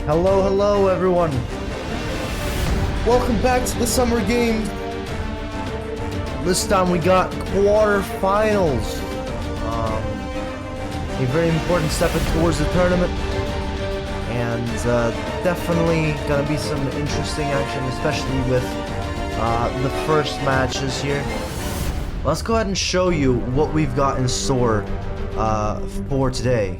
Hello everyone. Welcome back to the summer game. This time we got quarterfinals. A very important step towards the tournament. And definitely gonna be some interesting action, especially with the first matches here. Let's go ahead and show you what we've got in store for today.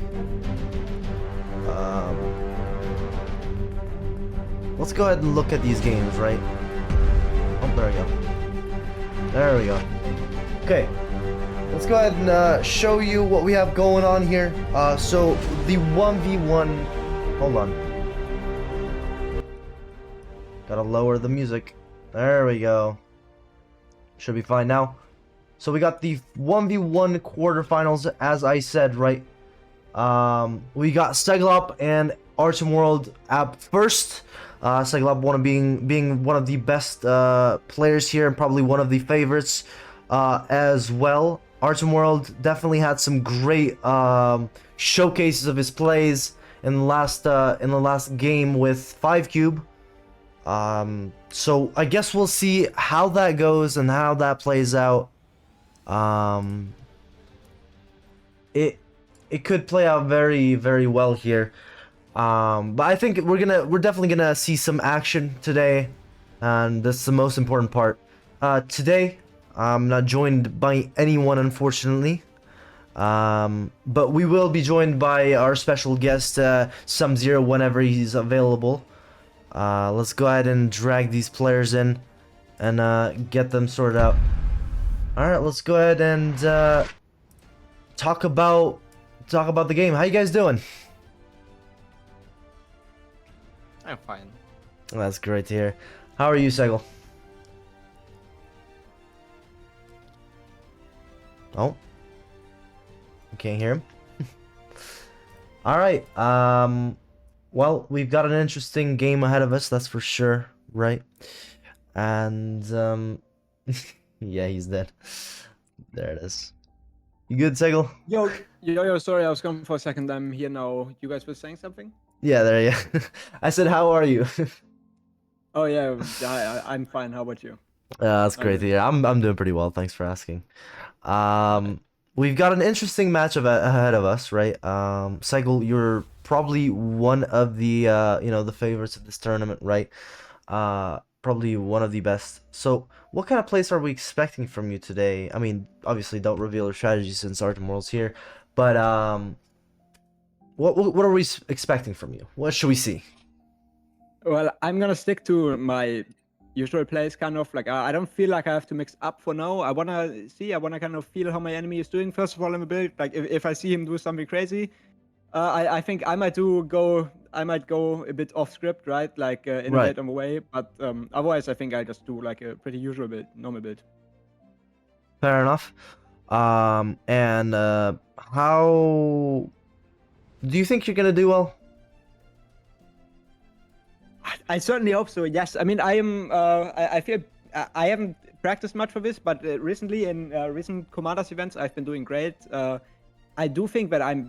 Let's go ahead and look at these games, right? Oh, there we go. There we go. Okay. Let's go ahead and show you what we have going on here. So the 1v1... Hold on. Gotta lower the music. There we go. Should be fine now. So we got the 1v1 quarterfinals, as I said, right? We got Segl and Artemworld up first. Segl being one of the best players here and probably one of the favorites as well. Artemworld definitely had some great showcases of his plays in the last game with 5 Cube. So I guess we'll see how that goes and how that plays out. It could play out very, very well here. But I think we're definitely gonna see some action today, and that's the most important part. Today, I'm not joined by anyone, unfortunately. But we will be joined by our special guest, Zero, whenever he's available. Let's go ahead and drag these players in and get them sorted out. All right, let's go ahead and talk about the game. How you guys doing? I'm fine. That's great to hear. How are you, Segl? Oh, you can't hear him. All right. Well, we've got an interesting game ahead of us, that's for sure, right? And yeah, he's dead. There it is. You good, Segl? Yo, sorry, I was gone for a second. I'm here now. You guys were saying something? Yeah, there you. I said, how are you? Oh yeah, I'm fine. How about you? That's great to hear. I'm doing pretty well. Thanks for asking. We've got an interesting match ahead of us, right? Segl, you're probably one of the the favorites of this tournament, right? Probably one of the best. So, what kind of plays are we expecting from you today? I mean, obviously, don't reveal your strategy since Artemworld's here, but what are we expecting from you? What should we see? Well, I'm gonna stick to my usual plays, kind of like I don't feel like I have to mix up for now. I wanna kind of feel how my enemy is doing. First of all, I'm a bit like if I see him do something crazy, I think I might go a bit off script, right? Like innovate on the way, but otherwise I think I just do like a pretty usual build, normal build. Fair enough. And how do you think you're gonna do well? I certainly hope so. Yes, I mean I feel I haven't practiced much for this, but recently in recent Commanders events I've been doing great. I do think that I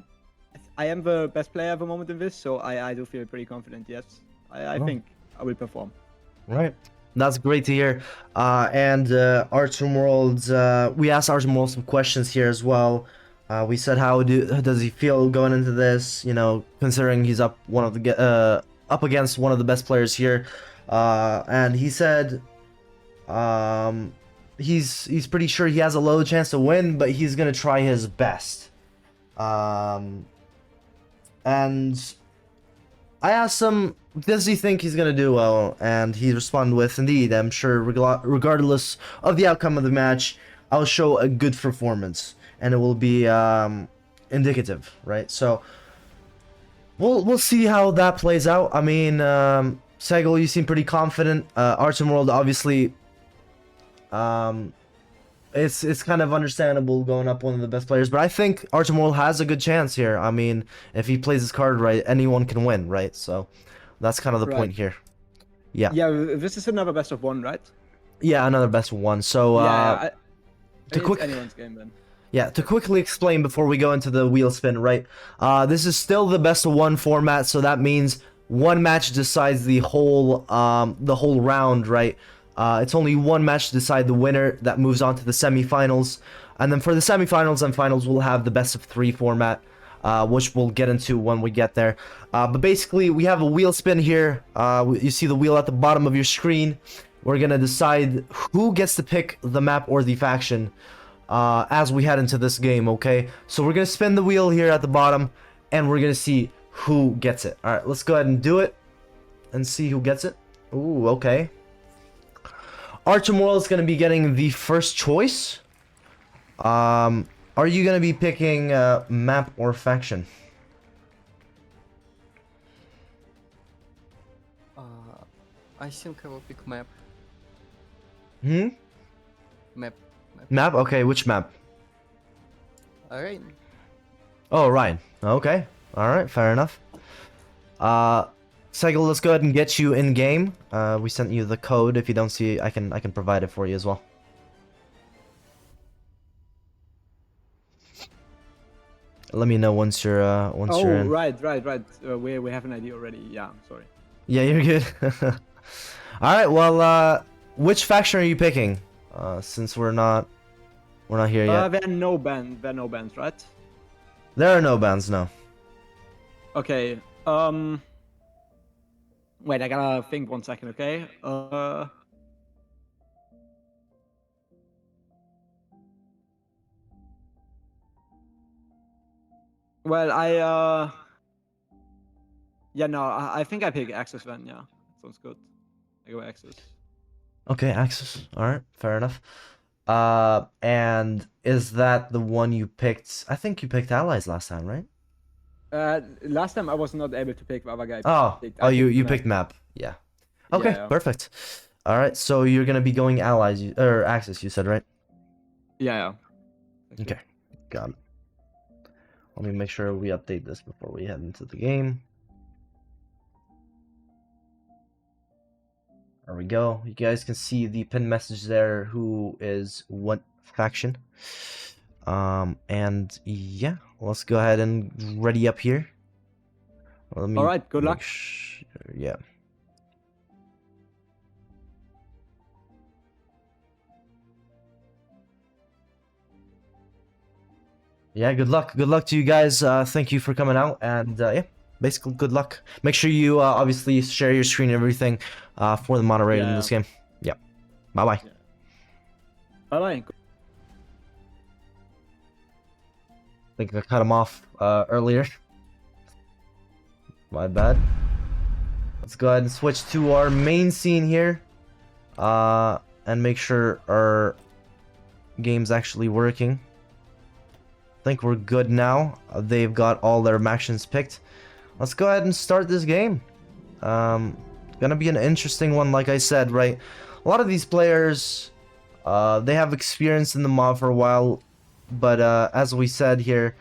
am the best player at the moment in this, so I do feel pretty confident. Yes, I think I will perform. Right. That's great to hear. And Artemworld, we asked Artemworld some questions here as well. We said how does he feel going into this? You know, considering he's up against one of the best players here, and he said he's pretty sure he has a low chance to win, but he's gonna try his best. And I asked him, does he think he's gonna do well? And he responded with, indeed, I'm sure regardless of the outcome of the match, I'll show a good performance, and it will be indicative, right? So we'll see how that plays out. I mean, Segl, you seem pretty confident. Artemworld, obviously, it's kind of understandable going up one of the best players, but I think Artemworld has a good chance here. I mean, if he plays his card right, anyone can win, right? So that's kind of the point here. Yeah. Yeah, this is another best of one, right? Yeah, another best of one. So it's anyone's game then. Yeah, to quickly explain before we go into the wheel spin, right? This is still the best of one format, so that means one match decides the whole round, right? It's only one match to decide the winner that moves on to the semifinals. And then for the semifinals and finals, we'll have the best of 3 format, which we'll get into when we get there. But basically, we have a wheel spin here. You see the wheel at the bottom of your screen. We're gonna decide who gets to pick the map or the faction as we head into this game, okay? So we're gonna spin the wheel here at the bottom, and we're gonna see who gets it. All right, let's go ahead and do it and see who gets it. Ooh, okay. Artemworld is gonna be getting the first choice. Are you gonna be picking map or faction? I think I will pick map. Hmm? Map. Map? Okay, which map? Alright. Oh, Ryan. Okay. Alright, fair enough. Segl, let's go ahead and get you in game. We sent you the code. If you don't see it, I can provide it for you as well. Let me know once you're you're in. Right. We have an idea already. Yeah, sorry. Yeah, you're good. Alright, well, which faction are you picking? Since we're not here yet. There are no bands, right? There are no bans, no. Okay. Wait, I gotta think 1 second, okay? Well, yeah, no, I think I pick Axis then, yeah. Sounds good. I go Axis. Okay, Axis. Alright, fair enough. And is that the one you picked? I think you picked Allies last time, right? Last time I was not able to pick the other guy. You picked map. Yeah. Okay, Yeah. perfect. Alright, so you're gonna be going Allies, or Axis, you said, right? Yeah. Okay, got it. Let me make sure we update this before we head into the game. There we go. You guys can see the pinned message there, who is what faction. And yeah, let's go ahead and ready up here. Let me Alright, good luck. Yeah. Yeah, good luck. Good luck to you guys. Thank you for coming out, and yeah, basically good luck. Make sure you obviously share your screen and everything for the moderator in this game. Yeah. Bye-bye. Yeah. Bye-bye. I think I cut him off earlier. My bad. Let's go ahead and switch to our main scene here. And make sure our game's actually working. I think we're good now. They've got all their actions picked. Let's go ahead and start this game. Gonna be an interesting one, like I said, right? A lot of these players, they have experience in the mod for a while, but as we said here,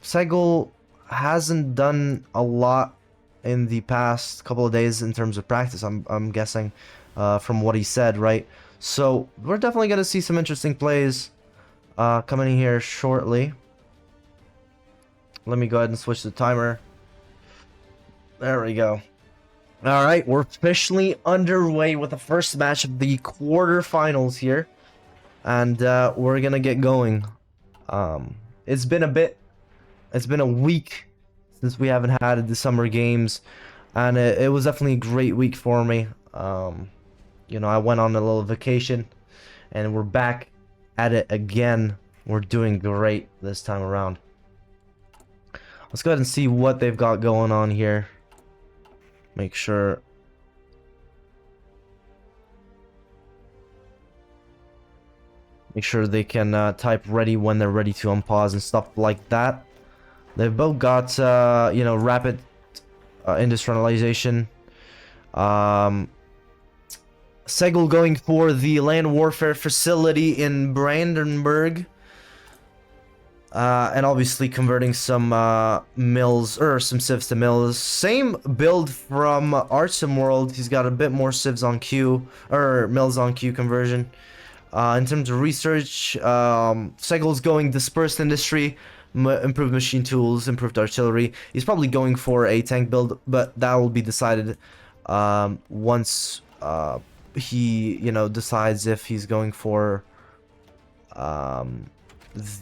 Segl hasn't done a lot in the past couple of days in terms of practice. I'm guessing from what he said, right? So we're definitely gonna see some interesting plays coming in here shortly. Let me go ahead and switch the timer. There we go. All right, we're officially underway with the first match of the quarterfinals here, and we're gonna get going. It's been a week since we haven't had the summer games, and it was definitely a great week for me. You know, I went on a little vacation, and we're back at it again. We're doing great this time around. Let's go ahead and see what they've got going on here. Make sure. Make sure they can type ready when they're ready to unpause and stuff like that. They've both got, you know, rapid industrialization. Segl going for the land warfare facility in Brandenburg. And obviously converting some mills, or some civs to mills. Same build from Artemworld. He's got a bit more civs on Q, or mills on Q conversion. In terms of research, Segl's going dispersed industry, improved machine tools, improved artillery. He's probably going for a tank build, but that will be decided once he, you know, decides if he's going for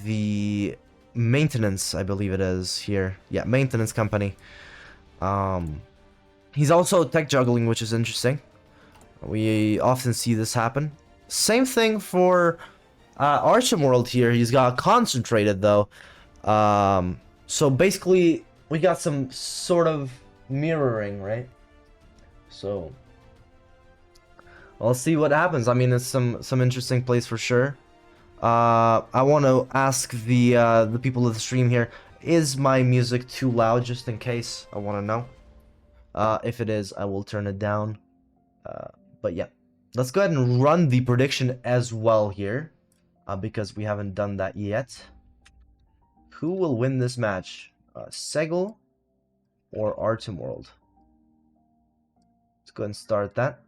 the maintenance, I believe it is here. Yeah, maintenance company. He's also tech juggling, which is interesting. We often see this happen. Same thing for Artemworld here. He's got concentrated though. So basically, we got some sort of mirroring, right? So we'll see what happens. I mean, it's some interesting plays for sure. I want to ask the people of the stream here: is my music too loud? Just in case, I want to know. If it is, I will turn it down. But yeah, let's go ahead and run the prediction as well here, because we haven't done that yet. Who will win this match? Segl or Artemworld? Let's go ahead and start that.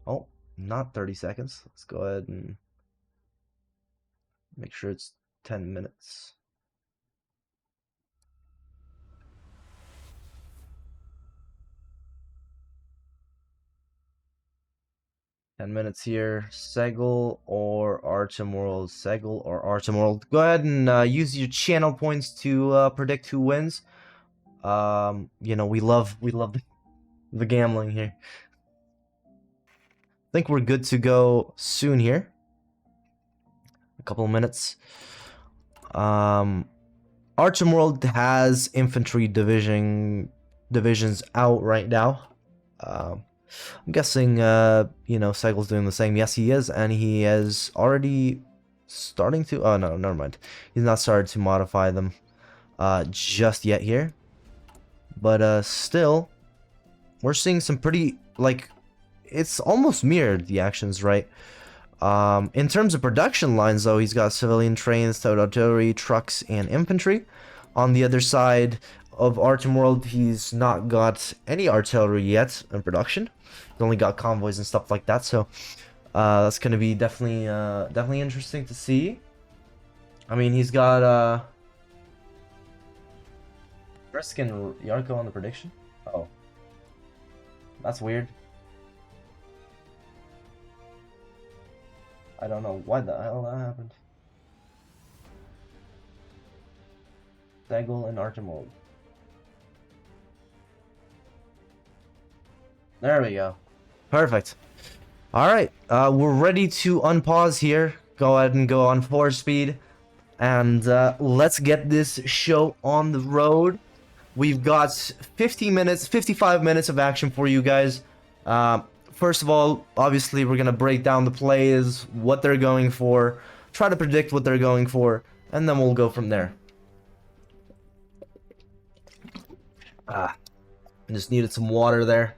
Oh, not 30 seconds. Let's go ahead and make sure it's 10 minutes. Minutes here. Segl or Artemworld? Segl or Artemworld? Go ahead and use your channel points to predict who wins. You know, we love the gambling here. I think we're good to go soon here. A couple of minutes. Artemworld has infantry divisions out right now. I'm guessing, you know, Segl's doing the same. Yes, he is, and he is already starting to... Oh, no, never mind. He's not started to modify them just yet here. But still, we're seeing some pretty, like, it's almost mirrored, the actions, right? In terms of production lines, though, he's got civilian trains, stout artillery, trucks, and infantry. On the other side of Artemworld, he's not got any artillery yet in production. He's only got convoys and stuff like that, so that's gonna be definitely interesting to see. I mean, he's got Risk and Jarko on the prediction. Oh, that's weird. I don't know why the hell that happened. Segl and Artemworld. There we go. Perfect. Alright, we're ready to unpause here. Go ahead and go on 4 speed. And let's get this show on the road. We've got 55 minutes of action for you guys. First of all, obviously, we're going to break down the plays, what they're going for, try to predict what they're going for, and then we'll go from there. I just needed some water there.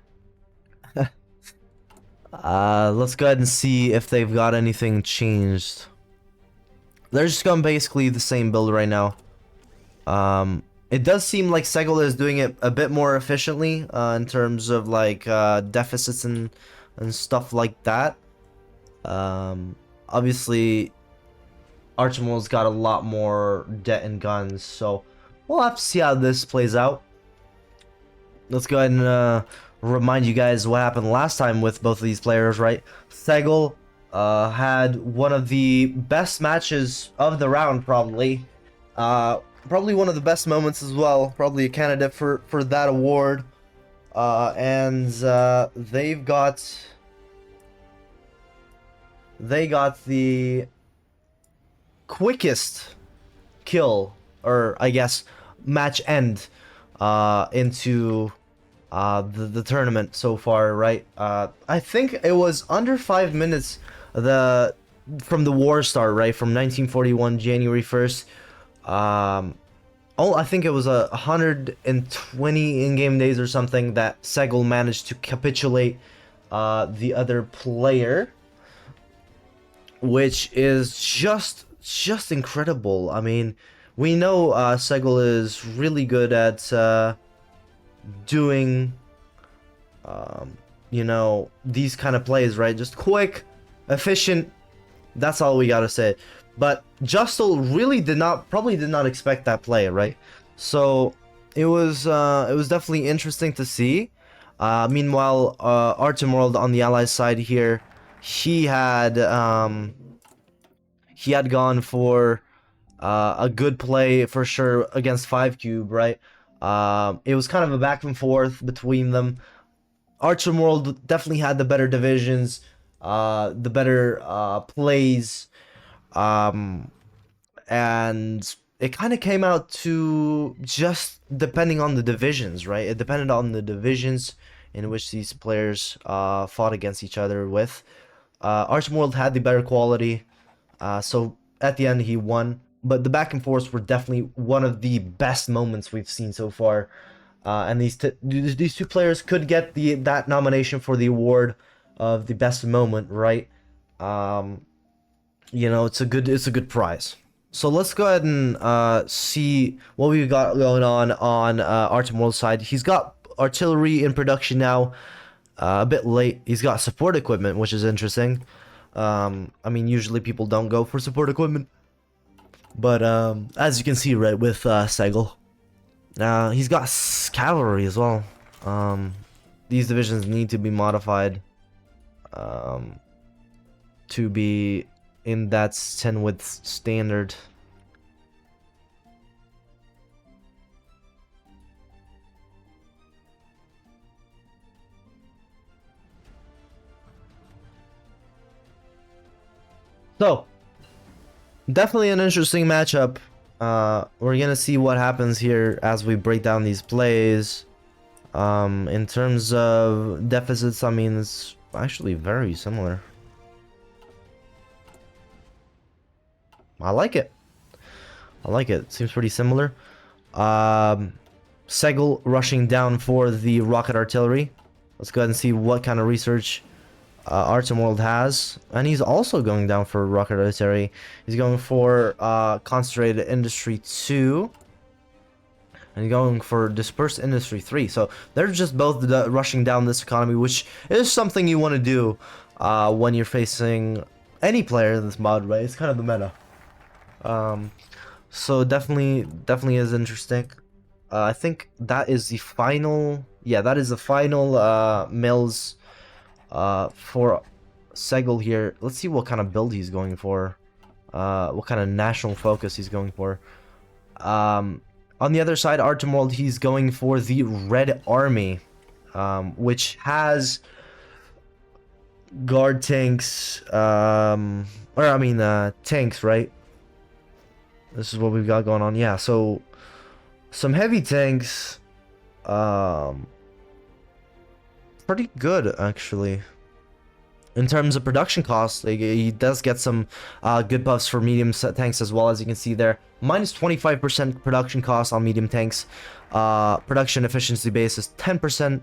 Let's go ahead and see if they've got anything changed. They're just going basically the same build right now. It does seem like Segl is doing it a bit more efficiently in terms of like deficits and stuff like that. Obviously, Artemworld's got a lot more debt and guns, so we'll have to see how this plays out. Let's go ahead and remind you guys what happened last time with both of these players, right? Segl had one of the best matches of the round, probably. Probably one of the best moments as well. Probably a candidate for that award. And they got the quickest kill, or I guess match end into the tournament so far, right? I think it was under 5 minutes from the war start, right? From 1941 January 1st. I think it was 120 in-game days or something that Segl managed to capitulate the other player, which is just incredible. I mean, we know Segl is really good at doing you know, these kind of plays, right? Just quick, efficient. That's all we gotta say. But Justo really probably did not expect that play, right? So it was definitely interesting to see. Meanwhile, Artemworld on the Allies side here, he had gone for a good play for sure against 5 Cube, right? It was kind of a back and forth between them. Artemworld definitely had the better divisions, the better plays, and it kind of came out to just depending on the divisions, right? It depended on the divisions in which these players fought against each other with. Artemworld had the better quality, so at the end he won. But the back and forths were definitely one of the best moments we've seen so far. And these two players could get that nomination for the award of the best moment, right? You know, it's a good prize. So let's go ahead and see what we've got going on Artemworld's side. He's got artillery in production now, a bit late. He's got support equipment, which is interesting. I mean, usually people don't go for support equipment, but as you can see, right, with Segl, he's got cavalry as well. These divisions need to be modified to be in that 10 width standard. So, definitely an interesting matchup. We're gonna see what happens here as we break down these plays. In terms of deficits, I mean, it's actually very similar. I like it. Seems pretty similar. Segl rushing down for the rocket artillery. Let's go ahead and see what kind of research Artemworld has. And he's also going down for rocket artillery. He's going for concentrated industry 2. And going for dispersed industry 3. So they're just both rushing down this economy, which is something you want to do when you're facing any player in this mod, right? It's kind of the meta. So definitely is interesting. I think that is the final. Yeah, that is the final mills for Segl here. Let's see what kind of build he's going for. What kind of national focus he's going for. On the other side, Artemworld, he's going for the Red Army, which has guard tanks, tanks, right? This is what we've got going on. Yeah, so some heavy tanks, pretty good actually. In terms of production costs, he does get some good buffs for medium tanks as well, as you can see there. Minus 25% production costs on medium tanks. Production efficiency base is 10%.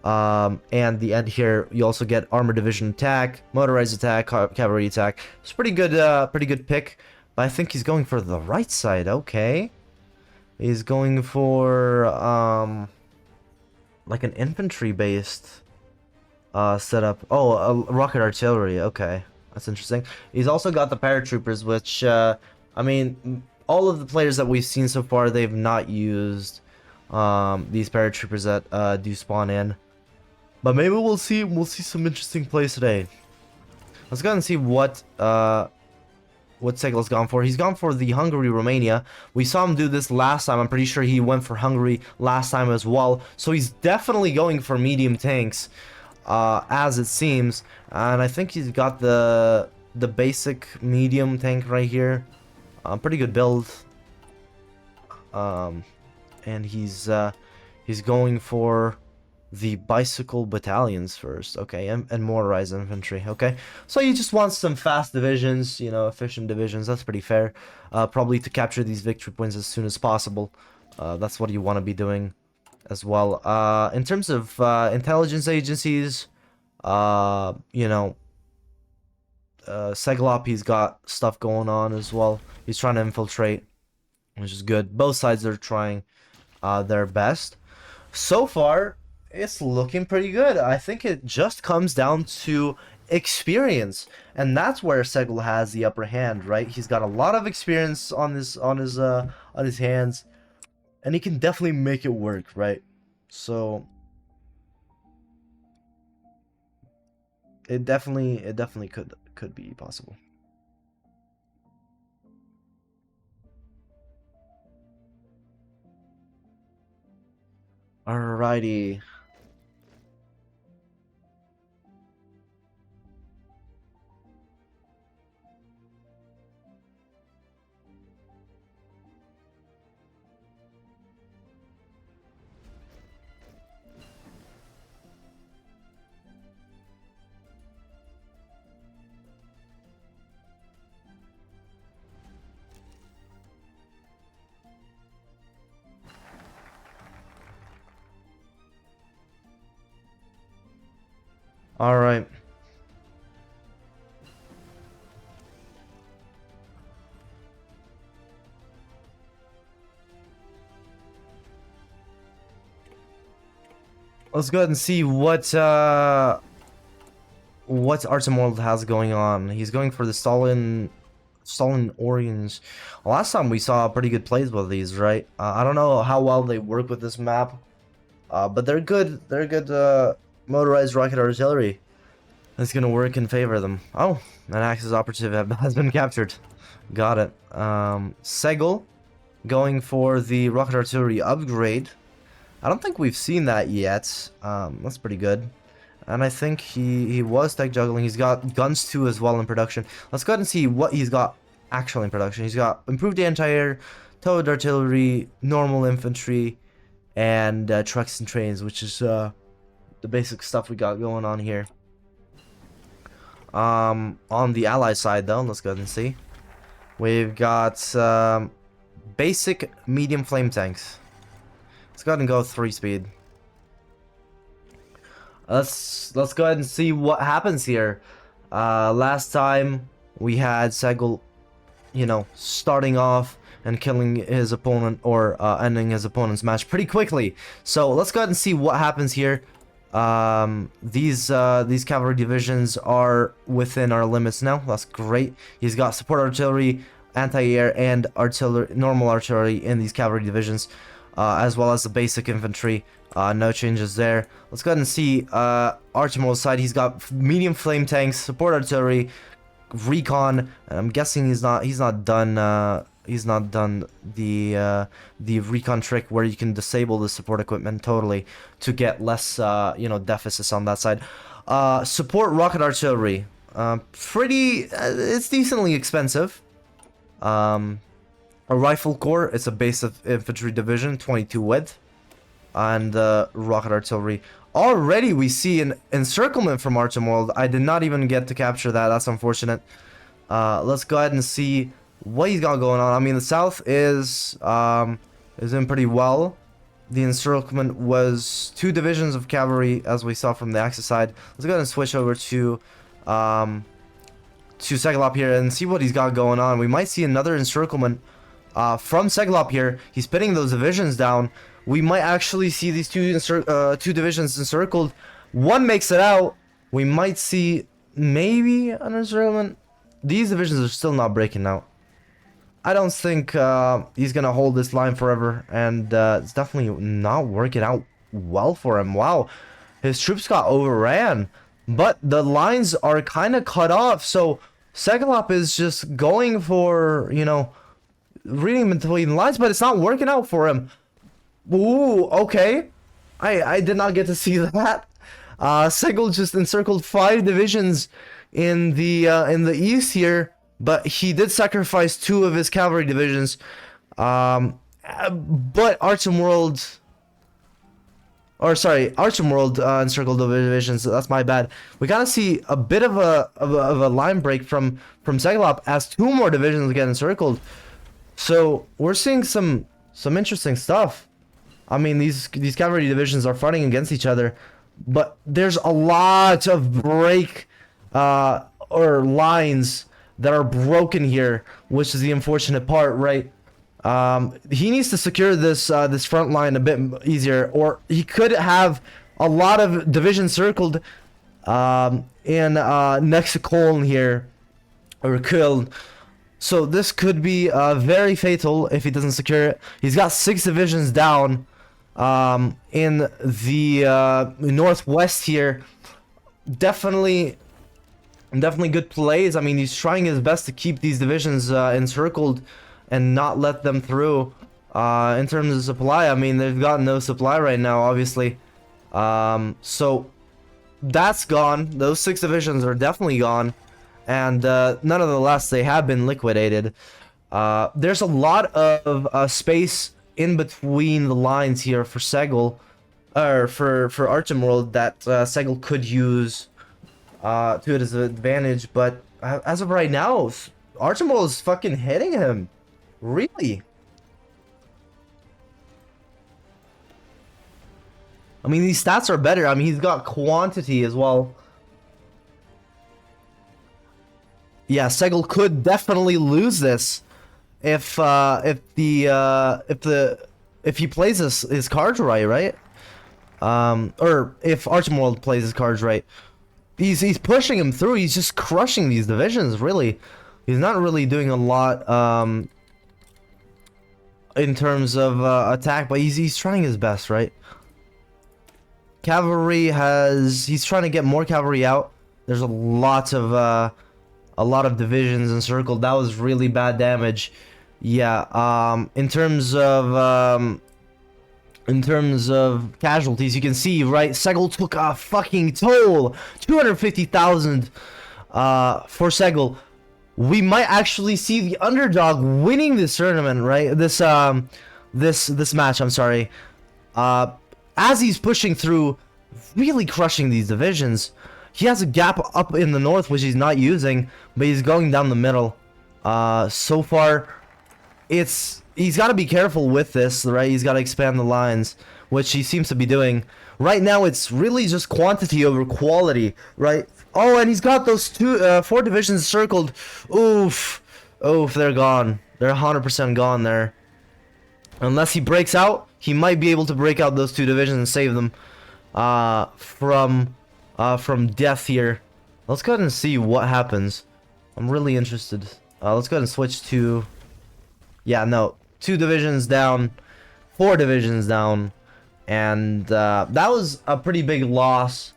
And the end here, you also get armor division attack, motorized attack, cavalry attack. It's pretty good pick. But I think he's going for the right side. Okay, he's going for like an infantry based setup. Oh, rocket artillery. Okay, that's interesting. He's also got the paratroopers, which I mean, all of the players that we've seen so far, they've not used these paratroopers that do spawn in. But maybe we'll see some interesting plays today. Let's go ahead and see what Segl's gone for. He's gone for the Hungary-Romania. We saw him do this last time. I'm pretty sure he went for Hungary last time as well. So he's definitely going for medium tanks, as it seems. And I think he's got the basic medium tank right here. Pretty good build. And he's going for the bicycle battalions first, okay, and motorized infantry, okay. So you just want some fast divisions, you know, efficient divisions. That's pretty fair. Probably to capture these victory points as soon as possible. That's what you want to be doing as well. In terms of intelligence agencies, you know, Seglop, he's got stuff going on as well. He's trying to infiltrate, which is good. Both sides are trying their best. So far, it's looking pretty good. I think it just comes down to experience, and that's where Segl has the upper hand, right? He's got a lot of experience on his hands, and he can definitely make it work, right? So it definitely could be possible. Alrighty. All right. Let's go ahead and see what Artemworld has going on. He's going for the Stalin Orange. Last time we saw pretty good plays with these, right? I don't know how well they work with this map, but they're good. They're good motorized rocket artillery. That's gonna work in favor of them. Oh, an Axis operative has been captured. Got it. Segl going for the rocket artillery upgrade. I don't think we've seen that yet. That's pretty good. And I think he was tech juggling. He's got guns too as well in production. Let's go ahead and see what he's got actually in production. He's got improved anti-air, towed artillery, normal infantry, and trucks and trains, which is the basic stuff we got going on here. On the ally side though, let's go ahead and see. We've got basic medium flame tanks. Let's go ahead and go 3-speed. Let's go ahead and see what happens here. Last time we had Segl, you know, starting off and killing his opponent, or ending his opponent's match pretty quickly. So let's go ahead and see what happens here. These cavalry divisions are within our limits now. That's great. He's got support artillery, anti-air, and normal artillery in these cavalry divisions, as well as the basic infantry. No changes there. Let's go ahead and see Artemworld's side. He's got medium flame tanks, support artillery, recon. And I'm guessing he's not done. He's not done the recon trick where you can disable the support equipment totally to get less you know, deficits on that side. Support rocket artillery, it's decently expensive. A rifle corps, it's a base of infantry division, 22 width, and rocket artillery. Already we see an encirclement from Artemworld. I did not even get to capture that. That's unfortunate. Let's go ahead and see what he's got going on. I mean, the south is in pretty well. The encirclement was 2 divisions of cavalry, as we saw from the Axis side. Let's go ahead and switch over to Segl here and see what he's got going on. We might see another encirclement from Segl here. He's pinning those divisions down. We might actually see these two divisions encircled. One makes it out. We might see maybe an encirclement. These divisions are still not breaking out. I don't think he's gonna hold this line forever, and it's definitely not working out well for him. Wow, his troops got overran, but the lines are kind of cut off. So Segl is just going for, you know, reading between the lines, but it's not working out for him. Ooh, okay. I did not get to see that. Segl just encircled 5 divisions in the east here, but he did sacrifice 2 of his cavalry divisions. But Artemworld encircled the divisions. That's my bad. We gotta see a bit of a line break from Segl as 2 more divisions get encircled. So we're seeing some interesting stuff. I mean, these cavalry divisions are fighting against each other, but there's a lot of break or lines that are broken here, which is the unfortunate part, right? He needs to secure this front line a bit easier, or he could have a lot of divisions circled next to Coln here, or Köln. So this could be very fatal if he doesn't secure it. He's got 6 divisions down in the northwest here. Definitely good plays. I mean, he's trying his best to keep these divisions encircled and not let them through. In terms of supply, I mean, they've got no supply right now, obviously. So that's gone. Those 6 divisions are definitely gone. And nonetheless, they have been liquidated. There's a lot of space in between the lines here for Segl, or for Artemworld, that Segl could use to his advantage. But as of right now, Artemworld is fucking hitting him. Really? I mean, these stats are better. I mean, he's got quantity as well. Yeah, Segl could definitely lose this if he plays his cards right? Or if Artemworld plays his cards right. He's pushing him through. He's just crushing these divisions, really. He's not really doing a lot in terms of attack, but he's trying his best, right? Cavalry he's trying to get more cavalry out. There's a lot of divisions encircled. That was really bad damage. Yeah, in terms of casualties, you can see, right, Segl took a fucking toll. 250,000 for Segl. We might actually see the underdog winning this tournament, right? This match, I'm sorry. As he's pushing through, really crushing these divisions. He has a gap up in the north, which he's not using, but he's going down the middle. So far, he's got to be careful with this, right? He's got to expand the lines, which he seems to be doing. Right now, it's really just quantity over quality, right? Oh, and he's got those 4 divisions circled. Oof, they're gone. They're 100% gone there. Unless he breaks out, he might be able to break out those 2 divisions and save them from death here. Let's go ahead and see what happens. I'm really interested. Let's go ahead and switch to... Yeah, no. 2 divisions down. 4 divisions down. And that was a pretty big loss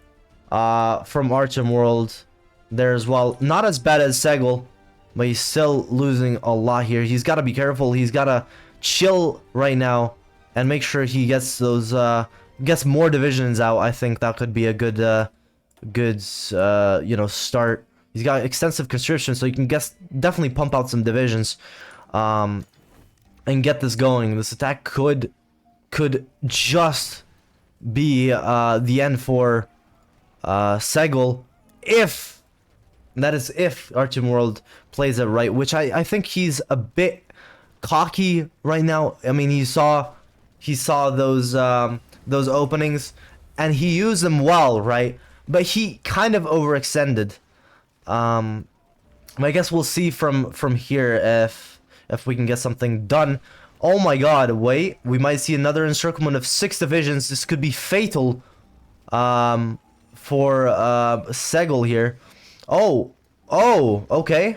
from Artemworld there as well. Not as bad as Segl, but he's still losing a lot here. He's got to be careful. He's got to chill right now and make sure he gets those gets more divisions out. I think that could be a good you know, start. He's got extensive conscription, so you can definitely pump out some divisions and get this going. This attack could just be the end for Segl, if Artemworld plays it right, which I think he's a bit cocky right now. I mean, he saw those openings and he used them well, right? But he kind of overextended. I guess we'll see from here if we can get something done. Oh my god, wait, we might see another encirclement of 6 divisions. This could be fatal for Segl here. Oh, okay.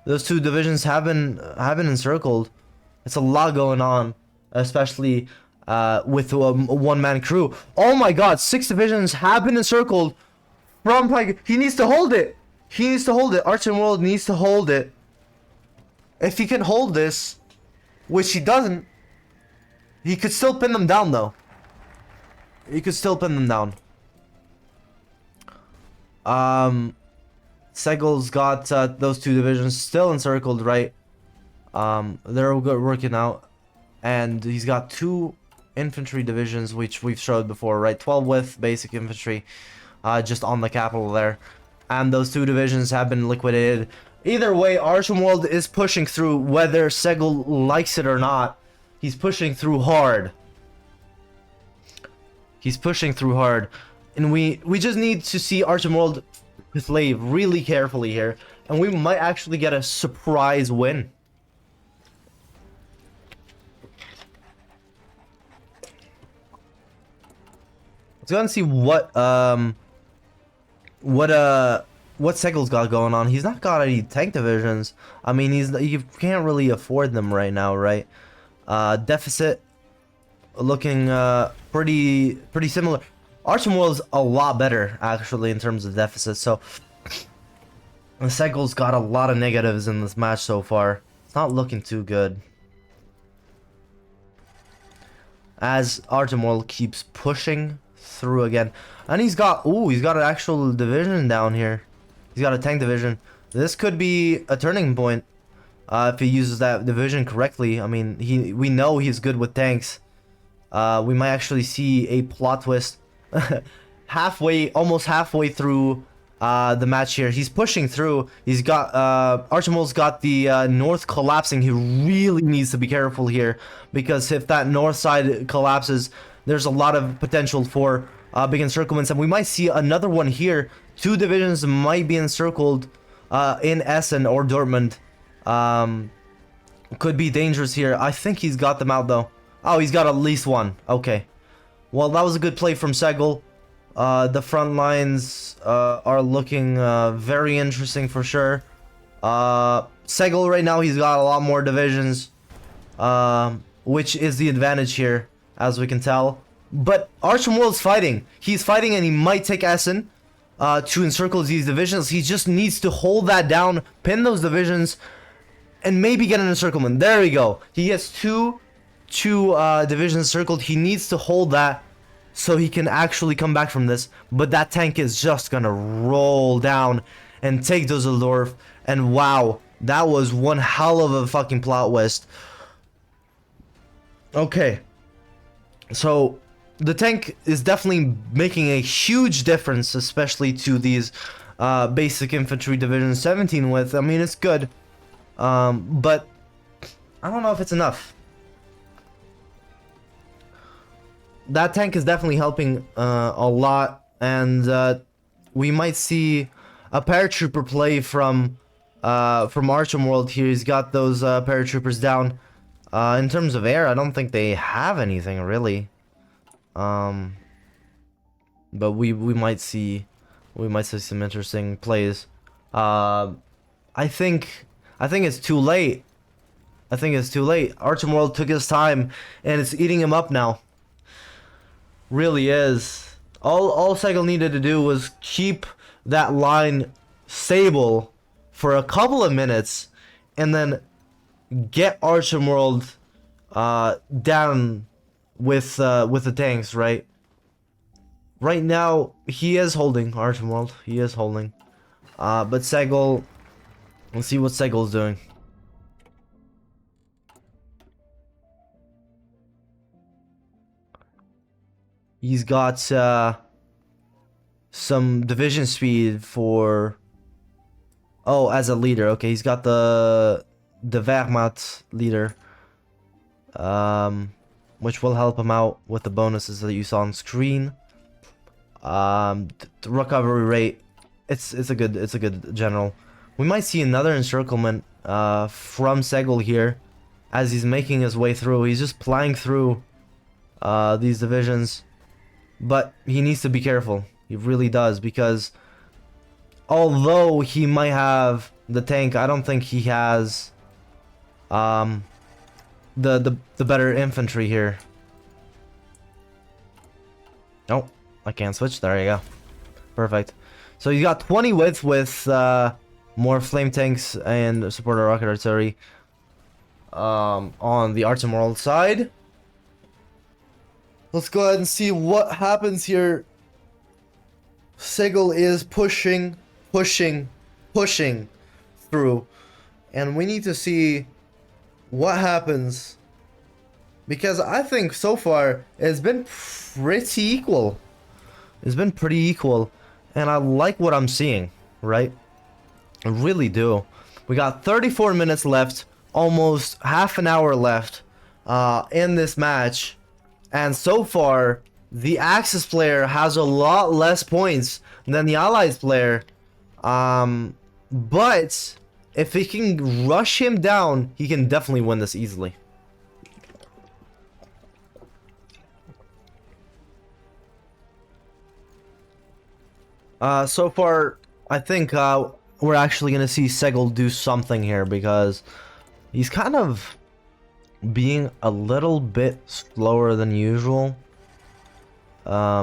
Those 2 divisions have been encircled. It's a lot going on, especially with a one-man crew. Oh my god, 6 divisions have been encircled from, like, he needs to hold it. He needs to hold it. Artemworld needs to hold it. If he can hold this, which he doesn't, he could still pin them down, though. He could still pin them down. Segl's got those 2 divisions still encircled, right? They're working out. And he's got 2 infantry divisions, which we've showed before, right? 12 with basic infantry, just on the capital there. And those 2 divisions have been liquidated. Either way, Artemworld is pushing through, whether Segl likes it or not. He's pushing through hard. He's pushing through hard. And we just need to see Artemworld play really carefully here. And we might actually get a surprise win. Let's go and see what what Segl's got going on. He's not got any tank divisions. I mean, you can't really afford them right now, right? Deficit looking pretty similar. Artemworld's a lot better actually in terms of deficit. So Segl's got a lot of negatives in this match so far. It's not looking too good. As Artemworld keeps pushing through again. And he's got an actual division down here. He's got a tank division. This could be a turning point if he uses that division correctly. I mean, we know he's good with tanks. We might actually see a plot twist almost halfway through the match here. He's pushing through. He's got Archimald's got the north collapsing. He really needs to be careful here, because if that north side collapses, there's a lot of potential for big encirclements, and we might see another one here. Two divisions might be encircled in Essen or Dortmund. Could be dangerous here. I think he's got them out though. Oh, he's got at least one. Okay. Well, that was a good play from Segl. The front lines are looking very interesting for sure. Segl right now, he's got a lot more divisions, which is the advantage here, as we can tell. But Artemworld's fighting. He's fighting, and he might take Essen to encircle these divisions. He just needs to hold that down, pin those divisions, and maybe get an encirclement. There we go. He gets two divisions circled. He needs to hold that so he can actually come back from this. But that tank is just gonna roll down and take Dusseldorf. And wow, that was one hell of a fucking plot twist. Okay, so the tank is definitely making a huge difference, especially to these basic infantry division 17 with. I mean, it's good, but I don't know if it's enough. That tank is definitely helping a lot, and we might see a paratrooper play from Artemworld here. He's got those paratroopers down. In terms of air, I don't think they have anything really. But we might see some interesting plays. I think it's too late. Artemworld took his time, and it's eating him up now. Really is. All Segl needed to do was keep that line stable for a couple of minutes, and then get Artemworld down with the tanks. Right now, he is holding Artemworld. He is holding. But Segl, let's see what Segl's doing. He's got some division speed for... Oh, as a leader. Okay, he's got the Wehrmacht leader. Which will help him out with the bonuses that you saw on screen. The recovery rate, it's a good general. We might see another encirclement from Segl here as he's making his way through. He's just plying through these divisions. But he needs to be careful. He really does, because although he might have the tank, I don't think he has the better infantry here. Oh, I can't switch. There you go. Perfect. So you got 20 width with more flame tanks and supporter rocket artillery on the Artemworld side. Let's go ahead and see what happens here. Segl is pushing through, and we need to see what happens, because I think so far it's been pretty equal. And I like what I'm seeing, right? I really do. We got 34 minutes left, almost half an hour left in this match. And so far, the Axis player has a lot less points than the Allies player. But if he can rush him down, he can definitely win this easily. So far, I think we're actually gonna see Segl do something here because he's kind of being a little bit slower than usual. I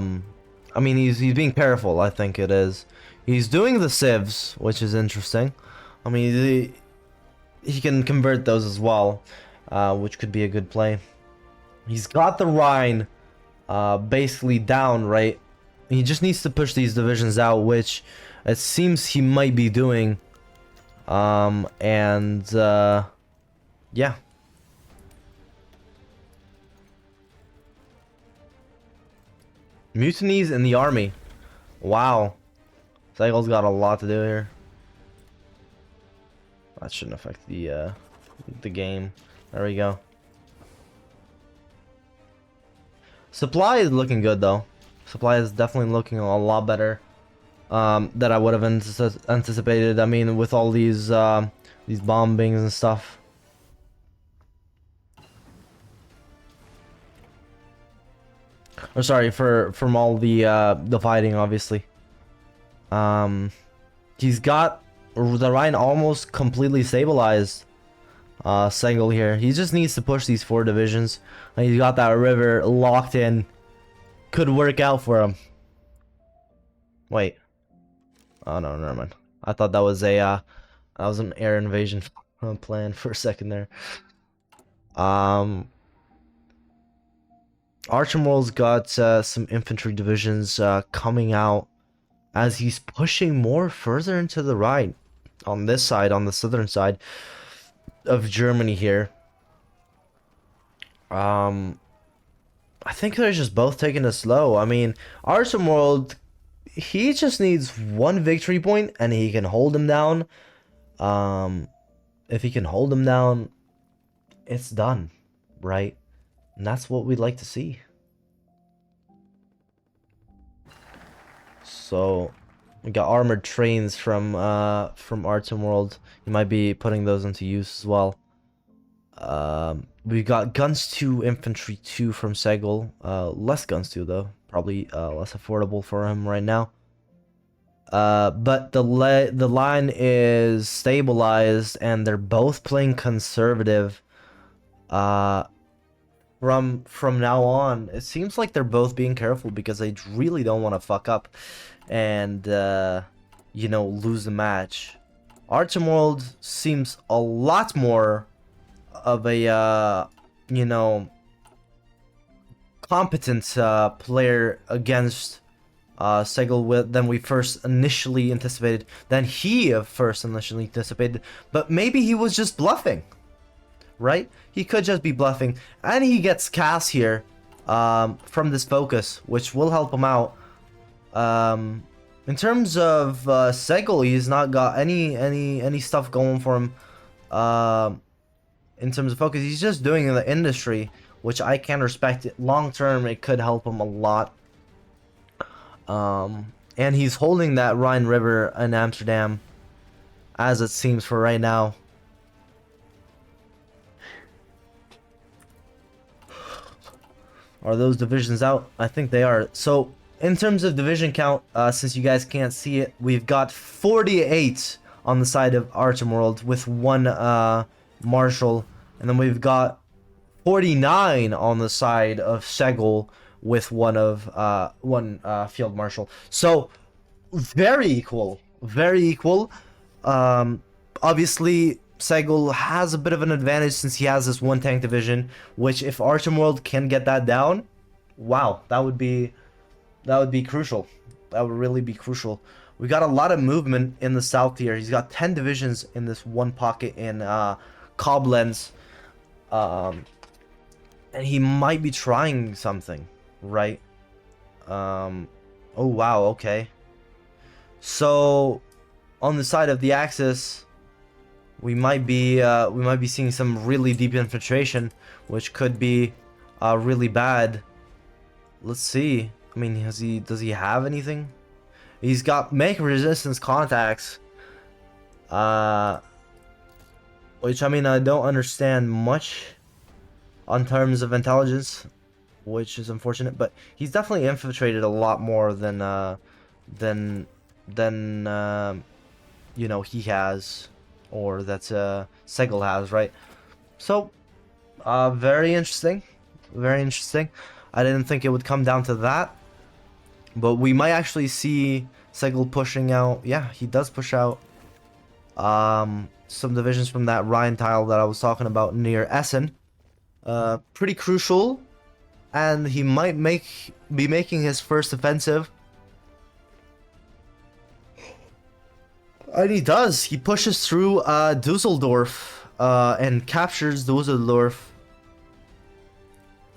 mean, he's being careful. I think it is. He's doing the civs, which is interesting. I mean, he can convert those as well, which could be a good play. He's got the Rhine basically down, right? He just needs to push these divisions out, which it seems he might be doing. Yeah. Mutinies in the army. Wow. Segl's got a lot to do here. That shouldn't affect the game. There we go. Supply is looking good though. Supply is definitely looking a lot better that I would have anticipated. I mean, with all these bombings and stuff. Or sorry, from all the fighting, obviously. He's got the Rhine almost completely stabilized. Segl here. He just needs to push these 4 divisions. And he's got that river locked in. Could work out for him. Wait. Oh no, never mind. I thought that was an air invasion plan for a second there. Artemworld's got some infantry divisions coming out as he's pushing more further into the right on this side, on the southern side of Germany here. I think they're just both taking it slow. I mean, Artemworld, he just needs 1 victory point and he can hold him down. If he can hold him down, it's done, right? And that's what we'd like to see. So we got armored trains from Artemworld. You might be putting those into use as well. We got guns 2, infantry 2 from Segl. Less guns 2 though, probably less affordable for him right now. But the line is stabilized and they're both playing conservative. From now on, it seems like they're both being careful because they really don't want to fuck up and you know, lose the match. Artemworld seems a lot more of a you know, competent player against Segl than we first initially anticipated, than he first initially anticipated. But maybe he was just bluffing, right? He could just be bluffing, and he gets cast here from this focus, which will help him out. In terms of Segl, he's not got any stuff going for him. In terms of focus, he's just doing the industry, which I can respect. Long term, it could help him a lot. And he's holding that Rhine River in Amsterdam, as it seems for right now. Are those divisions out? I think they are. So, in terms of division count, since you guys can't see it, we've got 48 on the side of Artemworld with 1 Marshal, and then we've got 49 on the side of Segl with 1 Field Marshal. So, very equal. Very equal. Obviously, Segl has a bit of an advantage since he has this 1 tank division, which if Artemworld can get that down, wow, that would be crucial. That would really be crucial. We got a lot of movement in the south here. He's got 10 divisions in this 1 pocket in Koblenz. And he might be trying something, right? Oh wow, okay. So on the side of the Axis, we might be seeing some really deep infiltration, which could be really bad. Let's see. I mean, does he have anything? He's got make resistance contacts, which I mean I don't understand much on terms of intelligence, which is unfortunate. But he's definitely infiltrated a lot more than than you know, he has, or that Segl has, right? So, very interesting, very interesting. I didn't think it would come down to that, but we might actually see Segl pushing out. Yeah, he does push out some divisions from that Rhine tile that I was talking about near Essen. Pretty crucial, and he might be making his first offensive. And he does. He pushes through Dusseldorf and captures Dusseldorf.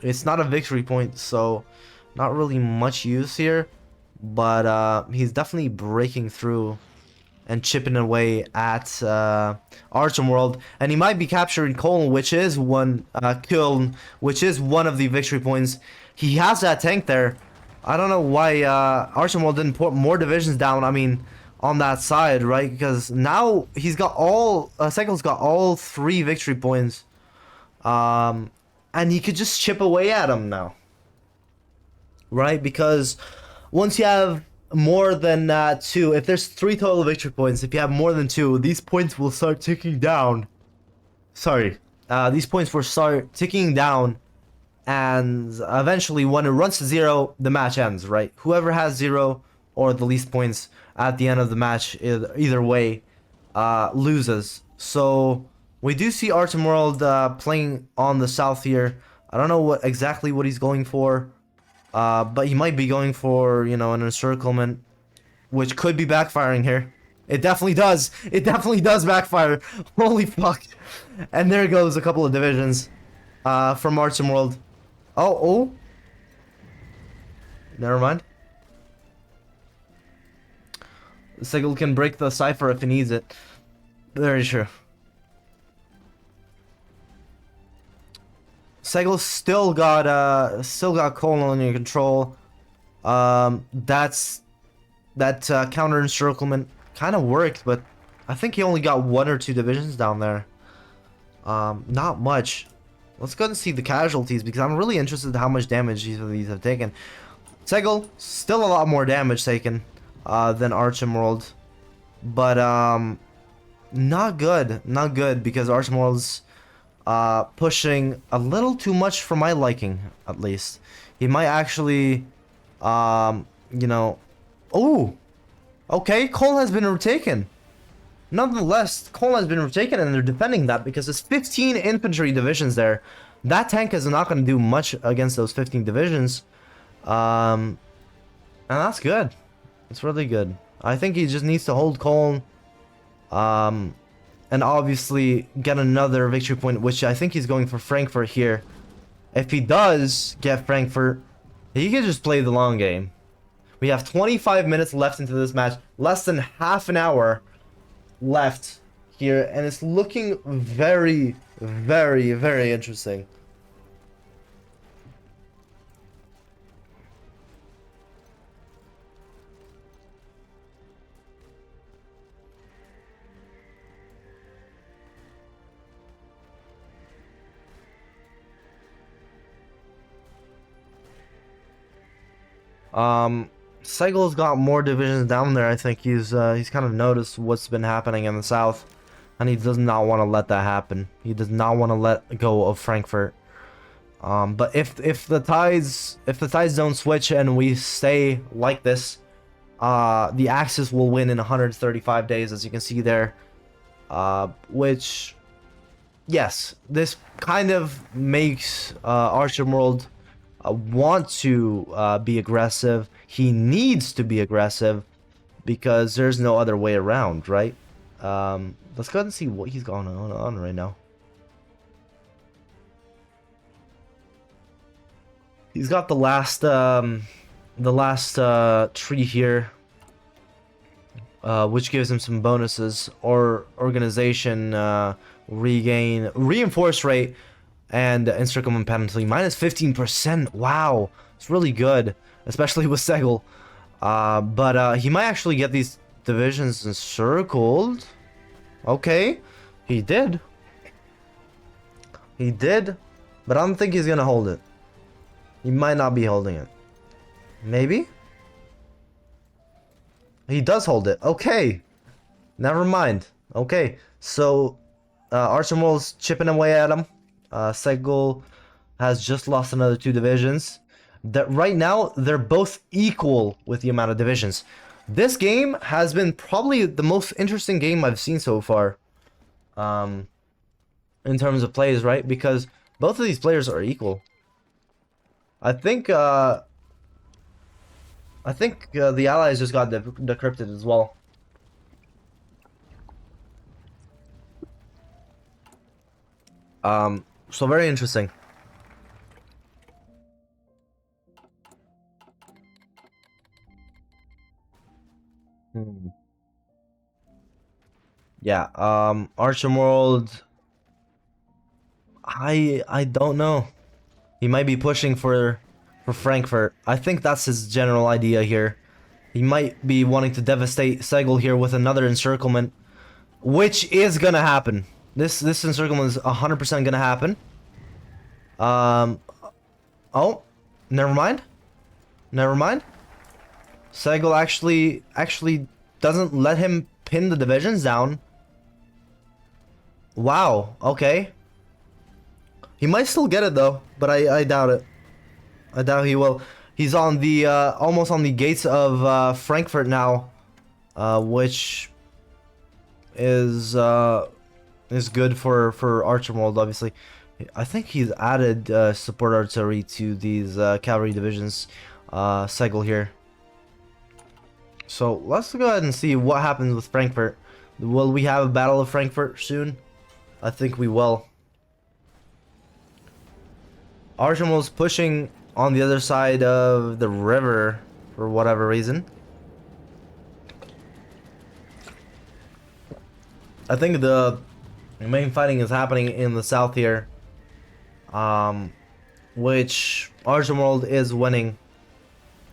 It's not a victory point, so not really much use here. But he's definitely breaking through and chipping away at Artemworld. And he might be capturing Köln, which is Köln, which is one of the victory points. He has that tank there. I don't know why Artemworld didn't put more divisions down. I mean, on that side, right? Because now he's got Segl's got all 3 victory points. And he could just chip away at him now. Right? Because once you have more than 2, if there's 3 total victory points, if you have more than 2, these points will start ticking down. Sorry. These points will start ticking down. And eventually, when it runs to 0, the match ends, right? Whoever has 0 or the least points at the end of the match, either way, loses. So we do see Artemworld playing on the south here. I don't know exactly what he's going for, but he might be going for, you know, an encirclement, which could be backfiring here. It definitely does. It definitely does backfire. Holy fuck! And there goes a couple of divisions from Artemworld. Oh. Never mind. Segl can break the cipher if he needs it. Very true. Segl still got Köln under control. That counter encirclement kind of worked, but I think he only got 1 or 2 divisions down there. Not much. Let's go and see the casualties, because I'm really interested in how much damage each of these have taken. Segl, still a lot more damage taken than Artemworld, but not good because Artemworld's pushing a little too much for my liking, at least. He might actually you know, oh, okay, Köln has been retaken. Nonetheless, Köln has been retaken, and they're defending that because there's 15 infantry divisions there. That tank is not going to do much against those 15 divisions. And that's good. It's really good. I think he just needs to hold Köln. And obviously get another victory point, which I think he's going for Frankfurt here. If he does get Frankfurt, he can just play the long game. We have 25 minutes left into this match. Less than half an hour left here, and it's looking very, very, very interesting. Segl's got more divisions down there. I think he's kind of noticed what's been happening in the south, and he does not want to let that happen. He does not want to let go of Frankfurt. But if the tides don't switch and we stay like this, the Axis will win in 135 days, as you can see there. Which, yes, this kind of makes Artemworld want to be aggressive. He needs to be aggressive because there's no other way around, right? Let's go ahead and see what he's going on right now. He's got the last tree here, which gives him some bonuses or organization, regain, reinforce rate, and encirclement penalty minus 15%. Wow, it's really good, especially with Segl. But he might actually get these divisions encircled. Okay, he did, but I don't think he's gonna hold it. He might not be holding it. Maybe He does hold it. Okay. Never mind. Okay. So, Artemworld's chipping away at him. Segl has just lost another 2 divisions. That right now, they're both equal with the amount of divisions. This game has been probably the most interesting game I've seen so far. In terms of plays, right? Because both of these players are equal. I think the allies just got decrypted as well. So very interesting. Yeah, Artemworld, I don't know. He might be pushing for Frankfurt. I think that's his general idea here. He might be wanting to devastate Segl here with another encirclement, which is gonna happen. This encirclement is 100% gonna happen. Oh, never mind. Never mind. Segl actually doesn't let him pin the divisions down. Wow, okay. He might still get it though, but I doubt it. I doubt he will. He's on the almost on the gates of Frankfurt now, which is good for Artemworld, obviously. I think he's added support artillery to these cavalry divisions, Segl here. So let's go ahead and see what happens with Frankfurt. Will we have a Battle of Frankfurt soon? I think we will. Artemworld's pushing on the other side of the river for whatever reason. I think the main fighting is happening in the south here, which Artemworld is winning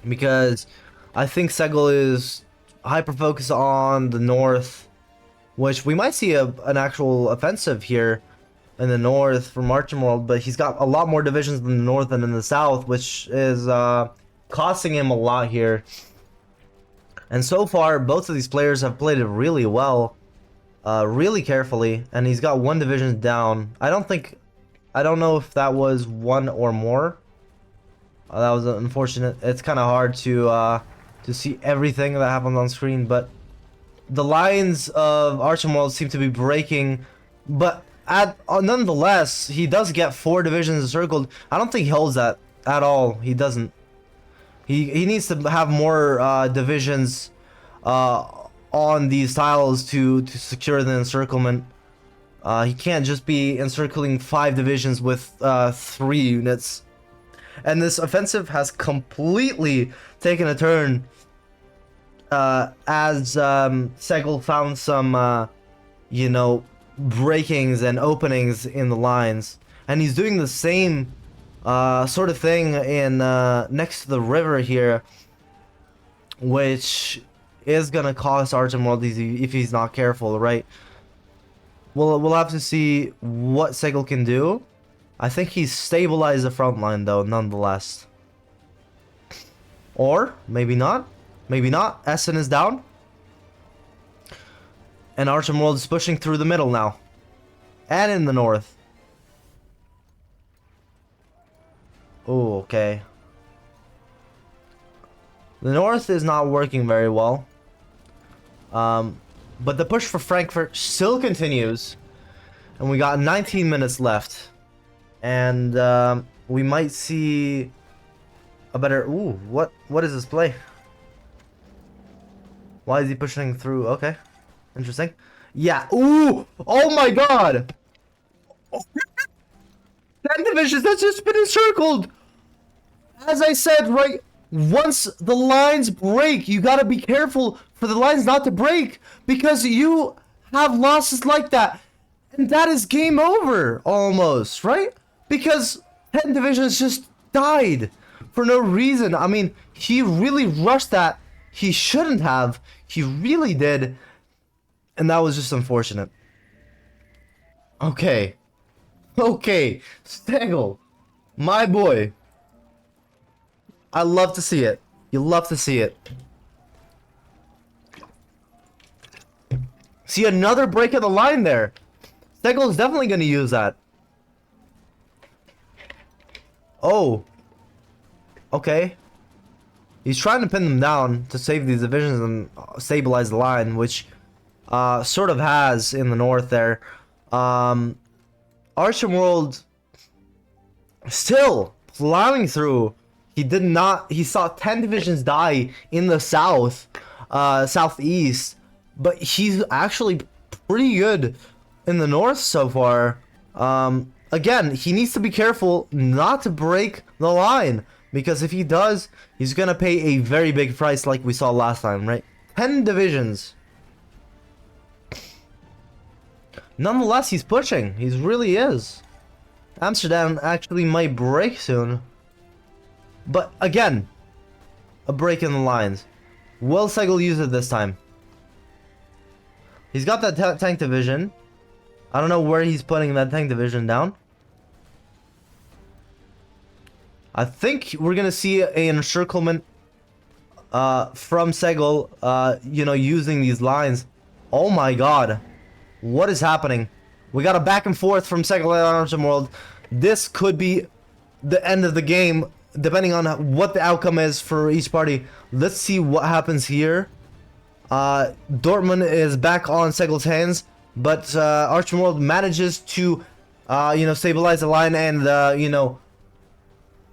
because I think Segl is hyper focused on the north, which we might see an actual offensive here in the north from Artemworld, but he's got a lot more divisions in the north than in the south, which is costing him a lot here. And so far, both of these players have played it really well, really carefully, and he's got 1 division down. I don't know if that was 1 or more. That was unfortunate. It's kind of hard to see everything that happens on screen, but the lines of Artemworld seem to be breaking, but nonetheless, he does get 4 divisions encircled. I don't think he holds that at all. He doesn't. He needs to have more divisions on these tiles to secure the encirclement. He can't just be encircling 5 divisions with 3 units. And this offensive has completely taken a turn as Segl found some, you know, breakings and openings in the lines, and he's doing the same sort of thing in next to the river here, which is gonna cost Artemworld if he's not careful, right? We'll have to see what Segl can do. I think he's stabilized the front line though, nonetheless. Or maybe not. Maybe not. Essen is down. And Artemworld is pushing through the middle now. And in the north. Oh, okay. The north is not working very well. But the push for Frankfurt still continues. And we got 19 minutes left. And we might see a better... Ooh, what is this play? Why is he pushing through? Okay. Interesting. Yeah. Ooh! Oh my god! 10 divisions that's just been encircled! As I said, right, once the lines break, you gotta be careful for the lines not to break, because you have losses like that. And that is game over, almost, right? Because 10 divisions just died for no reason. I mean, he really rushed that. He shouldn't have. He really did. And that was just unfortunate. Okay. Okay. Segl. My boy. I love to see it. You love to see it. See, another break of the line there. Segl is definitely going to use that. Oh. Okay. He's trying to pin them down to save these divisions and stabilize the line, which sort of has in the north there. Artemworld still plowing through. He saw 10 divisions die in the south, southeast, but he's actually pretty good in the north so far. Again, he needs to be careful not to break the line, because if he does, he's gonna pay a very big price like we saw last time, right? 10 divisions. Nonetheless, he's pushing. He really is. Amsterdam actually might break soon. But again, a break in the lines. Will Segl use it this time? He's got that tank division. I don't know where he's putting that tank division down. I think we're gonna see an encirclement from Segl, you know, using these lines. Oh my god. What is happening? We got a back and forth from Segl and Artemworld. This could be the end of the game, depending on what the outcome is for each party. Let's see what happens here. Dortmund is back on Segl's hands, but Artemworld manages to, you know, stabilize the line and, you know,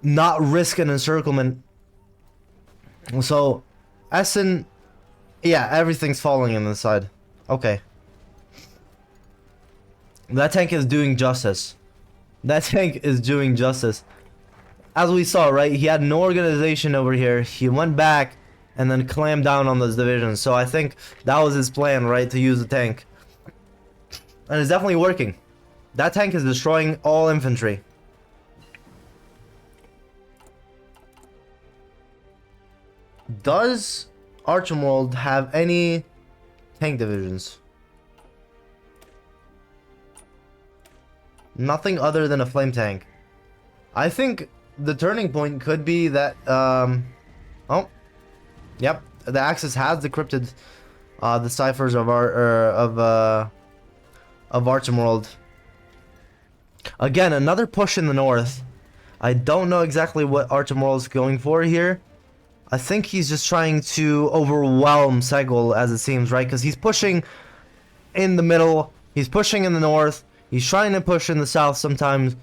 not risk an encirclement. So, Essen, yeah, everything's falling on this side. Okay. That tank is doing justice. That tank is doing justice. As we saw, right, he had no organization over here. He went back and then clammed down on those divisions. So I think that was his plan, right, to use the tank. And it's definitely working. That tank is destroying all infantry. Does Artemworld have any tank divisions? Nothing other than a flame tank. I think the turning point could be that, oh, yep, the Axis has decrypted the ciphers of Artemworld. Again, another push in the north. I don't know exactly what Artemworld's going for here. I think he's just trying to overwhelm Segl, as it seems, right? Because he's pushing in the middle, he's pushing in the north, he's trying to push in the south sometimes,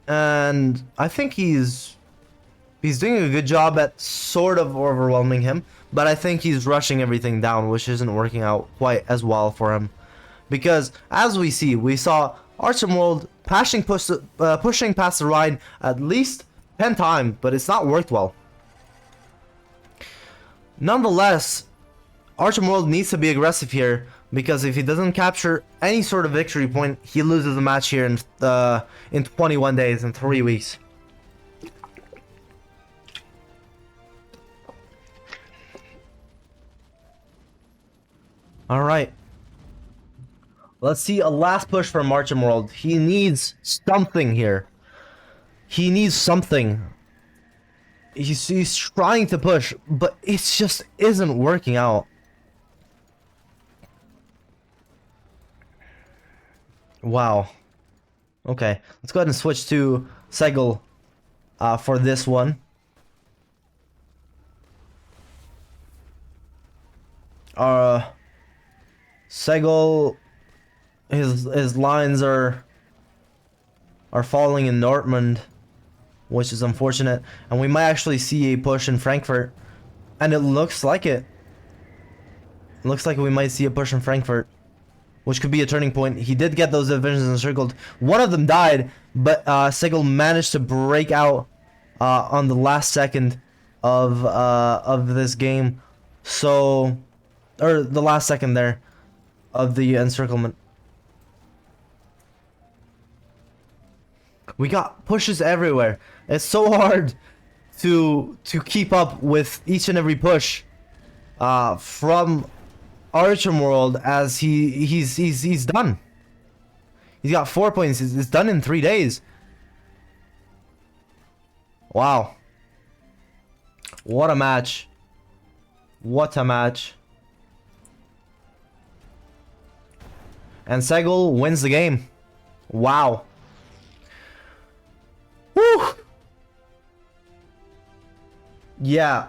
and I think he's doing a good job at sort of overwhelming him, but I think he's rushing everything down, which isn't working out quite as well for him. Because, as we saw Artemworld pushing past the Rhine at least 10 times, but it's not worked well. Nonetheless, Artemworld needs to be aggressive here, because if he doesn't capture any sort of victory point, he loses the match here in 21 days, in 3 weeks. Alright. Let's see a last push from Artemworld. He needs something here. He needs something. He's trying to push, but it just isn't working out. Wow. Okay, let's go ahead and switch to Segl for this one. Segl, his lines are falling in Dortmund, which is unfortunate, and we might actually see a push in Frankfurt, and it looks like it. Looks like we might see a push in Frankfurt, which could be a turning point. He did get those divisions encircled. One of them died, but Segl managed to break out on the last second of this game. So, or the last second there of the encirclement. We got pushes everywhere. It's so hard to keep up with each and every push from Artemworld, as he's done. He's got 4 points. It's done in 3 days. Wow. What a match. What a match. and Segl wins the game. Wow. Woo! Yeah.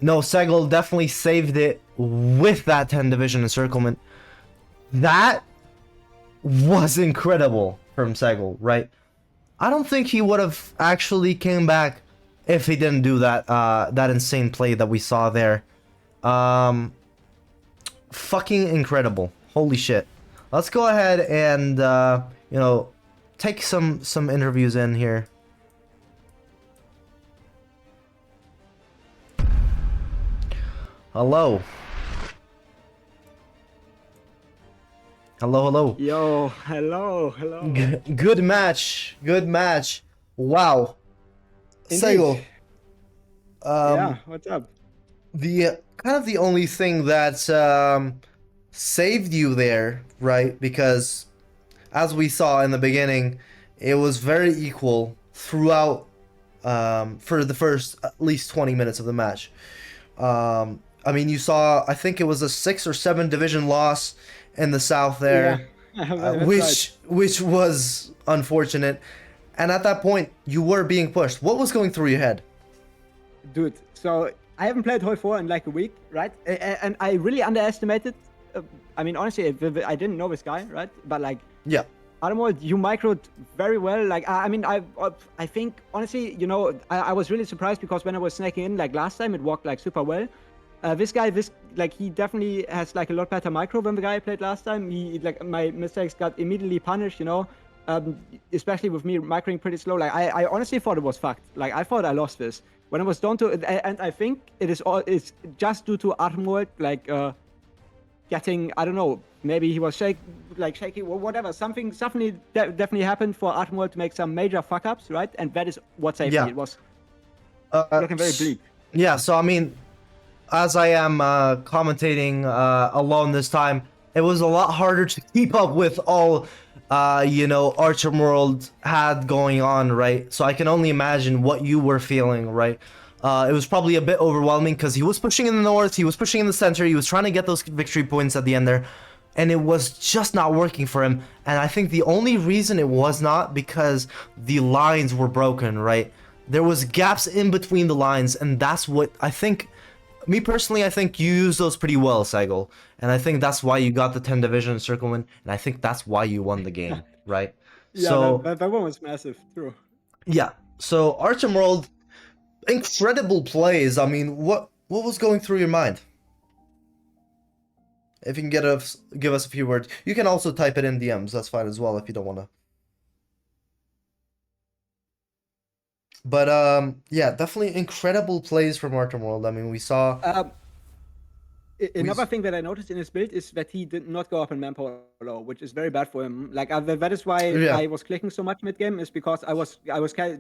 No, Segl definitely saved it with that 10 division encirclement. That was incredible from Segl, right? I don't think he would have actually came back if he didn't do that that insane play that we saw there. Fucking incredible. Holy shit. Let's go ahead and you know, take some interviews in here. Hello. Hello, hello. Yo, hello. Good match. Good match. Wow. Indeed. Segl. Yeah, what's up? The kind of the only thing that saved you there, right? Because as we saw in the beginning, it was very equal throughout for the first at least 20 minutes of the match. I mean, you saw, I think it was a 6 or 7 division loss in the south there, Yeah. which was unfortunate. And at that point, you were being pushed. What was going through your head? Dude, so I haven't played Hoi 4 in like a week, right? And I really underestimated. I mean, honestly, I didn't know this guy, right? But like, Yeah. Artemworld, you microed very well. Like, I mean, I think honestly, you know, I was really surprised because when I was snaking in like last time, it worked like super well. This guy, he definitely has like a lot better micro than the guy I played last time. He like my mistakes got immediately punished, you know. Especially with me microing pretty slow. Like I honestly thought it was fucked. Like I thought I lost this when it was down to, and I think it's just due to Artemworld like getting, I don't know, maybe he was shaky or whatever. Something definitely happened for Artemworld to make some major fuck ups, right? And that is what saved me. It was looking very bleak. Yeah. So I mean, as I am commentating alone this time, it was a lot harder to keep up with all you know, Artemworld had going on, right? So I can only imagine what you were feeling, right? It was probably a bit overwhelming because he was pushing in the north, he was pushing in the center, he was trying to get those victory points at the end there, and it was just not working for him. And I think the only reason it was not because the lines were broken, right? There was gaps in between the lines, and that's what I think. Me personally, I think you used those pretty well, Segl, and I think that's why you got the 10 division encirclement, and I think that's why you won the game, right? Yeah, so that one was massive, true. yeah. So Artemworld, incredible plays. I mean, what was going through your mind? If you can give us a few words, you can also type it in DMs. That's fine as well if you don't want to. But yeah, definitely incredible plays from Artemworld. I mean, we saw. Another thing that I noticed in his build is that he did not go up in manpower low, which is very bad for him. Like that is why I was clicking so much mid game, is because I was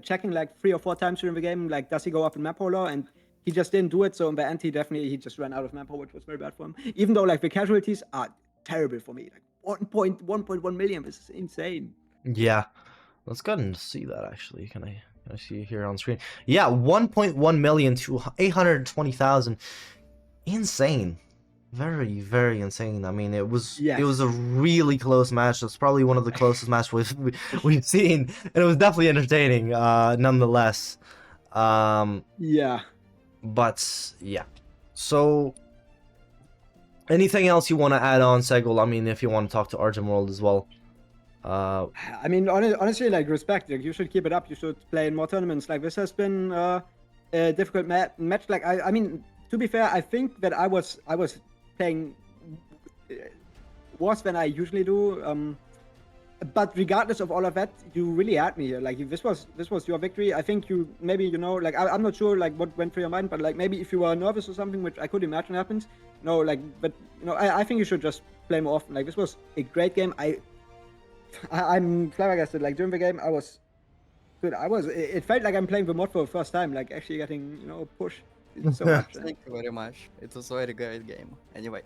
checking like 3 or 4 times during the game, like does he go up in manpower low, and he just didn't do it. So in the end, he just ran out of manpower, which was very bad for him. Even though like the casualties are terrible for me, like 1.1 million. This is insane. Yeah, let's go ahead and see that actually. Can I see it here on screen? Yeah, 1.1 million to 820,000. Insane. Very, very insane. I mean, it was a really close match. It's probably one of the closest matches we've seen, and it was definitely entertaining, nonetheless. Yeah. But yeah. So, anything else you want to add on, Segl? I mean, if you want to talk to Artemworld as well. I mean, honestly, like respect. Like you should keep it up. You should play in more tournaments. Like this has been a difficult match. Like I mean, to be fair, I think that I was playing worse than I usually do. But regardless of all of that, you really had me here. Like this was your victory. I think you maybe, you know, like I'm not sure like what went through your mind, but like maybe if you were nervous or something, which I could imagine happens. No, like, but you know, I think you should just play more often. Like this was a great game. I'm flabbergasted. Like during the game, I was good. It felt like I'm playing the mod for the first time. Like actually getting, you know, pushed so much. Thank you very much. It was a very great game. Anyway.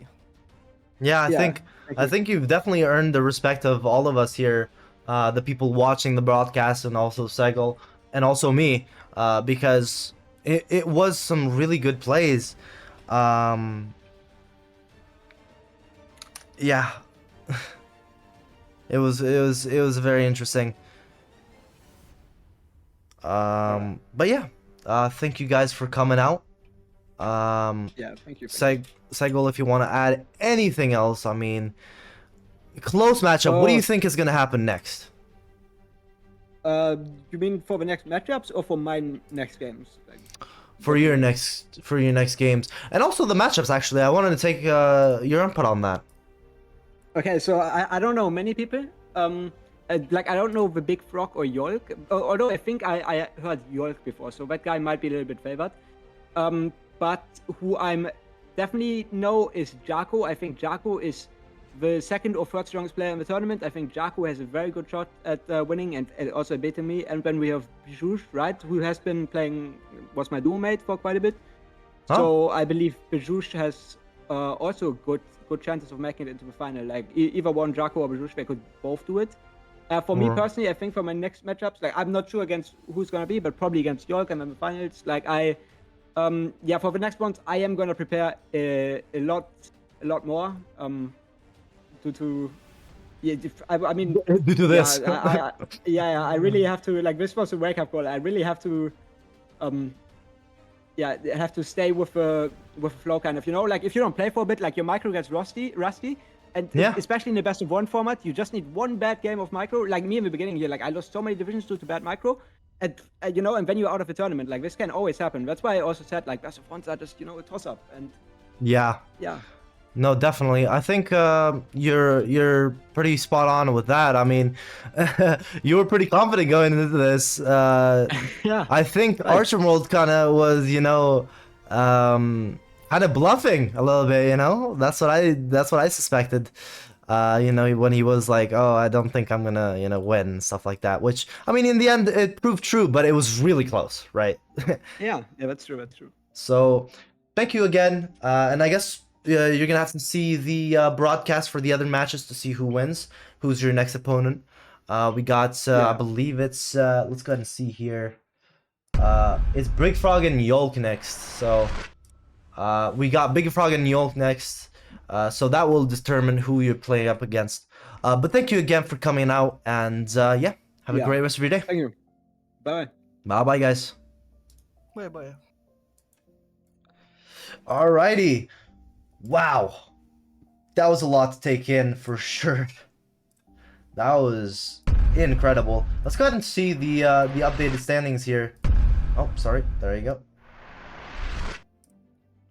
Yeah, I think you've definitely earned the respect of all of us here, the people watching the broadcast, and also Segl, and also me, because it was some really good plays. Yeah. It was very interesting. But yeah, thank you guys for coming out. Yeah, thank you. Segl, if you want to add anything else, I mean, close matchup. What do you think is gonna happen next? You mean for the next matchups or for my next games? Like, For your next games, and also the matchups. Actually, I wanted to take your input on that. okay, so I don't know many people. Like I don't know the BigFrog or Yolk. Although I think I heard Yolk before, so that guy might be a little bit favored. But who I'm definitely know is Jarko. I think Jarko is the second or third strongest player in the tournament. I think Jarko has a very good shot at winning and also beating me. And then we have Bjuge, right, who has been playing, was my duo mate for quite a bit. Huh? So I believe Bjuge has also good chances of making it into the final. Like either one, Jarko or Bjuge, they could both do it. For me personally, I think for my next matchups, like I'm not sure against who's gonna be, but probably against Yolk and then the finals. Like yeah, for the next ones, I am gonna prepare a lot more. I mean, Due to this. Yeah, I really have to, like, this was a wake-up call. I really have to, yeah, have to stay with the flow, kind of, you know, like if you don't play for a bit, like your micro gets rusty, and Yeah. especially in the best of one format, you just need one bad game of micro. Like me in the beginning here, like I lost so many divisions due to bad micro, and you know, and then you're out of the tournament. Like this can always happen. That's why I also said like best of ones are just, you know, a toss up, and Yeah. yeah. No, definitely. I think you're pretty spot on with that. I mean, you were pretty confident going into this. Yeah. I think Right. Artemworld kind of was, you know, kind of bluffing a little bit. You know, that's what I suspected. You know, when he was like, "Oh, I don't think I'm gonna, you know, win," and stuff like that. Which, I mean, in the end, it proved true, but it was really close, right? Yeah, that's true. That's true. So, thank you again, and I guess you're gonna have to see the broadcast for the other matches to see who wins, who's your next opponent. We got, I believe it's, let's go ahead and see here. It's BigFrog and Yolk next. So, we got BigFrog and Yolk next. So that will determine who you're playing up against. But thank you again for coming out, and yeah, have a great rest of your day. Thank you. Bye. Bye, guys. Bye. Alrighty. Wow. That was a lot to take in for sure. That was incredible. Let's go ahead and see the updated standings here. Oh, sorry. There you go.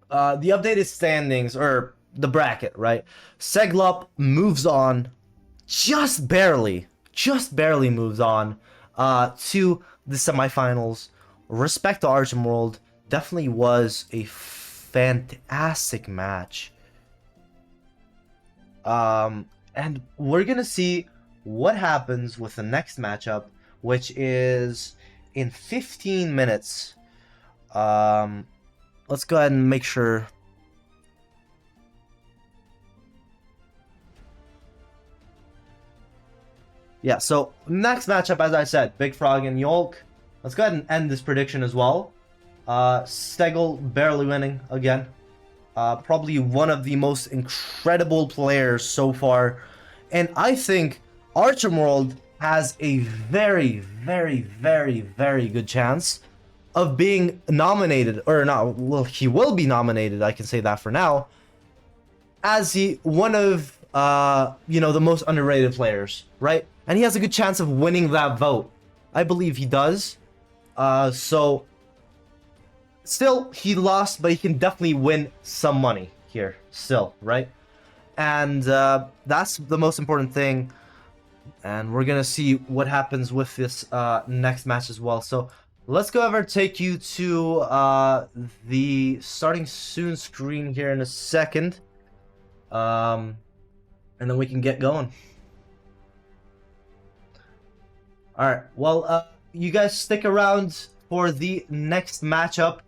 The updated standings, or the bracket, right? Segl moves on just barely moves on to the semifinals. Respect to Artemworld. Definitely was a fantastic match. And we're gonna see what happens with the next matchup, which is in 15 minutes. Let's go ahead and make sure. Yeah, so next matchup, as I said, BigFrog and Yolk. Let's go ahead and end this prediction as well. Segl barely winning again. Probably one of the most incredible players so far. And I think Artemworld has a very, very, very, very good chance of being nominated, or not, well, he will be nominated, I can say that for now, as one of, you know, the most underrated players, right? And he has a good chance of winning that vote. I believe he does. So, still, he lost, but he can definitely win some money here, still, right? And that's the most important thing. And we're gonna see what happens with this next match as well. So let's go over and take you to the starting soon screen here in a second. And then we can get going. Alright, well, you guys stick around for the next matchup,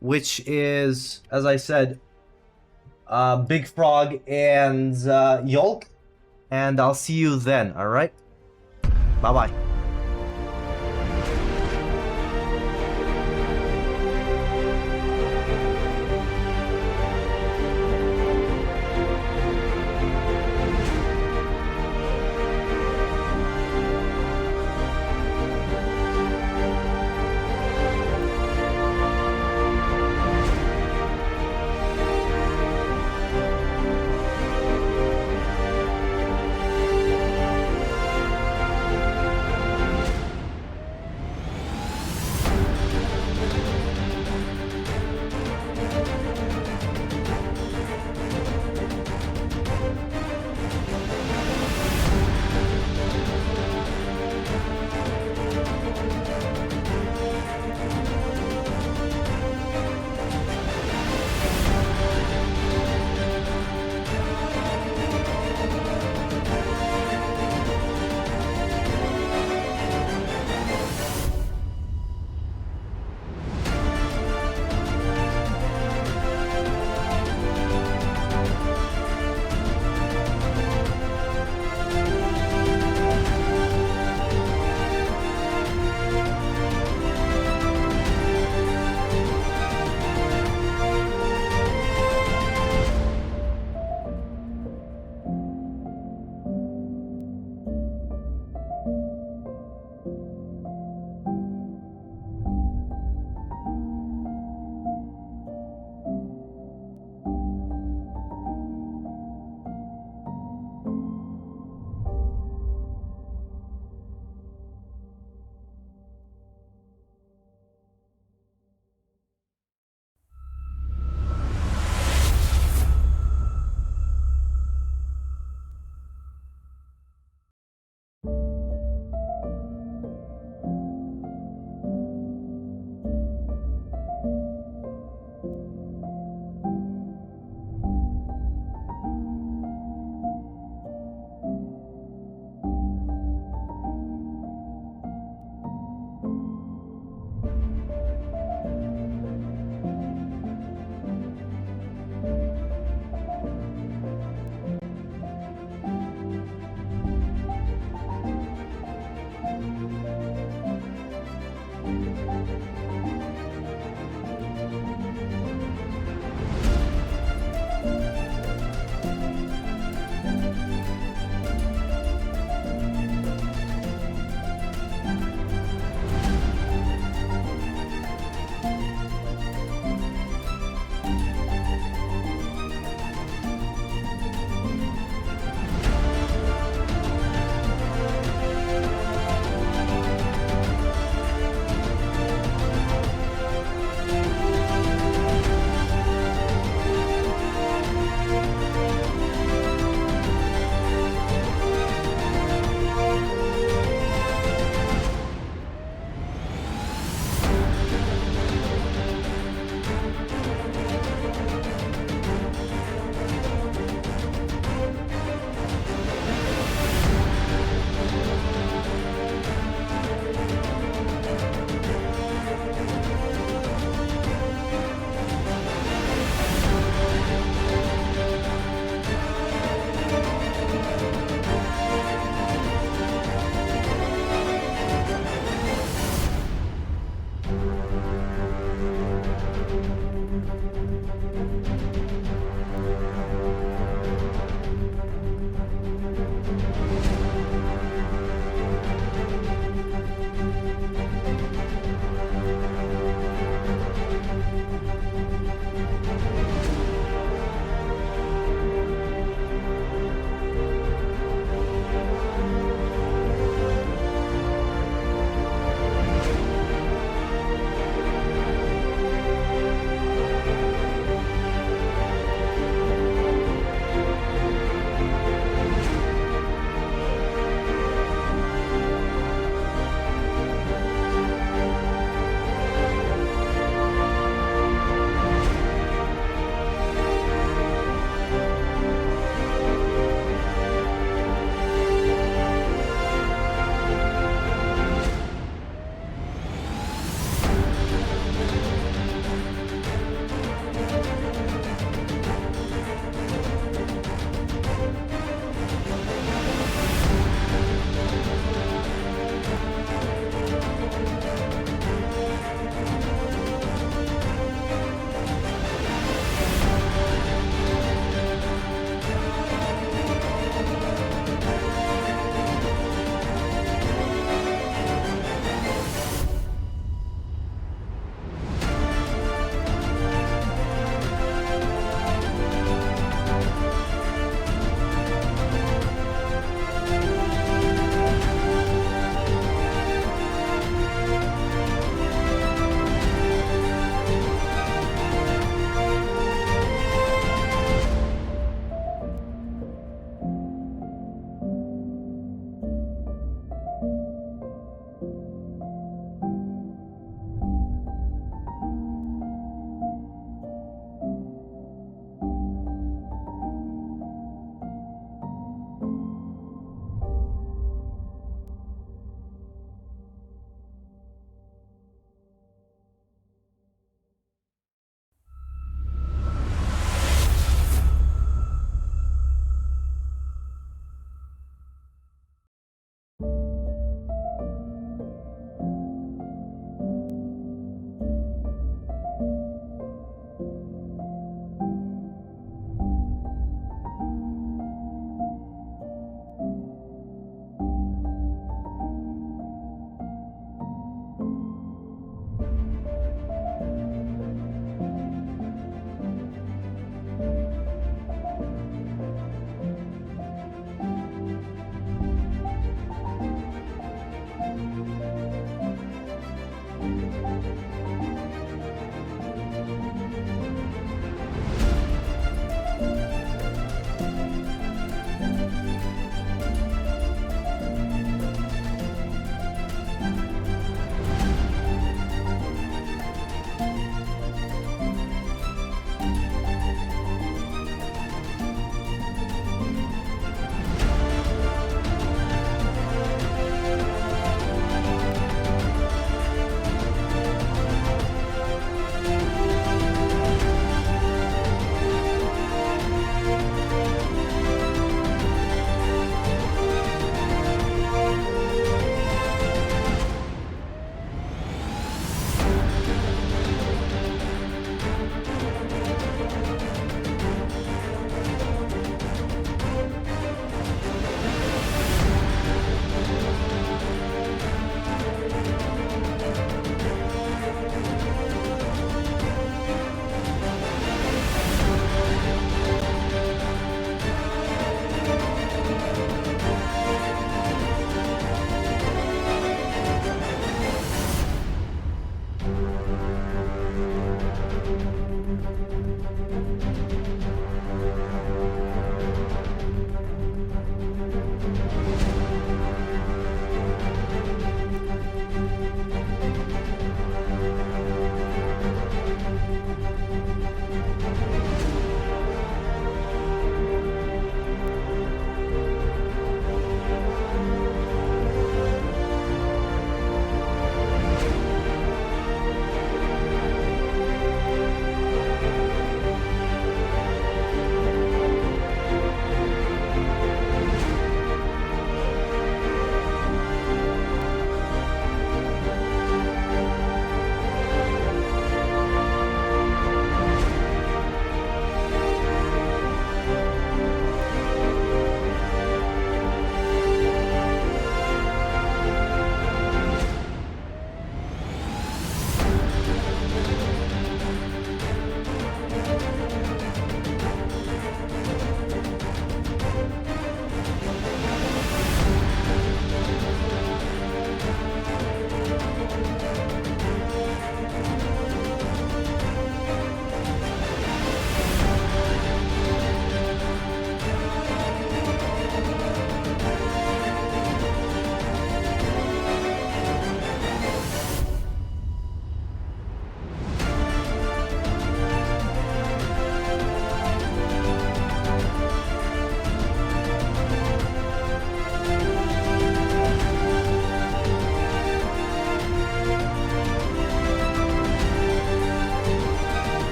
which is, as I said, BigFrog and Yolk. And I'll see you then, alright? Bye-bye.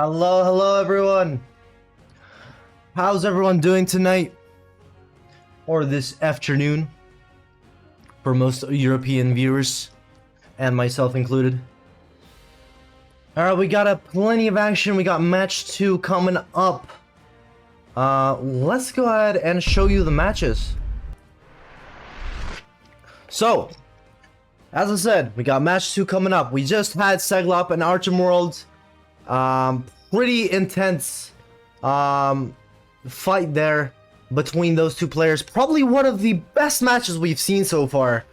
Hello, hello everyone. How's everyone doing tonight? Or this afternoon? For most European viewers, and myself included. Alright, we got plenty of action. We got match 2 coming up. Let's go ahead and show you the matches. So, as I said, we got match 2 coming up. We just had Segl and Artemworld. Pretty intense fight there between those two players. Probably one of the best matches we've seen so far.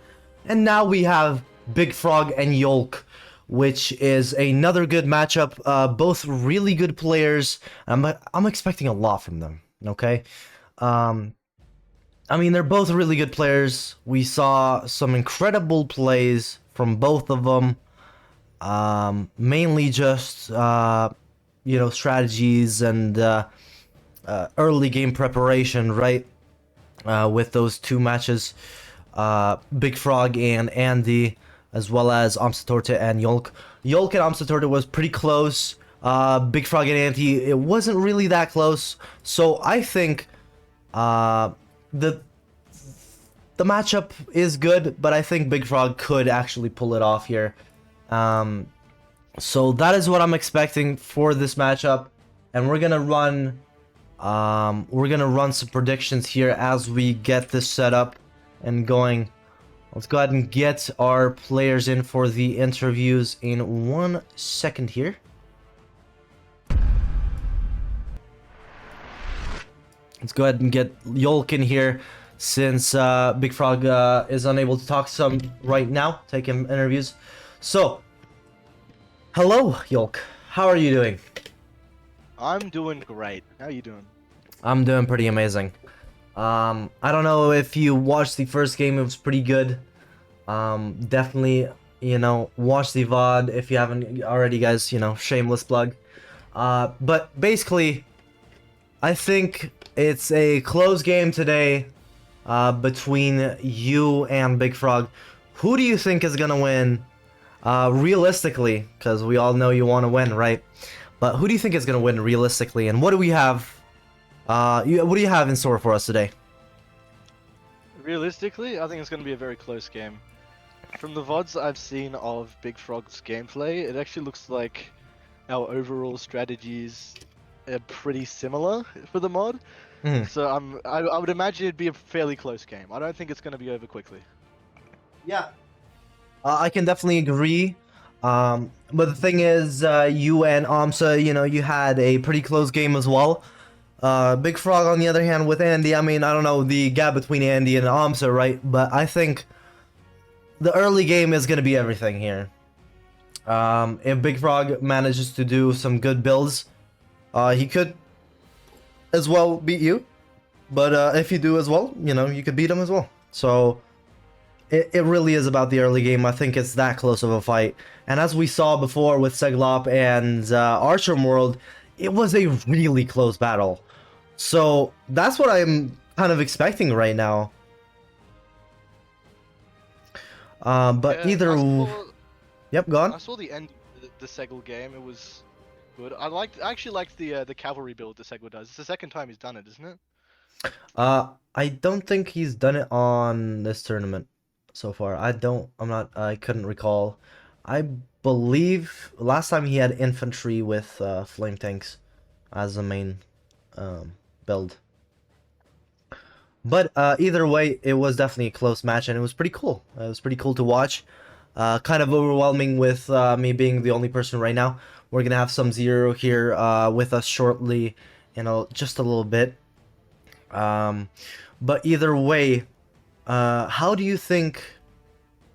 And now we have BigFrog and Yolk, which is another good matchup. Both really good players. I'm expecting a lot from them. Okay. I mean, they're both really good players. We saw some incredible plays from both of them. Mainly just, you know, strategies and early game preparation, right? With those two matches. BigFrog and Andy, as well as Amsatorte and Yolk. Yolk and Amsatorte was pretty close. BigFrog and Andy, it wasn't really that close. So I think the matchup is good, but I think BigFrog could actually pull it off here. So that is what I'm expecting for this matchup, and we're gonna run some predictions here as we get this set up and going. Let's go ahead and get our players in for the interviews in 1 second here. Let's go ahead and get Yolk in here, since BigFrog is unable to talk some right now, taking interviews. So, hello, Yolk. How are you doing? I'm doing great. How are you doing? I'm doing pretty amazing. I don't know if you watched the first game. It was pretty good. Definitely, you know, watch the VOD if you haven't already, guys. You know, shameless plug. But basically, I think it's a close game today between you and BigFrog. Who do you think is gonna win? Realistically, because we all know you want to win, right? But who do you think is gonna win realistically? And what do we have? What do you have in store for us today? Realistically, I think it's going to be a very close game. From the VODs I've seen of BigFrog's gameplay, it actually looks like our overall strategies are pretty similar for the mod. So I would imagine it'd be a fairly close game. I don't think it's going to be over quickly. Yeah, I can definitely agree. But the thing is, you and Amsa, you know, you had a pretty close game as well. BigFrog, on the other hand, with Andy, I mean, I don't know the gap between Andy and Amsa, right? But I think the early game is going to be everything here. If BigFrog manages to do some good builds, he could as well beat you. But if you do as well, you know, you could beat him as well. So it really is about the early game. I think it's that close of a fight. And as we saw before with Segl and Artemworld, it was a really close battle. So that's what I'm kind of expecting right now. But Yeah, either... Yep, go on. I saw the end of the Segl game. It was good. I actually liked the cavalry build that Segl does. It's the second time he's done it, isn't it? I don't think he's done it on this tournament so far. I couldn't recall. I believe last time he had infantry with flame tanks as the main build. But either way, it was definitely a close match, and it was pretty cool. It was pretty cool to watch. Kind of overwhelming with me being the only person right now. We're gonna have some Zero here with us shortly, just a little bit. But either way, how do you think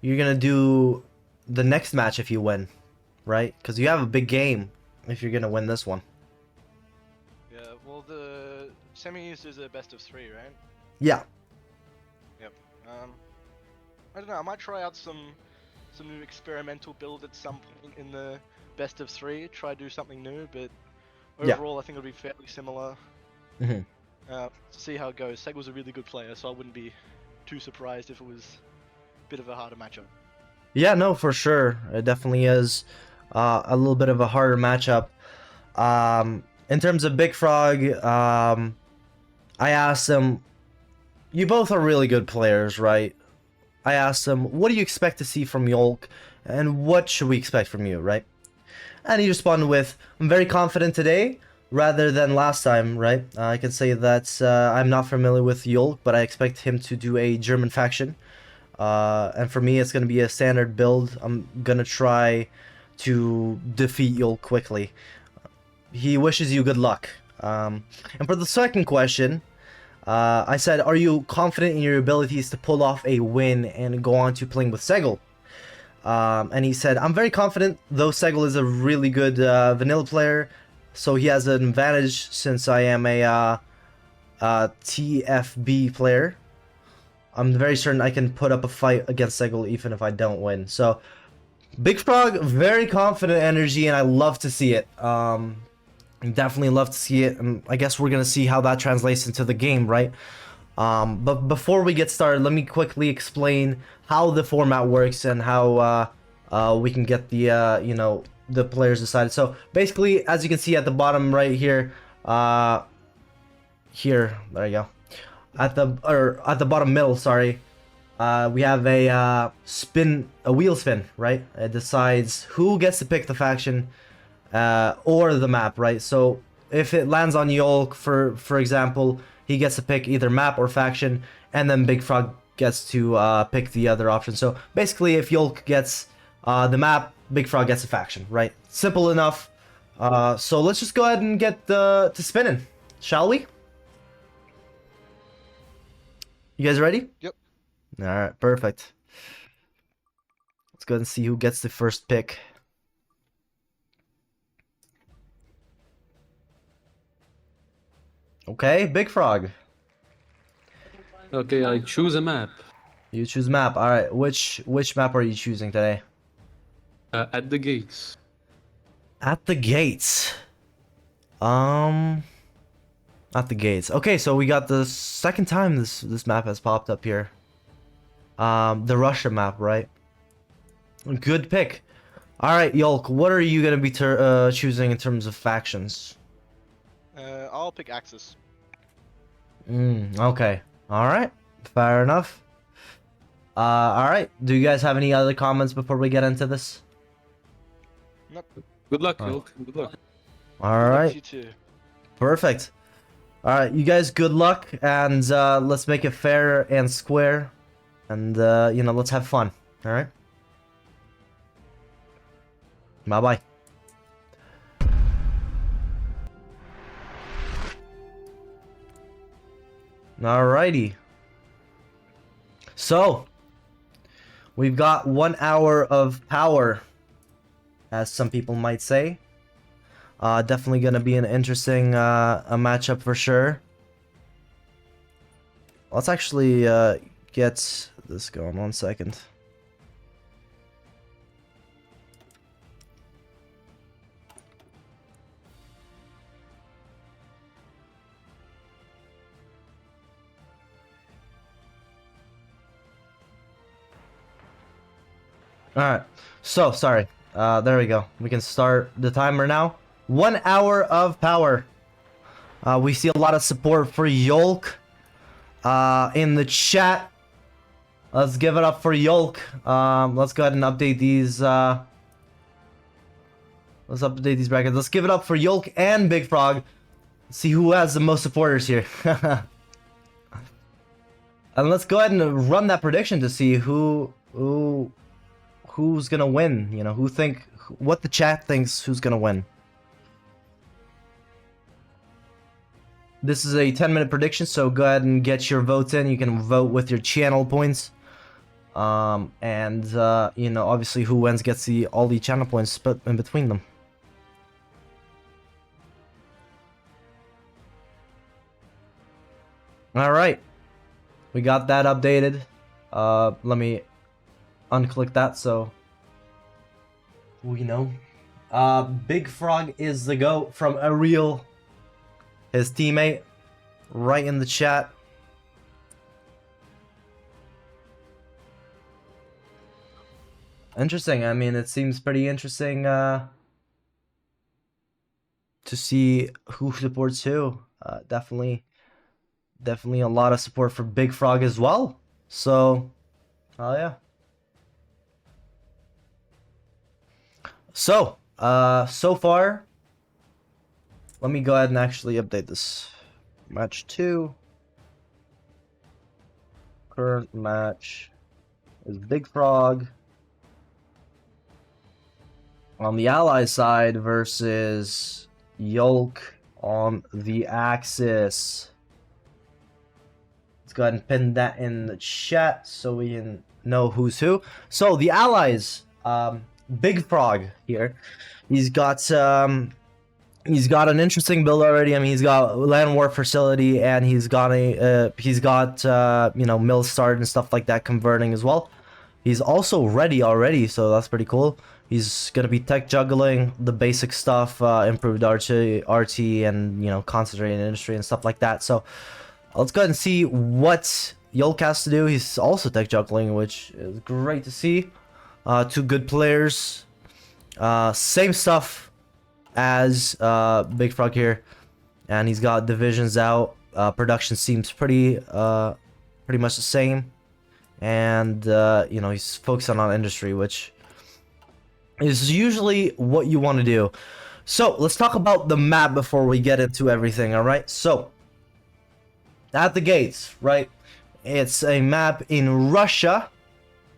you're gonna do the next match if you win, right? Because you have a big game if you're gonna win this one. Yeah, well, the semis is a best of 3, right? Yeah. Yep. I don't know, I might try out some new experimental build at some point in the best of 3, try to do something new, but overall I think it'll be fairly similar. See how it goes. Segl's a really good player, so I wouldn't be too surprised if it was a bit of a harder matchup. Yeah, no, for sure. It definitely is a little bit of a harder matchup. In terms of BigFrog, I asked him, you both are really good players, right? I asked him, what do you expect to see from Yolk, and what should we expect from you, right? And he responded with, I'm very confident today, rather than last time, right? I can say that I'm not familiar with Yolk, but I expect him to do a German faction. And for me, it's going to be a standard build. I'm going to try to defeat Yolk quickly. He wishes you good luck. And for the second question, I said, are you confident in your abilities to pull off a win and go on to playing with Segl? And he said, I'm very confident, though Segl is a really good vanilla player, so he has an advantage since I am a TFB player. I'm very certain I can put up a fight against Segl even if I don't win. So, BigFrog, very confident energy, and I love to see it. Definitely love to see it, and I guess we're gonna see how that translates into the game, right? But before we get started, let me quickly explain how the format works and how we can get the you know, the players decided. So basically, as you can see at the bottom right here, there you go, at the bottom middle, sorry, we have a wheel spin, right? It decides who gets to pick the faction or the map, right? So if it lands on Yolk, for example, he gets to pick either map or faction, and then BigFrog gets to pick the other option. So basically, if Yolk gets the map, BigFrog gets a faction, right? Simple enough. So let's just go ahead and get to spinning, shall we? You guys ready? Yep. All right, perfect. Let's go ahead and see who gets the first pick. Okay, BigFrog. Okay, I choose a map. You choose map. All right, which map are you choosing today? At the gates. At the gates. At the gates. Okay, so we got the second time this map has popped up here. The Russia map, right? Good pick. All right, Yolk, what are you gonna be choosing in terms of factions? I'll pick Axis. Okay. All right. Fair enough. All right. Do you guys have any other comments before we get into this? Nope. Good luck, Alright. Yolk. Good luck. All right. You too. Perfect. All right, you guys, good luck, and let's make it fair and square, and you know, let's have fun. All right. Bye bye. Alrighty. So, we've got 1 hour of power, as some people might say. Definitely gonna be an interesting a matchup for sure. Let's actually get this going. 1 second. Alright, so sorry. There we go. We can start the timer now. 1 hour of power. We see a lot of support for Yolk in the chat. Let's give it up for Yolk. Let's go ahead and update these. Let's update these brackets. Let's give it up for Yolk and BigFrog. See who has the most supporters here. And let's go ahead and run that prediction to see who's gonna win. You know, what the chat thinks who's gonna win. This is a 10-minute prediction, so go ahead and get your votes in. You can vote with your channel points. And you know, obviously who wins gets all the channel points split in between them. Alright. We got that updated. Let me unclick that so we know. BigFrog is the GOAT from Ariel, his teammate, right in the chat. Interesting. I mean, it seems pretty interesting to to see who supports who. Definitely a lot of support for BigFrog as well. So, oh yeah. So, so far, let me go ahead and actually update this. Match 2. Current match is BigFrog on the ally side versus Yolk on the Axis. Let's go ahead and pin that in the chat so we can know who's who. So the allies, BigFrog here. He's got an interesting build already. I mean, he's got land war facility, and he's got you know, mill start and stuff like that converting as well. He's also ready already, so that's pretty cool. He's gonna be tech juggling the basic stuff, improved RT, and you know, concentrated industry and stuff like that. So let's go ahead and see what Yolk has to do. He's also tech juggling, which is great to see. Two good players. Same stuff as BigFrog here, and he's got divisions out. Production seems pretty much the same, and you know, he's focusing on industry, which is usually what you want to do. So let's talk about the map before we get into everything. All right, so at the gates, right, it's a map in Russia,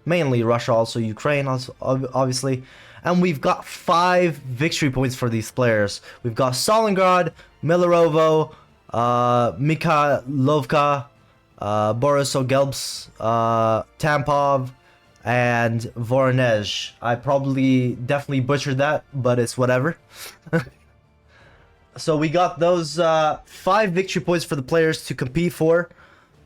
mainly Russia, also Ukraine, also obviously. And we've got 5 victory points for these players. We've got Stalingrad, Milarovo, Mikhailovka, Borisogelbsk, Tampov, and Voronezh. I definitely butchered that, but it's whatever. So we got those 5 victory points for the players to compete for.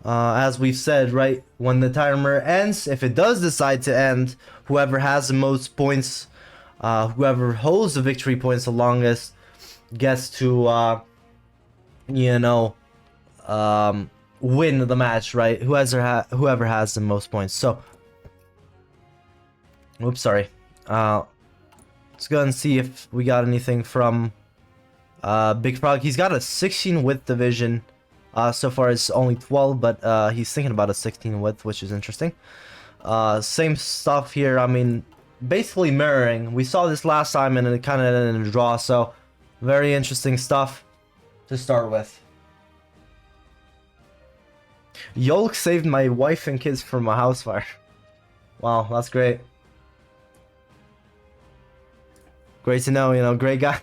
As we've said, right, when the timer ends, if it does decide to end, whoever has the most points, whoever holds the victory points the longest, gets to, you know, win the match, right? Whoever has the most points. So, oops, sorry. Let's go and see if we got anything from BigFrog. He's got a 16 width division. So far it's only 12, but he's thinking about a 16 width, which is interesting. Same stuff here. I mean, basically mirroring. We saw this last time and it kind of ended in a draw, so very interesting stuff to start with. Yolk saved my wife and kids from a house fire. Wow, that's great. Great to know, you know, great guy.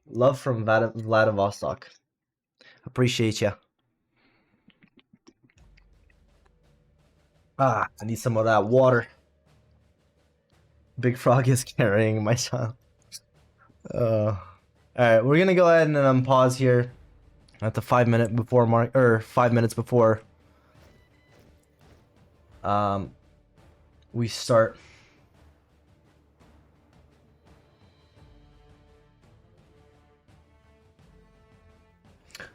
Love from Vladivostok. Appreciate ya. I need some of that water. BigFrog is carrying my child. Alright, we're gonna go ahead and pause here at the 5 minute before mark, or 5 minutes before we start.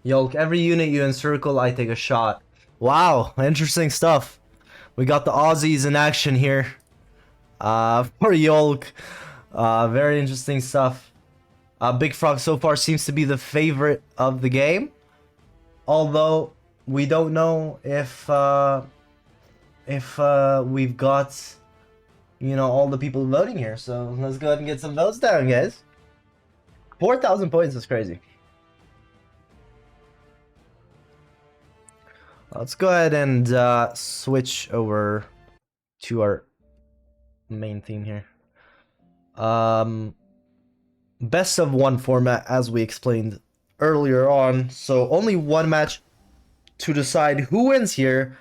Yolk, every unit you encircle, I take a shot. Wow, interesting stuff. We got the Aussies in action here. For Yolk. Very interesting stuff. BigFrog so far seems to be the favorite of the game. Although, we don't know if we've got, you know, all the people voting here. So, let's go ahead and get some votes down, guys. 4,000 points is crazy. Let's go ahead and switch over to our main theme here. Best of 1 format, as we explained earlier on. So only 1 match to decide who wins here,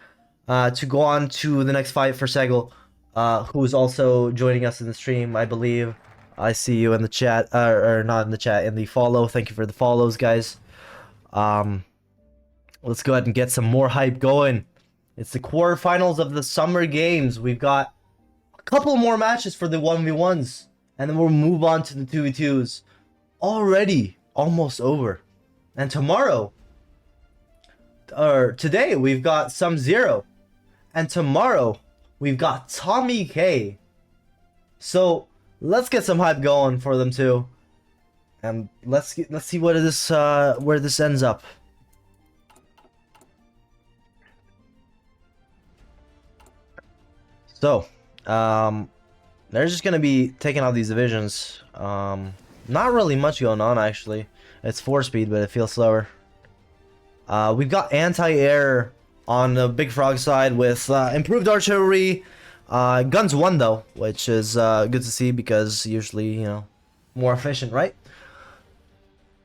to go on to the next fight for Segl, who is also joining us in the stream, I believe. I see you in the chat, or not in the chat, in the follow. Thank you for the follows, guys. Let's go ahead and get some more hype going. It's the quarterfinals of the Summer Games. We've got a couple more matches for the 1v1s. And then we'll move on to the 2v2s. Already almost over. And tomorrow, or today, we've got Some Zero. And tomorrow, we've got Tommy K. So, let's get some hype going for them too, and let's see what this where this ends up. So, they're just gonna be taking out these divisions. Not really much going on actually. It's 4-speed, but it feels slower. We've got anti-air on the BigFrog side with improved artillery. Guns 1 though, which is good to see because usually, you know, more efficient, right?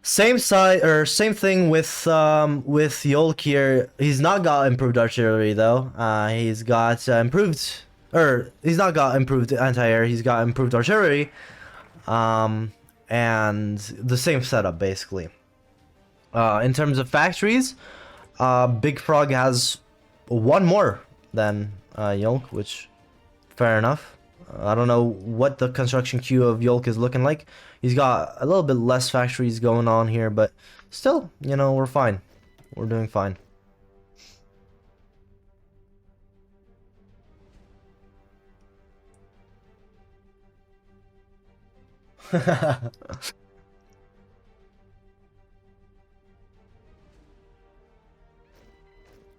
Same side or same thing with Yolk here. He's not got improved artillery though. He's got improved, or he's not got improved anti-air. He's got improved artillery, and the same setup basically. In terms of factories, BigFrog has one more than Yolk, which fair enough. I don't know what the construction queue of Yolk is looking like. He's got a little bit less factories going on here, but still, you know, we're fine. We're doing fine.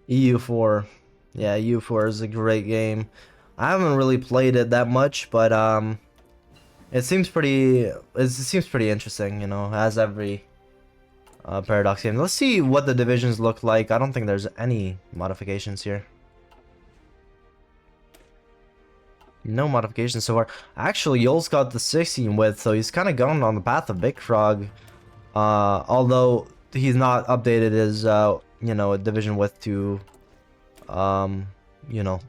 EU4. Yeah, EU4 is a great game. I haven't really played it that much, but it seems pretty interesting, you know, as every Paradox game. Let's see what the divisions look like. I don't think there's any modifications here. No modifications so far. Actually, Yol's got the 16 width, so he's kind of going on the path of BigFrog. Although he's not updated his, you know, division width to, you know,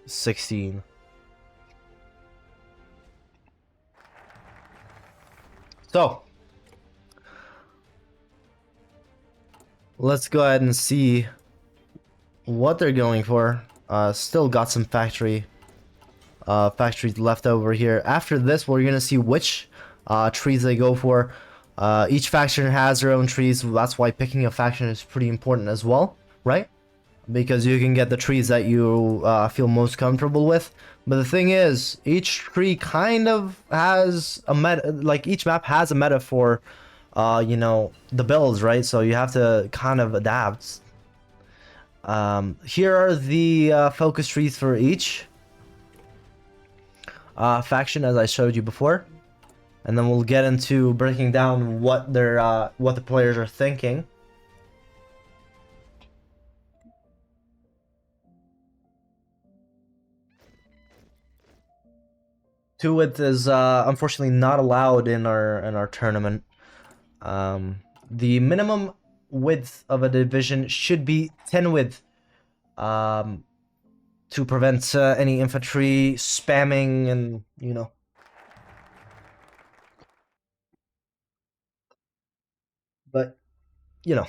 16. So, let's go ahead and see what they're going for. Still got some factories left over here. After this, we're gonna see which trees they go for. Each faction has their own trees. That's why picking a faction is pretty important as well, right? Because you can get the trees that you feel most comfortable with. But the thing is, each tree kind of has a meta, like each map has a meta for, you know, the builds, right? So you have to kind of adapt. Here are the focus trees for each faction, as I showed you before. And then we'll get into breaking down what the players are thinking. Two width is unfortunately not allowed in our tournament. The minimum width of a division should be 10 width, to prevent any infantry spamming and, you know. But, you know,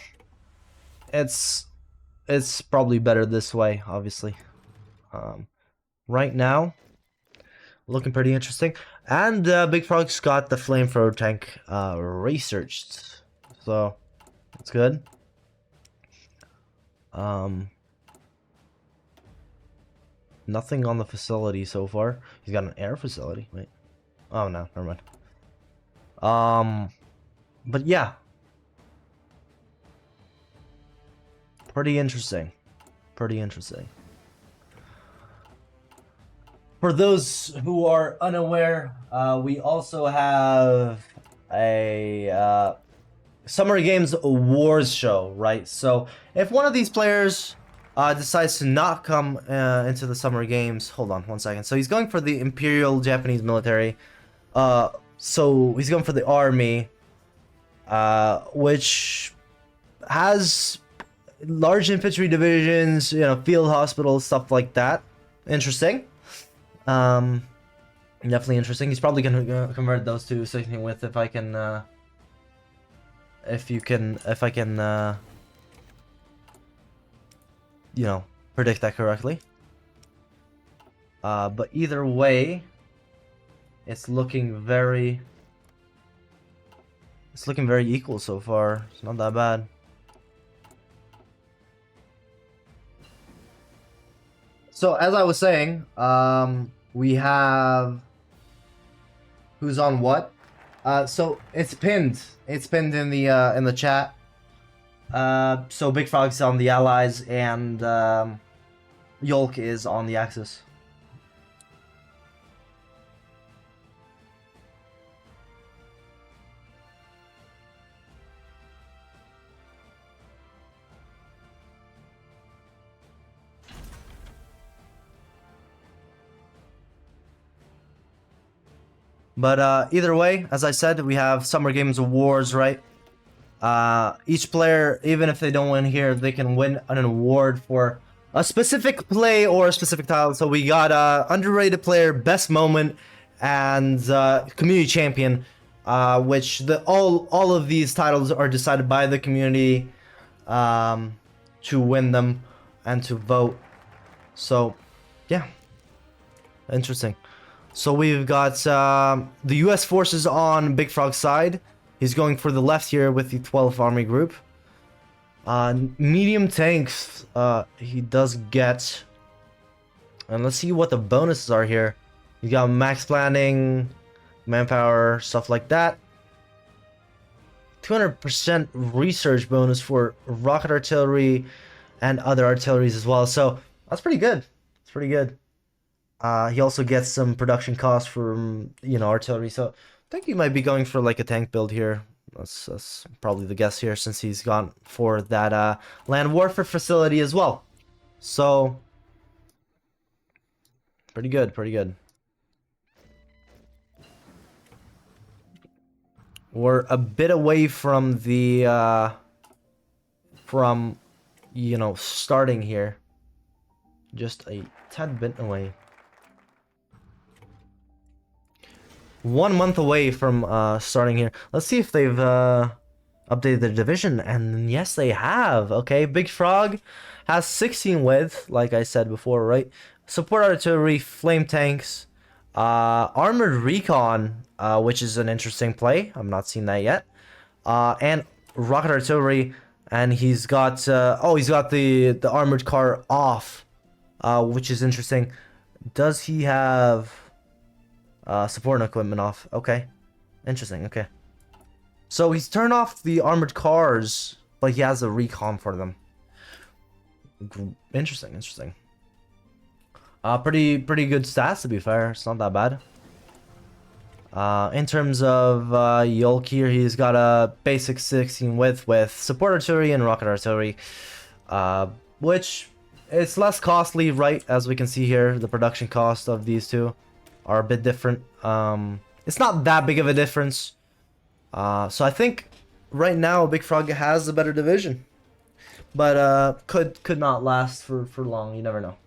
it's probably better this way, obviously. Right now, looking pretty interesting. And BigFrog's got the flamethrower tank researched, so that's good. Nothing on the facility so far. He's got an air facility. Wait. Oh no, never mind. But yeah. Pretty interesting. Pretty interesting. For those who are unaware, we also have a Summer Games Awards show, right? So if one of these players decides to not come into the Summer Games, hold on one second. So he's going for the Imperial Japanese military. So he's going for the army, which has large infantry divisions, you know, field hospitals, stuff like that. Interesting. Definitely interesting. He's probably gonna convert those to 16 width if I can, you know, predict that correctly. But either way, it's looking very equal so far. It's not that bad. So as I was saying, we have Who's on what? So it's pinned. It's pinned in the chat. So BigFrog's on the allies and Yolk is on the Axis. But either way, as I said, we have Summer Games Awards, right? Each player, even if they don't win here, they can win an award for a specific play or a specific title. So we got underrated player, best moment, and community champion, which all of these titles are decided by the community to win them and to vote. So, yeah, interesting. So we've got the U.S. forces on BigFrog's side. He's going for the left here with the 12th Army Group. Medium tanks, he does get. And let's see what the bonuses are here. You got max planning, manpower, stuff like that. 200% research bonus for rocket artillery and other artilleries as well. So that's pretty good. It's pretty good. He also gets some production costs from, artillery. So I think he might be going for like a tank build here. That's probably the guess here since he's gone for that land warfare facility as well. So pretty good, pretty good. We're a bit away from the starting here. Just a tad bit away. 1 month away from starting here. Let's see if they've updated their division, and yes, they have. Okay, BigFrog has 16 width, like I said before, right? Support artillery, flame tanks, armored recon, which is an interesting play. I've not seen that yet. And rocket artillery, and he's got he's got the armored car off, which is interesting. Does he have support and equipment off? Okay, interesting. Okay, so he's turned off the armored cars, but he has a recon for them. Interesting, interesting. Pretty good stats, to be fair. It's not that bad. In terms of Yolk here, he's got a basic 16 width with support artillery and rocket artillery, which it's less costly, right? As we can see here, the production cost of these two are a bit different. It's not that big of a difference. So I think right now BigFrog has a better division, but could not last for long. You never know.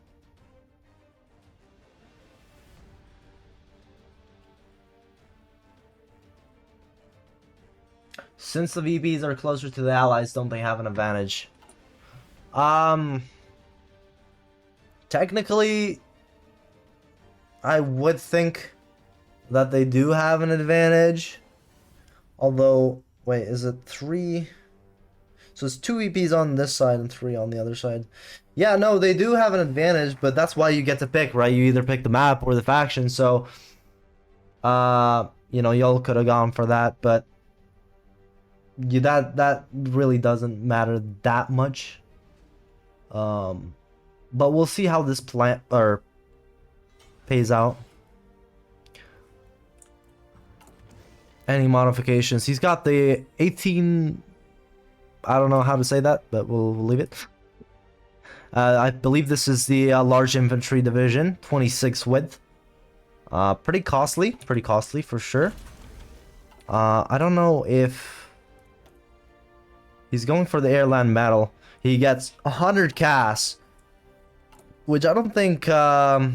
Since the VPs are closer to the allies, don't they have an advantage? Technically, I would think that they do have an advantage. Although, wait, is it 3? So it's 2 VPs on this side and 3 on the other side. Yeah, no, they do have an advantage, but that's why you get to pick, right? You either pick the map or the faction. So, y'all could have gone for that, but that really doesn't matter that much. But we'll see how this plan pays out. Any modifications? He's got the 18. I don't know how to say that, but we'll leave it. I believe this is the large infantry division, 26 width. Pretty costly for sure. I don't know if he's going for the air-land battle. He gets 100 CAS, which I don't think Yolk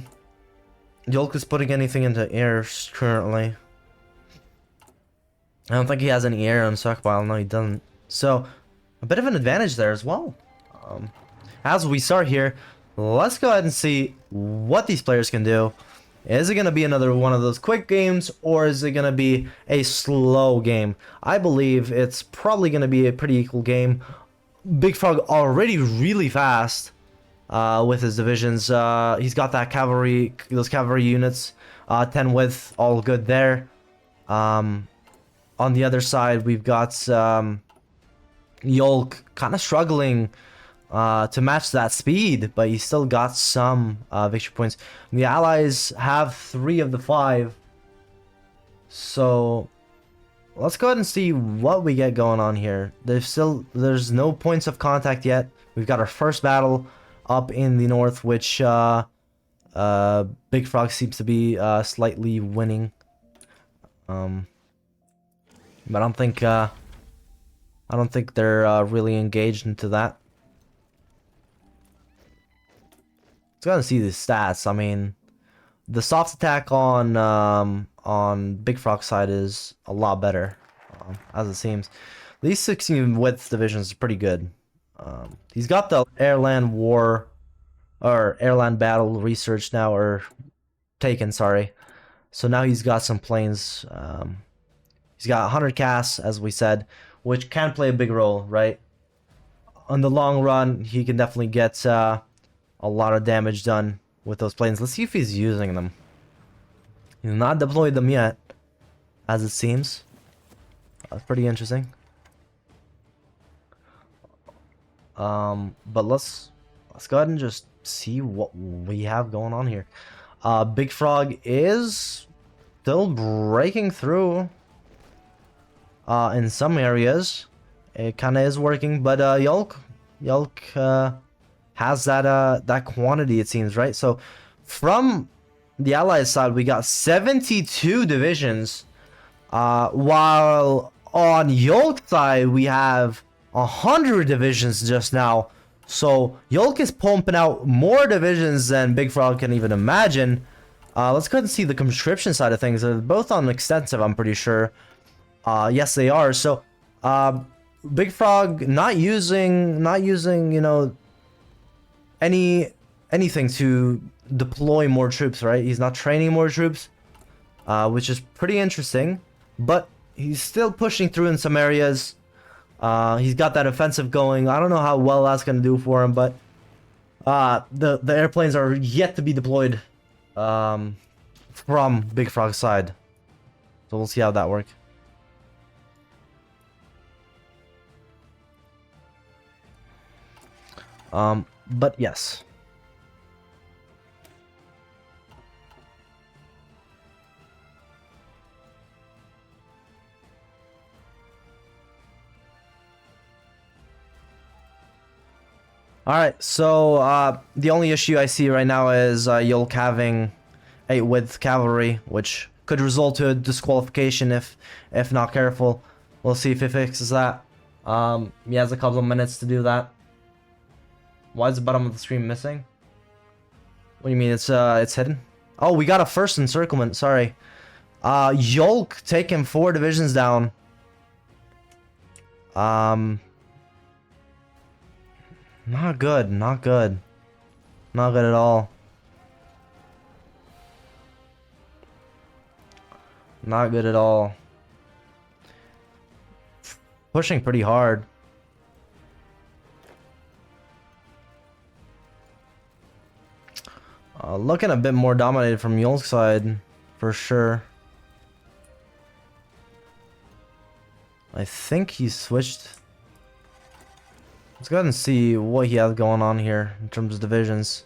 is putting anything into air currently. I don't think he has any air on stockpile. No, he doesn't. So, a bit of an advantage there as well. As we start here, let's go ahead and see what these players can do. Is it going to be another one of those quick games, or is it going to be a slow game? I believe it's probably going to be a pretty equal game. BigFrog already really fast with his divisions. He's got that cavalry, those cavalry units, 10 width, all good there. On the other side, we've got Yolk kind of struggling to match that speed, but he still got some victory points. The allies have 3 of the 5. So let's go ahead and see what we get going on here. There's no points of contact yet. We've got our first battle up in the north, which BigFrog seems to be slightly winning. But I don't think they're really engaged into that. Let's go ahead and see the stats. I mean, the soft attack on BigFrog's side is a lot better, as it seems. These 16 width divisions is pretty good. He's got the airland war or airland battle research now, or taken, sorry. So now he's got some planes. He's got 100 casts, as we said, which can play a big role, right? On the long run, he can definitely get a lot of damage done with those planes. Let's see if he's using them. He's not deployed them yet, as it seems. That's pretty interesting. But let's go ahead and just see what we have going on here. BigFrog is still breaking through in some areas. It kind of is working, but Yolk has that quantity, it seems, right? So from the Allies side, we got 72 divisions, while on Yolk's side we have 100 divisions just now. So Yolk is pumping out more divisions than BigFrog can even imagine. Let's go ahead and see the conscription side of things. They're both on extensive, I'm pretty sure. Yes, they are. So BigFrog not using, you know, anything to deploy more troops, right? He's not training more troops, which is pretty interesting, but he's still pushing through in some areas. He's got that offensive going. I don't know how well that's going to do for him, but the airplanes are yet to be deployed from BigFrog's side. So we'll see how that works. But yes. Alright, so the only issue I see right now is Yolk having 8 width cavalry, which could result to a disqualification if not careful. We'll see if he fixes that. He has a couple of minutes to do that. Why is the bottom of the screen missing? What do you mean it's hidden? Oh, we got a first encirclement, sorry. Yolk taking 4 divisions down. Not good, not good. Not good at all. Not good at all. Pushing pretty hard. Looking a bit more dominated from Yolk's side, for sure. I think he switched. Let's go ahead and see what he has going on here in terms of divisions.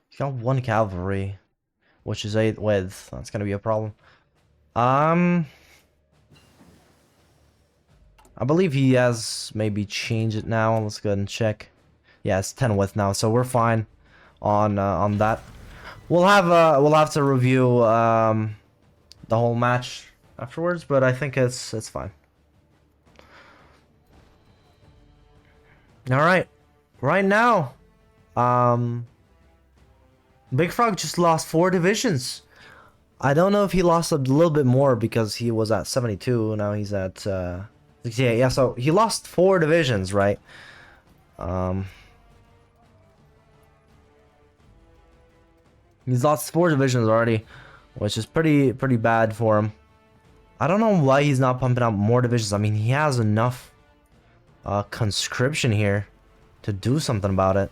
He's got 1 cavalry, which is 8 width. That's gonna be a problem. I believe he has maybe changed it now. Let's go ahead and check. Yeah, it's 10 width now, so we're fine on that. We'll have to review the whole match afterwards, but I think it's fine. All right, right now, BigFrog just lost 4 divisions. I don't know if he lost a little bit more because he was at 72. Now he's at 68. Yeah, so he lost 4 divisions, right? He's lost 4 divisions already, which is pretty bad for him. I don't know why he's not pumping out more divisions. I mean, he has enough conscription here to do something about it.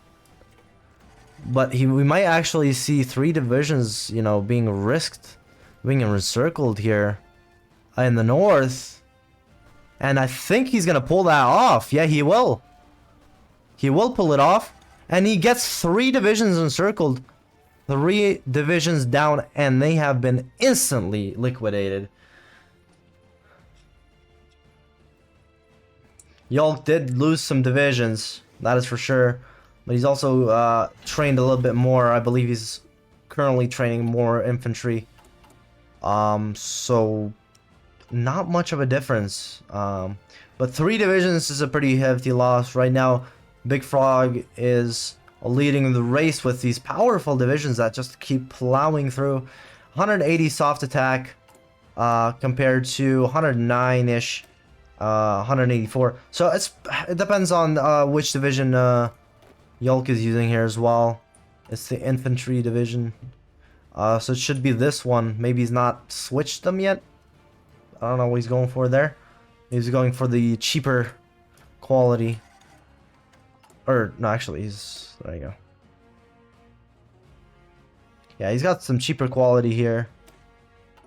but we might actually see 3 divisions, you know, being risked, being encircled here in the north. And I think he's gonna pull that off. Yeah, he will. He will pull it off. And he gets 3 divisions encircled, 3 divisions down, and they have been instantly liquidated. Yolk did lose some divisions, that is for sure. But he's also trained a little bit more. I believe he's currently training more infantry. So not much of a difference. But 3 divisions is a pretty hefty loss. Right now, BigFrog is leading the race with these powerful divisions that just keep plowing through. 180 soft attack compared to 109-ish. 184. So it depends on which division Yolk is using here as well. It's the infantry division. So it should be this one. Maybe he's not switched them yet. I don't know what he's going for there. He's going for the cheaper quality. Or no, actually he's there you go. Yeah, he's got some cheaper quality here.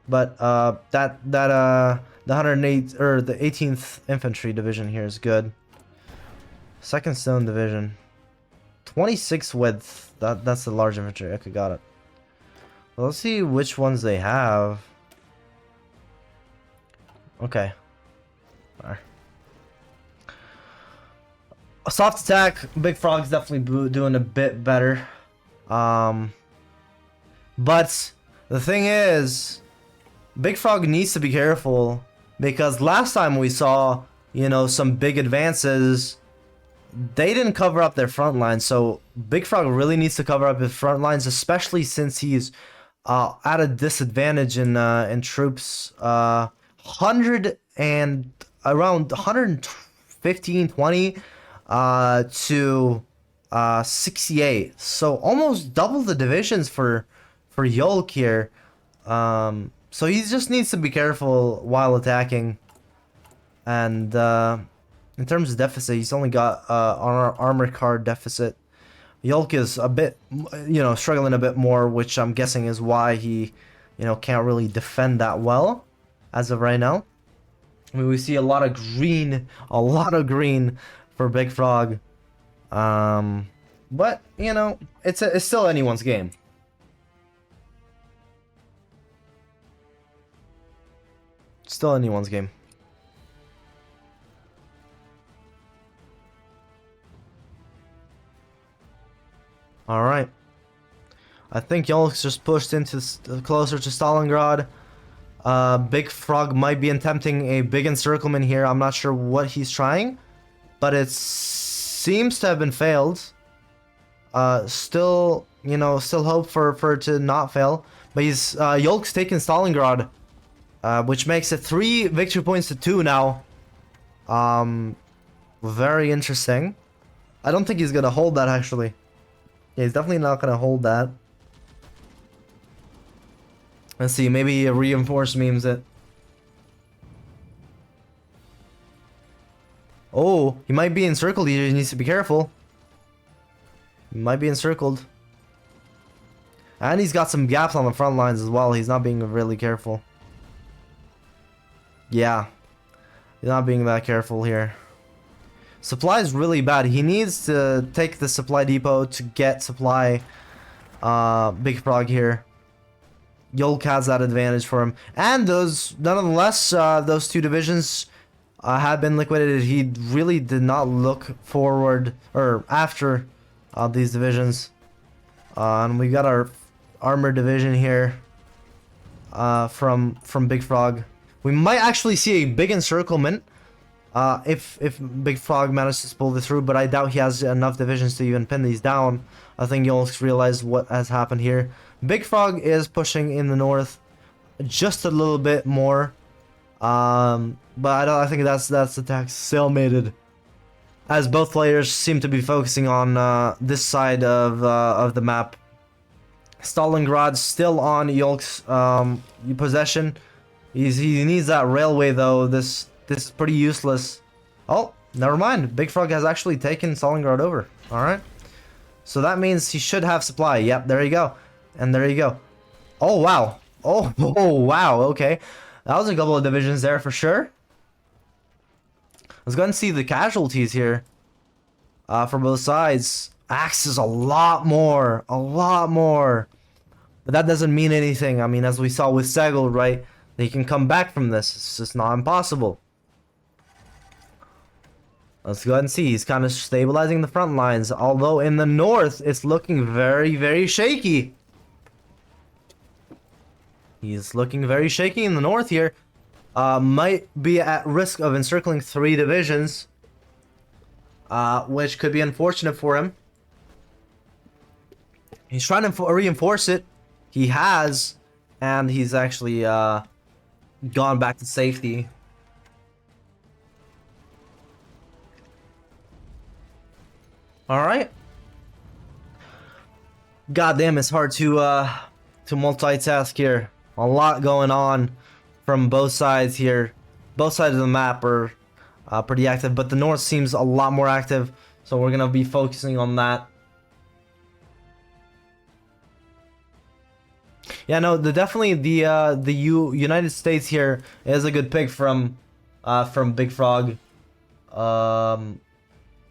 But the 108 or the 18th Infantry Division here is good. 2nd Stone Division, 26 width. That's the large infantry. Okay, got it. Well, let's see which ones they have. Okay. Alright. Soft attack. BigFrog's definitely doing a bit better. But the thing is, BigFrog needs to be careful. Because last time we saw, you know, some big advances, they didn't cover up their front lines. So BigFrog really needs to cover up his front lines, especially since he's at a disadvantage in troops. 100 and around 115, 20 to 68. So almost double the divisions for Yolk here. So he just needs to be careful while attacking. And in terms of deficit, he's only got armor card deficit. Yolk is a bit, you know, struggling a bit more, which I'm guessing is why he, you know, can't really defend that well as of right now. I mean, we see a lot of green for BigFrog. But, you know, it's still anyone's game. Still anyone's game. Alright. I think Yolk's just pushed into closer to Stalingrad. BigFrog might be attempting a big encirclement here. I'm not sure what he's trying, but it seems to have been failed. Still, you know, still hope for it to not fail. But he's Yolk's taken Stalingrad. Which makes it 3 victory points to 2 now. Very interesting. I don't think he's gonna hold that actually. Yeah, he's definitely not gonna hold that. Let's see, maybe he reinforce memes it. Oh, he might be encircled here. He needs to be careful. He might be encircled. And he's got some gaps on the front lines as well. He's not being really careful. Yeah, he's not being that careful here. Supply is really bad. He needs to take the supply depot to get supply. BigFrog here. Yolk has that advantage for him. And those, nonetheless, those 2 divisions have been liquidated. He really did not look forward or after these divisions. And we got our armor division here from BigFrog. We might actually see a big encirclement if BigFrog manages to pull this through, but I doubt he has enough divisions to even pin these down. I think Yolk's realized what has happened here. BigFrog is pushing in the north just a little bit more, but I think that's attack stalemated, as both players seem to be focusing on this side of the map. Stalingrad still on Yolk's possession. He needs that railway though. This is pretty useless. Oh, never mind. BigFrog has actually taken Stalingrad over. All right. So that means he should have supply. Yep, there you go. And there you go. Oh, wow. Oh, oh wow, okay. That was a couple of divisions there for sure. Let's go and see the casualties here. For both sides. Axe is a lot more. A lot more. But that doesn't mean anything. I mean, as we saw with Segl, right? They can come back from this. It's just not impossible. Let's go ahead and see. He's kind of stabilizing the front lines. Although in the north, it's looking very, very shaky. He's looking very shaky in the north here. Might be at risk of encircling 3 divisions. Which could be unfortunate for him. He's trying to reinforce it. He has. And he's actually gone back to safety. Alright. Goddamn, it's hard to multitask here. A lot going on from both sides here. Both sides of the map are pretty active, but the north seems a lot more active, so we're gonna be focusing on that. Yeah, no, definitely the United States here is a good pick from BigFrog.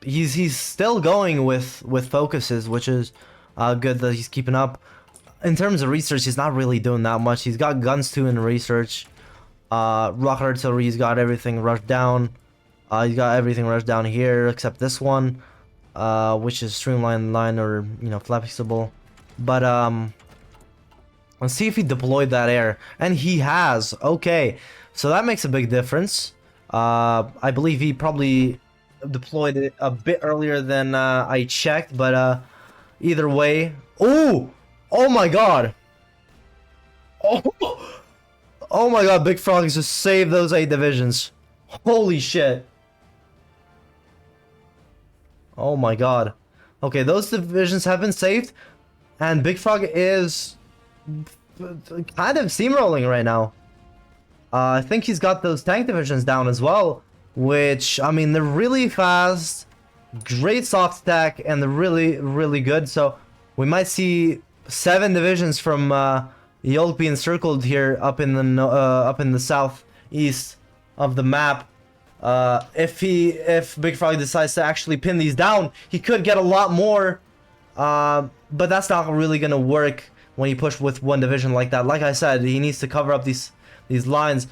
He's still going with focuses, which is good that he's keeping up. In terms of research, he's not really doing that much. He's got guns too in research. Rocket artillery, he's got everything rushed down. He's got everything rushed down here except this one, which is streamlined line or flexible. But let's see if he deployed that air, and he has. Okay, so that makes a big difference. I believe he probably deployed it a bit earlier than I checked, but either way. Oh my god. Oh my god, BigFrog just saved those 8 divisions. Holy shit. Oh my god. Okay, those divisions have been saved, and BigFrog is kind of steamrolling right now. I think he's got those tank divisions down as well, which, I mean, they're really fast, great soft stack, and they're really, really good. So we might see 7 divisions from Yolk being circled here up in the southeast of the map. If BigFrog decides to actually pin these down, he could get a lot more, but that's not really gonna work when you push with 1 division like that. Like I said, he needs to cover up these lines.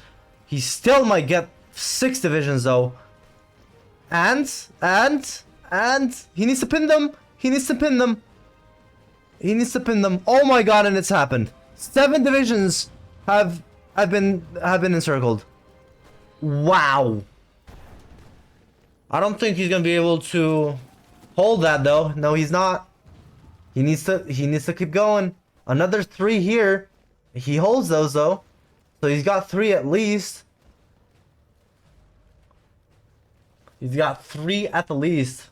He still might get 6 divisions though, and he needs to pin them. He needs to pin them. He needs to pin them. Oh my god, and it's happened. 7 divisions have been encircled. Wow. I don't think he's gonna be able to hold that though. No, he's not. He needs to keep going. Another 3 here. He holds those though. So he's got 3 at least. He's got 3 at the least.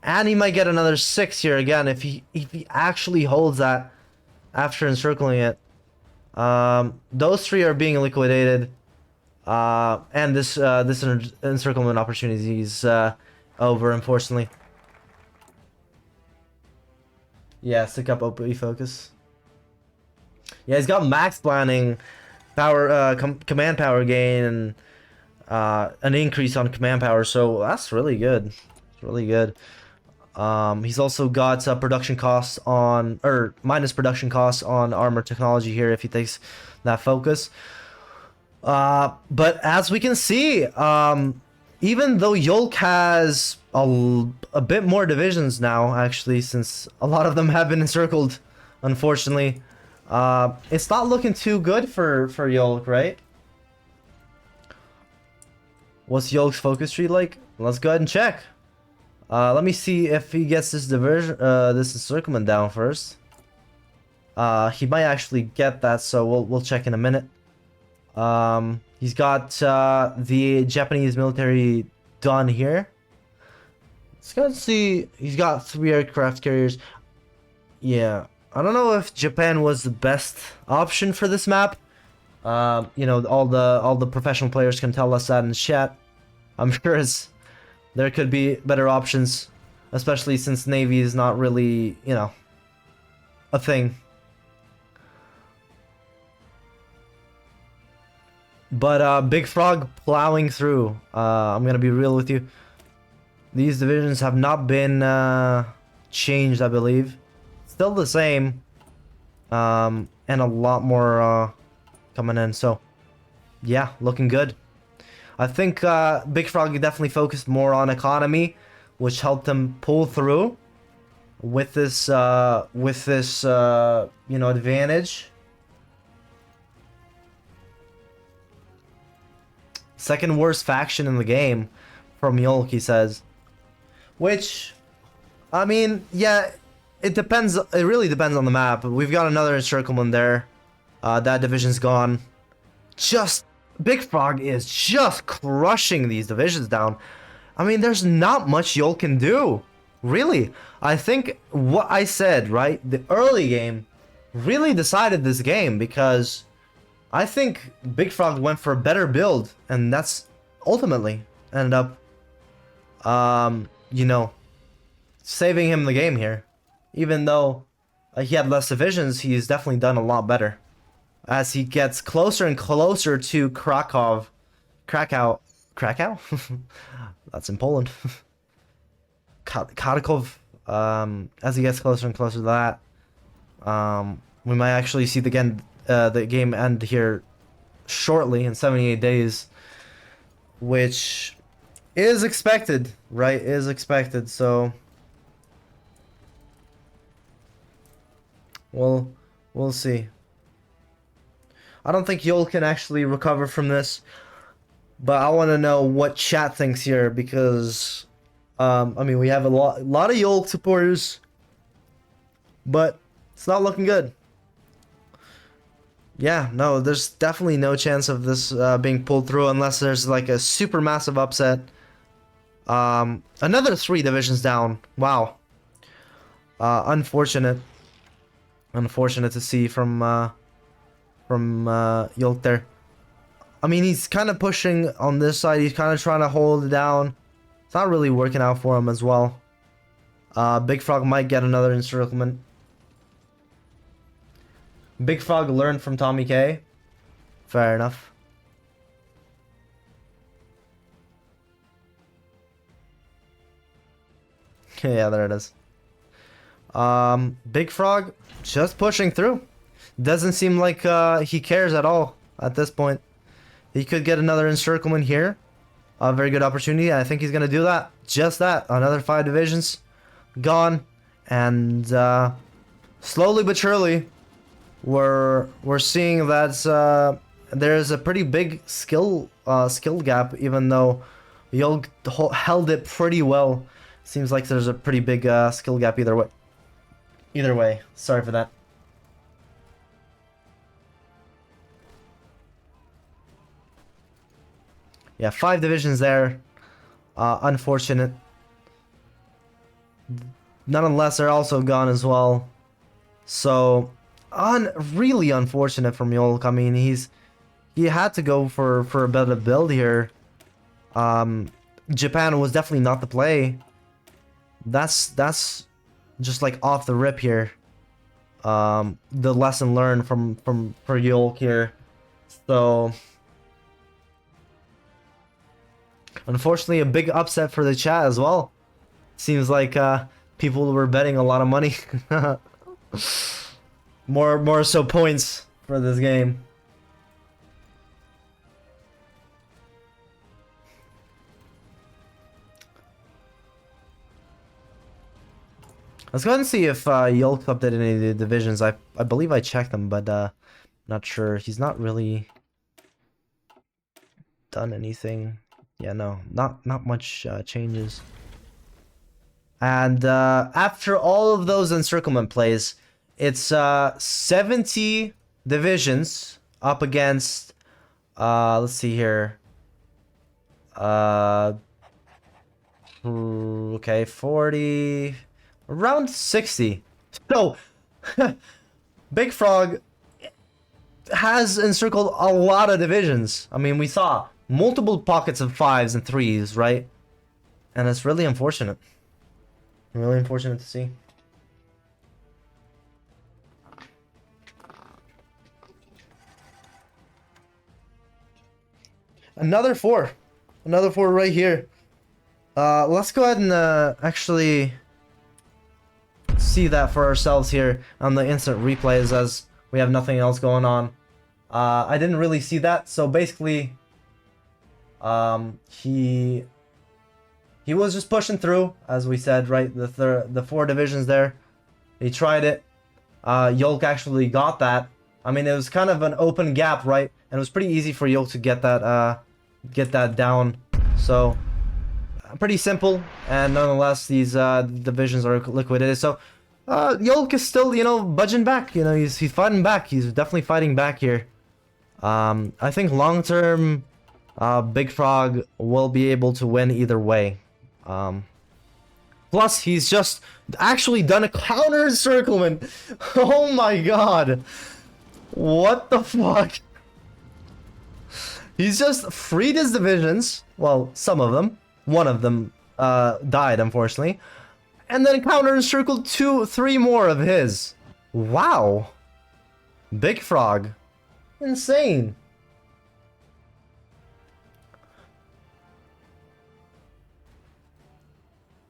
And he might get another 6 here again if he actually holds that after encircling it. Those 3 are being liquidated. And this encirclement opportunity is over, unfortunately. Yeah, stick up OP focus. Yeah, he's got max planning, power, command power gain, and an increase on command power. So that's really good. It's really good. He's also got production costs on, or minus production costs on armor technology here if he takes that focus. But as we can see, even though Yolk has a bit more divisions now, actually, since a lot of them have been encircled, unfortunately, it's not looking too good for Yolk, right? What's Yolk's focus tree like? Let's go ahead and check. Let me see if he gets this this encirclement down first. He might actually get that, so we'll check in a minute. He's got the Japanese military done here. Let's go and see. He's got 3 aircraft carriers. Yeah, I don't know if Japan was the best option for this map. You know, all the professional players can tell us that in chat. I'm sure there could be better options. especially since Navy is not really, you know, a thing. But BigFrog plowing through. I'm gonna be real with you. These divisions have not been changed, I believe. Still the same. And a lot more coming in. So, yeah, looking good. I think BigFrog definitely focused more on economy, which helped him pull through with this you know, advantage. Second worst faction in the game from Yolk, he says. Which, I mean, yeah, it depends. It really depends on the map. We've got another encirclement there. That division's gone. BigFrog is just crushing these divisions down. I mean, there's not much Yolk can do. Really. I think what I said, right? The early game really decided this game because I think BigFrog went for a better build, and that's ultimately ended up, you know, saving him the game here. Even though he had less divisions, he's definitely done a lot better. As he gets closer and closer to Krakow? That's in Poland. Kharkov. As he gets closer and closer to that, we might actually see the game end here shortly in 78 days, which is expected, right? Is expected. So we'll see. I don't think Yolk can actually recover from this, but I want to know what chat thinks here because, I mean, we have a lot of Yolk supporters, but it's not looking good. Yeah, no, there's definitely no chance of this being pulled through unless there's like a super massive upset. Another 3 divisions down. Wow. Unfortunate to see from Yolk there. I mean, he's kind of pushing on this side. He's kind of trying to hold it down. It's not really working out for him as well. BigFrog might get another encirclement. BigFrog learned from Tommy K. Fair enough. Yeah, there it is. BigFrog just pushing through. Doesn't seem like he cares at all at this point. He could get another encirclement here. A very good opportunity. I think he's going to do that. Just that. Another 5 divisions gone. And slowly but surely, we're seeing that there's a pretty big skill gap, even though Yolk held it pretty well. Seems like there's a pretty big skill gap either way. Either way, sorry for that. Yeah, 5 divisions there. Unfortunate. Nonetheless, they're also gone as well. So, really unfortunate from Yolk. I mean, he had to go for a better build here. Japan was definitely not the play. That's just like off the rip here. The lesson learned for Yolk here. So, unfortunately, a big upset for the chat as well. Seems like people were betting a lot of money. more so points for this game. Let's go ahead and see if Yolk updated any of the divisions. I believe I checked them, but not sure. He's not really done anything. Yeah, no, not much changes. And after all of those encirclement plays, it's 70 divisions up against let's see here. Okay, 40, around 60. So BigFrog has encircled a lot of divisions. I mean, we saw multiple pockets of 5s and 3s, right? And it's really unfortunate. Really unfortunate to see. Another 4. Another 4 right here. Let's go ahead and actually see that for ourselves here on the instant replays as we have nothing else going on. I didn't really see that, so basically he was just pushing through, as we said, right? The 4 divisions there. He tried it. Yolk actually got that. I mean, it was kind of an open gap, right? And it was pretty easy for Yolk to get that down. So pretty simple, and nonetheless these divisions are liquidated. So Yolk is still, you know, budging back. You know, he's fighting back. He's definitely fighting back here. I think long term, BigFrog will be able to win either way. Plus, he's just actually done a counter encirclement. Oh my god. What the fuck? He's just freed his divisions. Well, some of them. One of them died, unfortunately. And then counter encircled 3 more of his. Wow. BigFrog. Insane.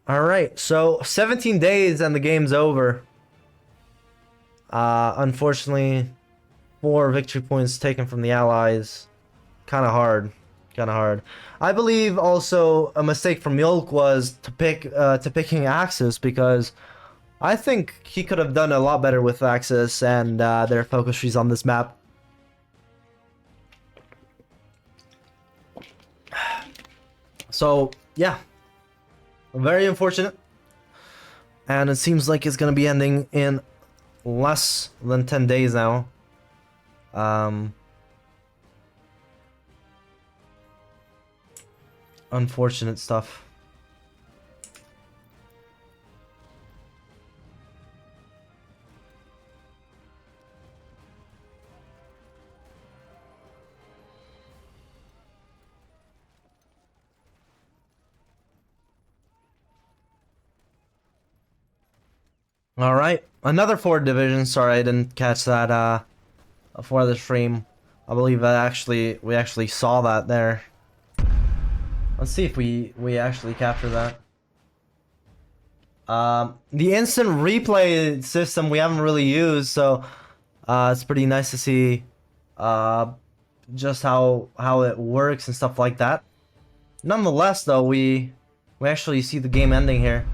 Alright, so 17 days and the game's over. Unfortunately, 4 victory points taken from the allies. Kind of hard. I believe also a mistake from Yolk was picking Axis, because I think he could have done a lot better with Axis and their focus trees on this map. So yeah, very unfortunate, and it seems like it's gonna be ending in less than 10 days now. Unfortunate stuff. All right, another 4 division. Sorry, I didn't catch that before the stream. I believe that we actually saw that there. Let's see if we actually capture that. The instant replay system we haven't really used, so it's pretty nice to see just how it works and stuff like that. Nonetheless, though, we actually see the game ending here.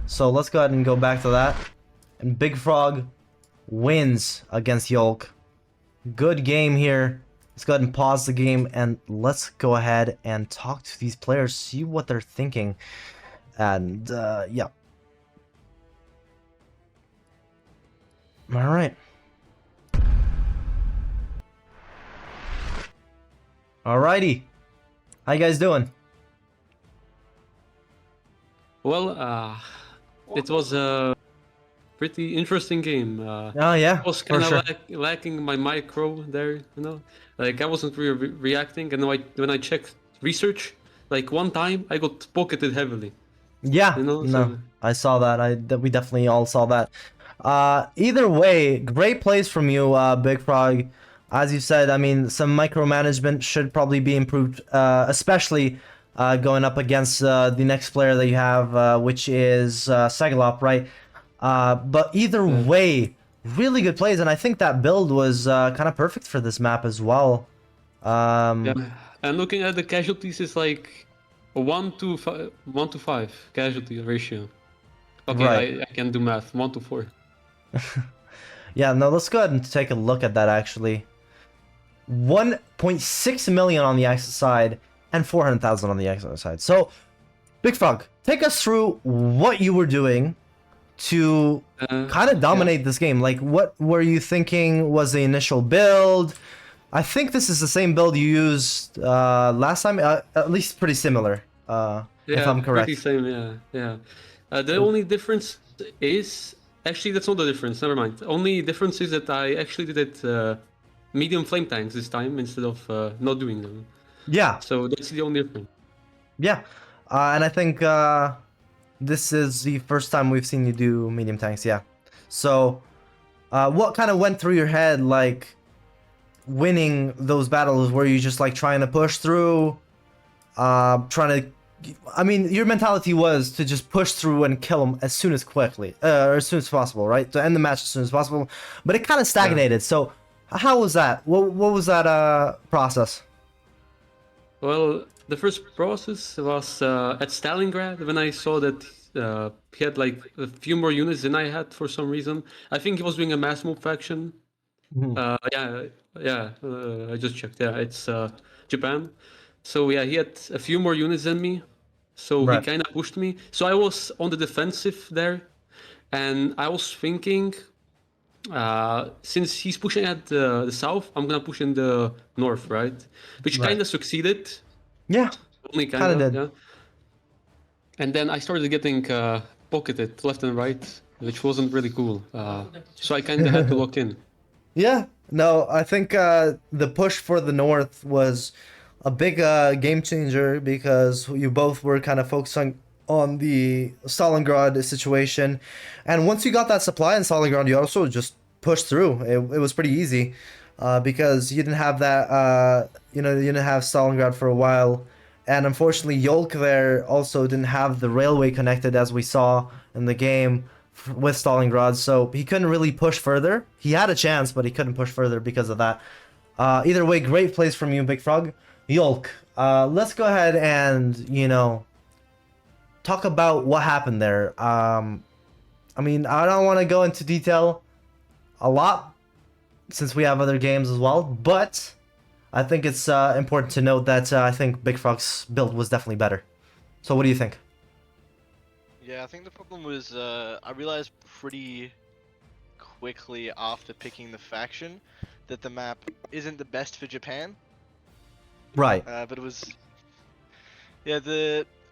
So let's go ahead and go back to that. And BigFrog wins against Yolk. Good game here. Let's go ahead and pause the game and let's go ahead and talk to these players, see what they're thinking. And yeah. All right. Alrighty. How you guys doing? Well, it was a pretty interesting game. Oh yeah, I was for kind of sure. lacking my micro there, you know. Like I wasn't really reacting, and when I checked research, like one time I got pocketed heavily. Yeah, You know, no, so- I saw that. We definitely all saw that. Either way, great plays from you, BigFrog. As you said, I mean, some micromanagement should probably be improved, especially going up against the next player that you have, which is Segl, right? But either way, really good plays, and I think that build was kind of perfect for this map as well. Yeah, and looking at the casualties, it's like a 1 to 5 casualty ratio. Okay, Right. I can do math. 1 to 4. Yeah, no, let's go ahead and take a look at that actually. 1.6 million on the Axis side and 400,000 on the Axis side. So, BigFrog, take us through what you were doing to kind of dominate this game. Like, what were you thinking was the initial build? I think this is the same build you used last time, at least pretty similar, if I'm correct. Pretty same, yeah. The only difference is actually that's not the difference. Never mind. The only difference is that I actually did it medium flame tanks this time instead of not doing them. Yeah, So that's the only difference. yeah, and I think This is the first time we've seen you do medium tanks, yeah. So, what kind of went through your head, like, winning those battles? Were you just, like, trying to push through? Trying to... I mean, your mentality was to just push through and kill them as soon as possible, right? To end the match as soon as possible. But it kind of stagnated, so how was that? What was that process? Well, the first process was at Stalingrad when I saw that he had like a few more units than I had for some reason. I think he was doing a mass move faction. I just checked. Yeah, it's Japan. So yeah, he had a few more units than me. So he kind of pushed me. So I was on the defensive there, and I was thinking, since he's pushing at the south, I'm gonna push in the north, right? Which kind of succeeded. Yeah, Only kind of did. Yeah. And then I started getting pocketed left and right, which wasn't really cool. So I kind of had to lock in. Yeah, no, I think the push for the north was a big game changer because you both were kind of focusing on the Stalingrad situation. And once you got that supply in Stalingrad, you also just pushed through. It was pretty easy because you didn't have that, you didn't have Stalingrad for a while. And unfortunately, Yolk there also didn't have the railway connected as we saw in the game with Stalingrad, so he couldn't really push further. He had a chance, but he couldn't push further because of that. Either way, great plays from you, BigFrog. Yolk, let's go ahead and, talk about what happened there. I mean, I don't want to go into detail a lot, since we have other games as well, but I think it's important to note that I think BigFrog's build was definitely better. So what do you think? Yeah, I think the problem was I realized pretty quickly after picking the faction that the map isn't the best for Japan. Right. But it was... Yeah,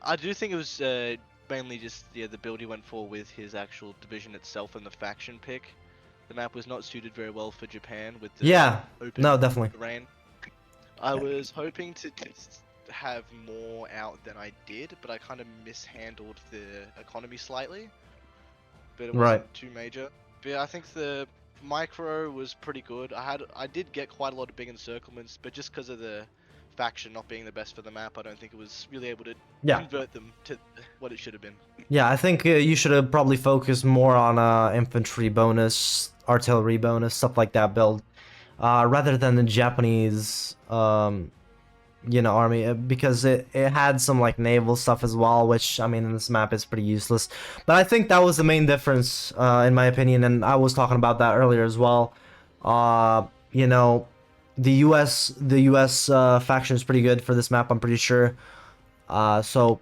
I do think it was mainly just the build he went for with his actual division itself and the faction pick. The map was not suited very well for Japan with the open definitely. terrain. I was hoping to just have more out than I did, but I kind of mishandled the economy slightly. But it wasn't too major. But yeah, I think the micro was pretty good. I did get quite a lot of big encirclements, but just because of the faction not being the best for the map, I don't think it was really able to convert them to what it should have been. Yeah, I think you should have probably focused more on infantry bonus, artillery bonus, stuff like that build, rather than the Japanese army, because it had some like naval stuff as well, which I mean in this map is pretty useless. But I think that was the main difference in my opinion, and I was talking about that earlier as well. The US faction is pretty good for this map, I'm pretty sure. So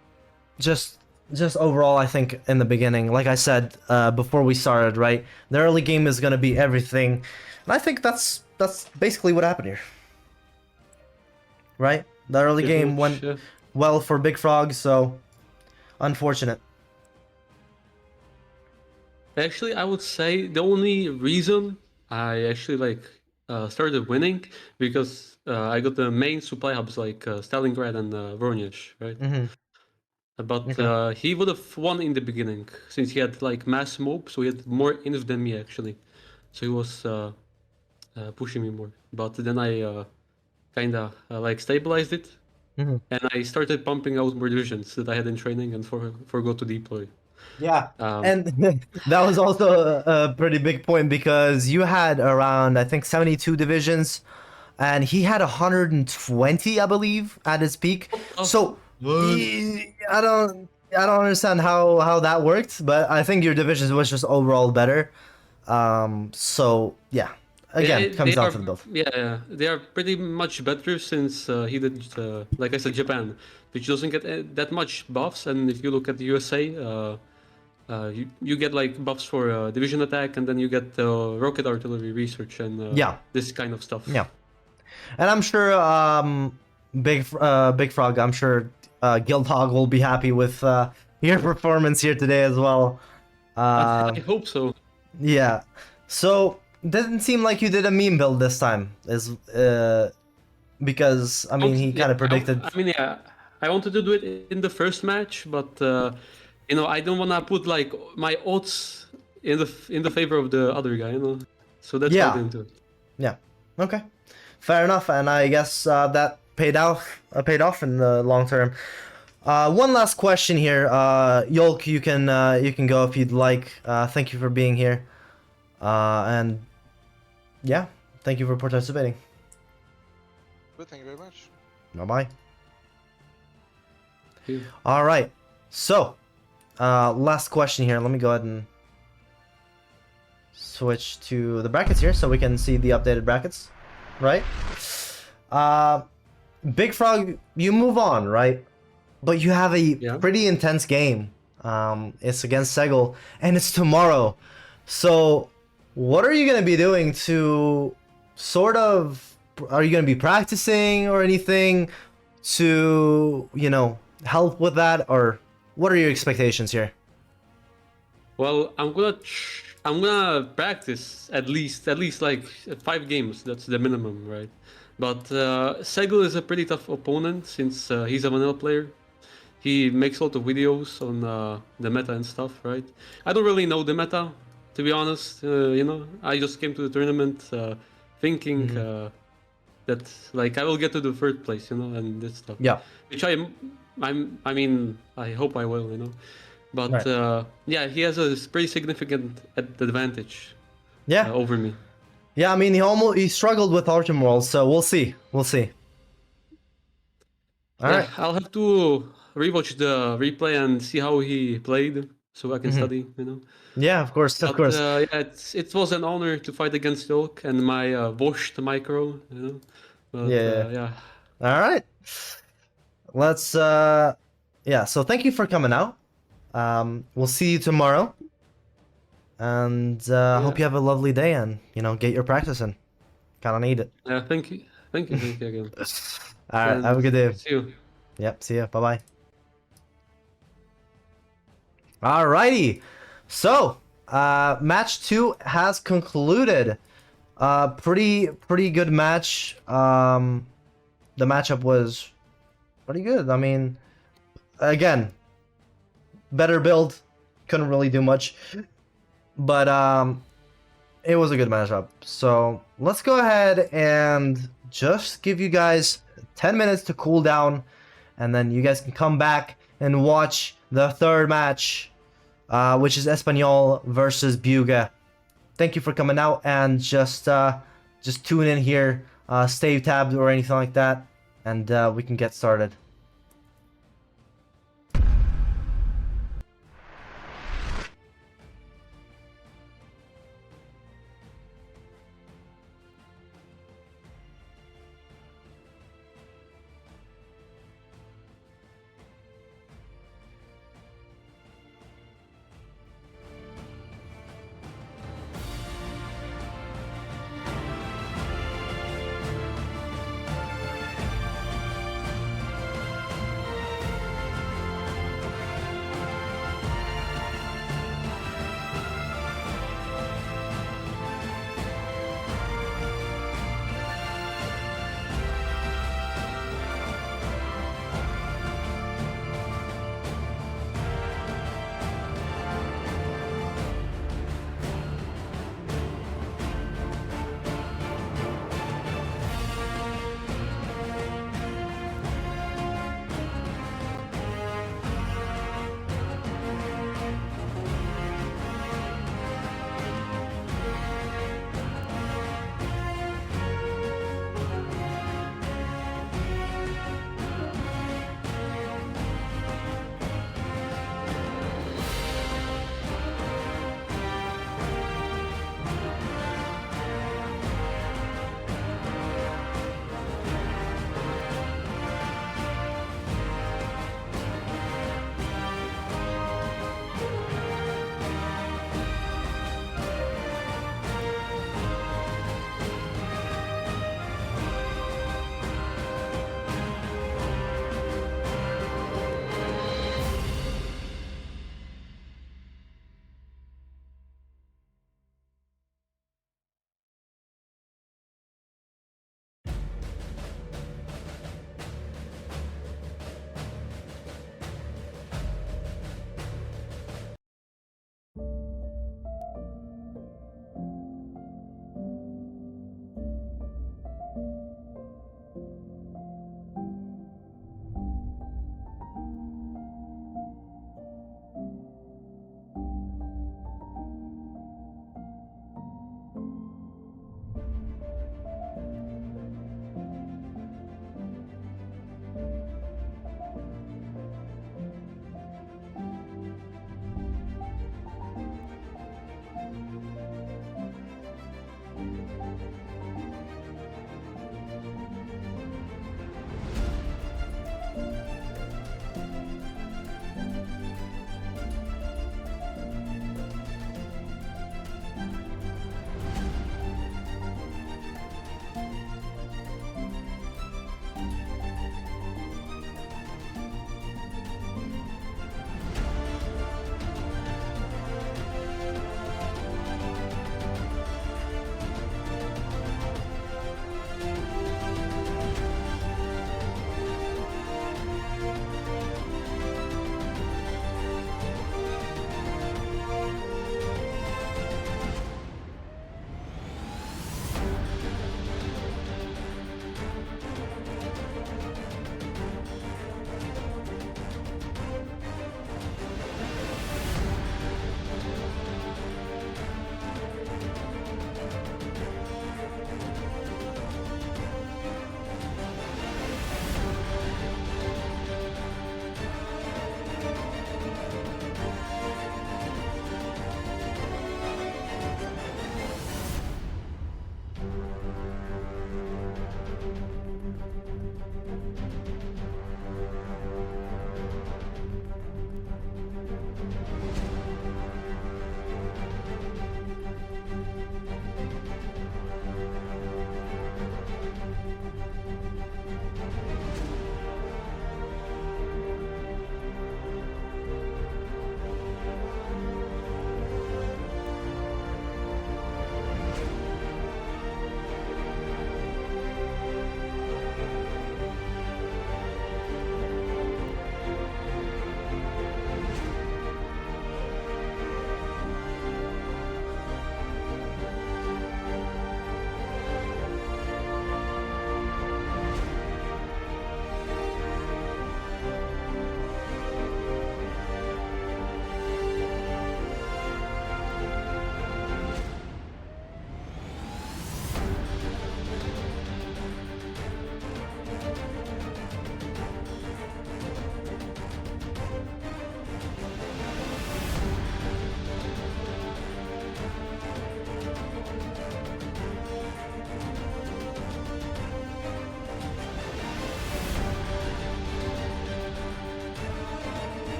just overall, I think in the beginning, like I said before we started, right, the early game is gonna be everything, and I think that's basically what happened here. Right? The early game went well for BigFrog, so unfortunate. Actually, I would say the only reason I actually started winning because I got the main supply hubs like Stalingrad and Voronezh, right? But he would have won in the beginning since he had like mass mob, so he had more inf than me actually. So he was pushing me more. But then I kinda stabilized it, and I started pumping out more divisions that I had in training and forgot to deploy. Yeah, and that was also a pretty big point because you had around, I think, 72 divisions, and he had 120, I believe, at his peak. So I don't understand how that worked, but I think your divisions was just overall better. So yeah. Again, comes down to the build. Yeah, they are pretty much better since he did, like I said, Japan, which doesn't get that much buffs. And if you look at the USA, you get like buffs for division attack, and then you get rocket artillery research and this kind of stuff. Yeah, and I'm sure BigFrog, I'm sure Guildhog will be happy with your performance here today as well. I hope so. Yeah, so. Didn't seem like you did a meme build this time, because I mean he kind of predicted. I wanted to do it in the first match, but you know, I don't wanna put like my odds in the favor of the other guy, you know. So that's why I Yeah. didn't do it. Yeah. Okay. Fair enough, and I guess that paid off in the long term. One last question here, Yolk. You can go if you'd like. Thank you for being here, and yeah, thank you for participating. Good, thank you very much. Bye bye. Yeah. All right. So, last question here. Let me go ahead and switch to the brackets here so we can see the updated brackets, right? BigFrog, you move on, right? But you have a pretty intense game. It's against Segl, and it's tomorrow. So, what are you gonna be doing to sort of? Are you gonna be practicing or anything to, you know, help with that, or what are your expectations here? Well, I'm gonna practice at least like 5 games. That's the minimum, right? But Segl is a pretty tough opponent since he's a vanilla player. He makes a lot of videos on the meta and stuff, right? I don't really know the meta, to be honest. You know, I just came to the tournament thinking that like I will get to the 3rd place, you know, and this stuff. Yeah. Which I mean, I hope I will, you know. But Right. yeah, he has a pretty significant advantage Yeah. over me. Yeah, I mean, he struggled with Artemworld, so we'll see. We'll see. All Yeah, right. I'll have to rewatch the replay and see how he played, so I can study, you know. Yeah, of course, of But course. yeah, it was an honor to fight against Yolk and my washed micro, you know. But Yeah. yeah. All right. Let's yeah, so thank you for coming out. We'll see you tomorrow. And hope you have a lovely day and, you know, get your practice in. Kind of need it. Yeah, thank you again. All right, And have a good day. see you. Yep, see ya. Bye-bye. Alrighty. So, match 2 has concluded. Pretty good match. The matchup was pretty good. I mean, again, better build. Couldn't really do much. But it was a good matchup. So, let's go ahead and just give you guys 10 minutes to cool down, and then you guys can come back and watch the 3rd match, which is Espanhol versus Bjuge. Thank you for coming out, and just tune in here, stay tabbed or anything like that, and we can get started.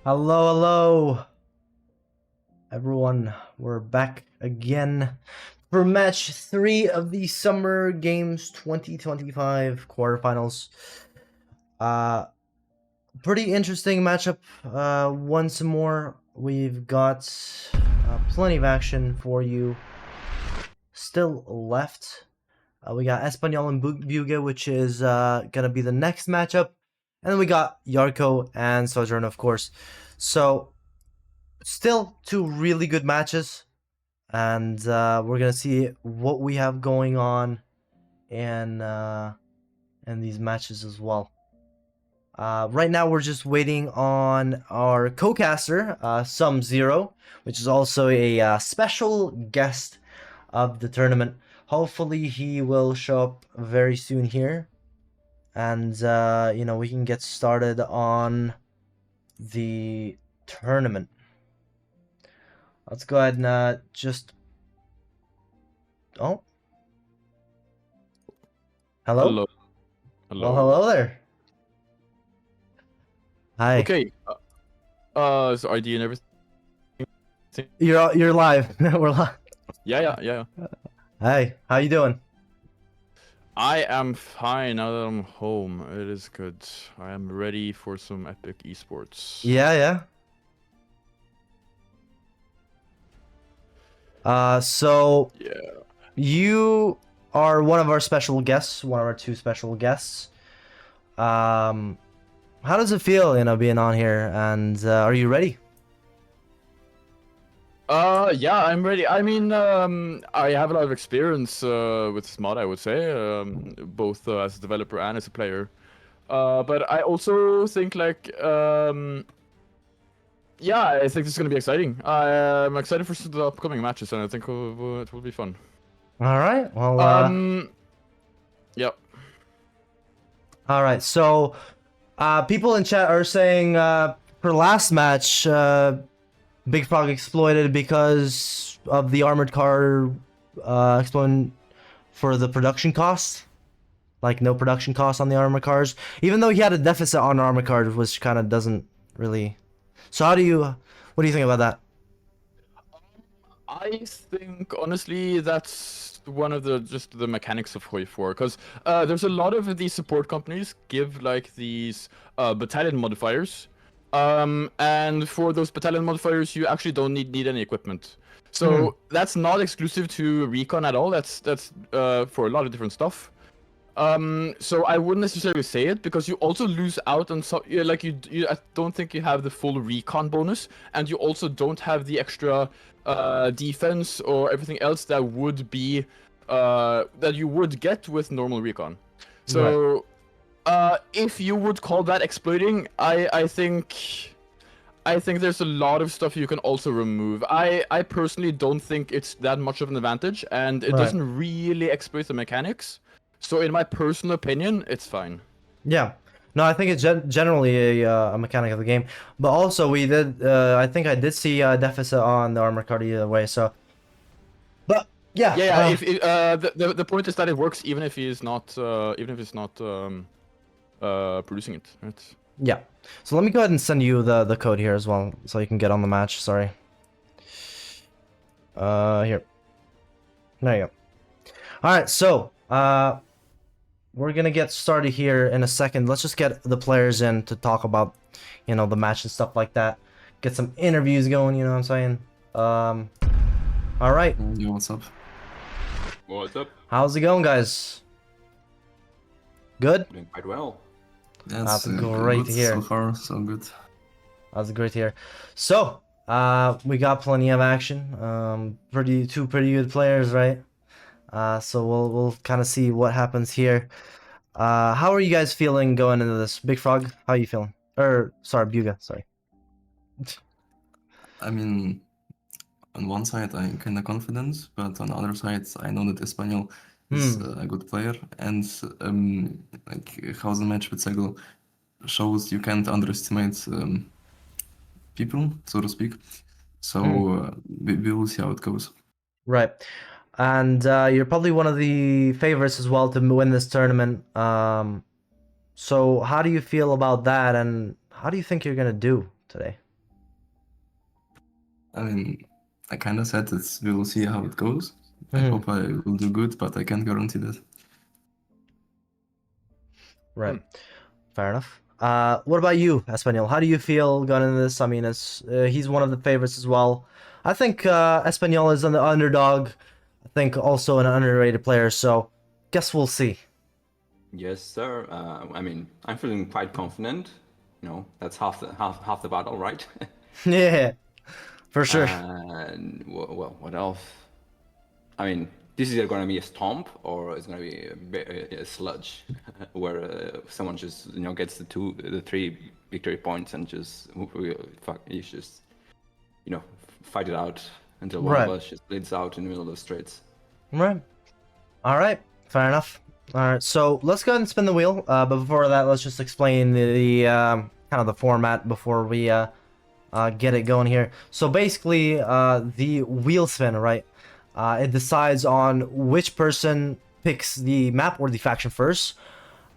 Hello, hello, everyone. We're back again for match 3 of the Summer Games 2025 quarterfinals. Pretty interesting matchup. Once more, we've got plenty of action for you still left. We got Espanhol and Bjuge, which is gonna be the next matchup. And then we got Jarko and Sojourn, of course. So, still 2 really good matches. And we're going to see what we have going on in these matches as well. Right now, we're just waiting on our co-caster, Zero, which is also a special guest of the tournament. Hopefully, he will show up very soon here. And, you know, we can get started on the tournament. Let's go ahead and just... Oh. Hello? Hello. Hello. Well, hello there. Hi. Okay. So ID and everything. You're live. We're live. Yeah. Hi. How you doing? I am fine now that I'm home. It is good. I am ready for some epic esports. Yeah. So Yeah. you are one of our special guests, one of our 2 special guests. How does it feel, you know, being on here? And are you ready? Yeah, I'm ready. I mean, I have a lot of experience with this mod, I would say, both as a developer and as a player. But I also think like, yeah, I think this is gonna be exciting. I'm excited for the upcoming matches, and I think it will be fun. All right. Well. Yep. All right. So, people in chat are saying for last match, BigFrog exploited because of the armored car exploiting for the production cost. Like no production cost on the armored cars, even though he had a deficit on armored cars, which kind of doesn't really. So what do you think about that? I think honestly that's one of the mechanics of Hoi 4, because there's a lot of these support companies give like these battalion modifiers, and for those battalion modifiers you actually don't need any equipment. So that's not exclusive to Recon at all. That's for a lot of different stuff. So I wouldn't necessarily say it, because you also lose out on like I don't think you have the full recon bonus, and you also don't have the extra defense or everything else that would be that you would get with normal recon. So if you would call that exploiting, I think there's a lot of stuff you can also remove. I personally don't think it's that much of an advantage, and it doesn't really exploit the mechanics. So in my personal opinion, it's fine. Yeah. No, I think it's generally a mechanic of the game. But also we did, I think I did see a deficit on the armor card either way, so. But, yeah. Yeah, the point is that it works even if he's not, producing it, right? Yeah. So let me go ahead and send you the code here as well, so you can get on the match, sorry. Here. There you go. Alright, so, we're gonna get started here in a second. Let's just get the players in to talk about, you know, the match and stuff like that. Get some interviews going, you know what I'm saying? Alright. Yo, what's up? What's up? How's it going, guys? Good? Doing quite well. Yeah, That's great to hear. So far, so good. That's great to hear. So, we got plenty of action. Two pretty good players, right? So we'll kind of see what happens here. How are you guys feeling going into this? BigFrog, how are you feeling? Or, sorry, Bjuge, sorry. I mean, on one side I'm kinda confident, but on the other side I know that Espanhol is a good player, and like how the match with Segl shows you can't underestimate people, so to speak. So we will see how it goes. Right. And you're probably one of the favorites as well to win this tournament. So how do you feel about that, and how do you think you're gonna do today? I mean, I kinda said that we will see how it goes. I hope I will do good, but I can't guarantee that. Right. Fair enough. What about you, Espanhol? How do you feel going into this? I mean, he's one of the favorites as well. I think Espanhol is an underdog. I think also an underrated player, so guess we'll see. Yes, sir. I mean, I'm feeling quite confident. You know, that's half the battle, right? Yeah, for sure. And well, what else? I mean, this is either gonna be a stomp or it's gonna be a sludge, where someone just gets the 3 victory points and just you just fight it out until one of us just bleeds out in the middle of the streets. Right. All right. Fair enough. All right. So let's go ahead and spin the wheel. But before that, let's just explain the kind of the format before we get it going here. So basically, the wheel spin, right? It decides on which person picks the map or the faction first,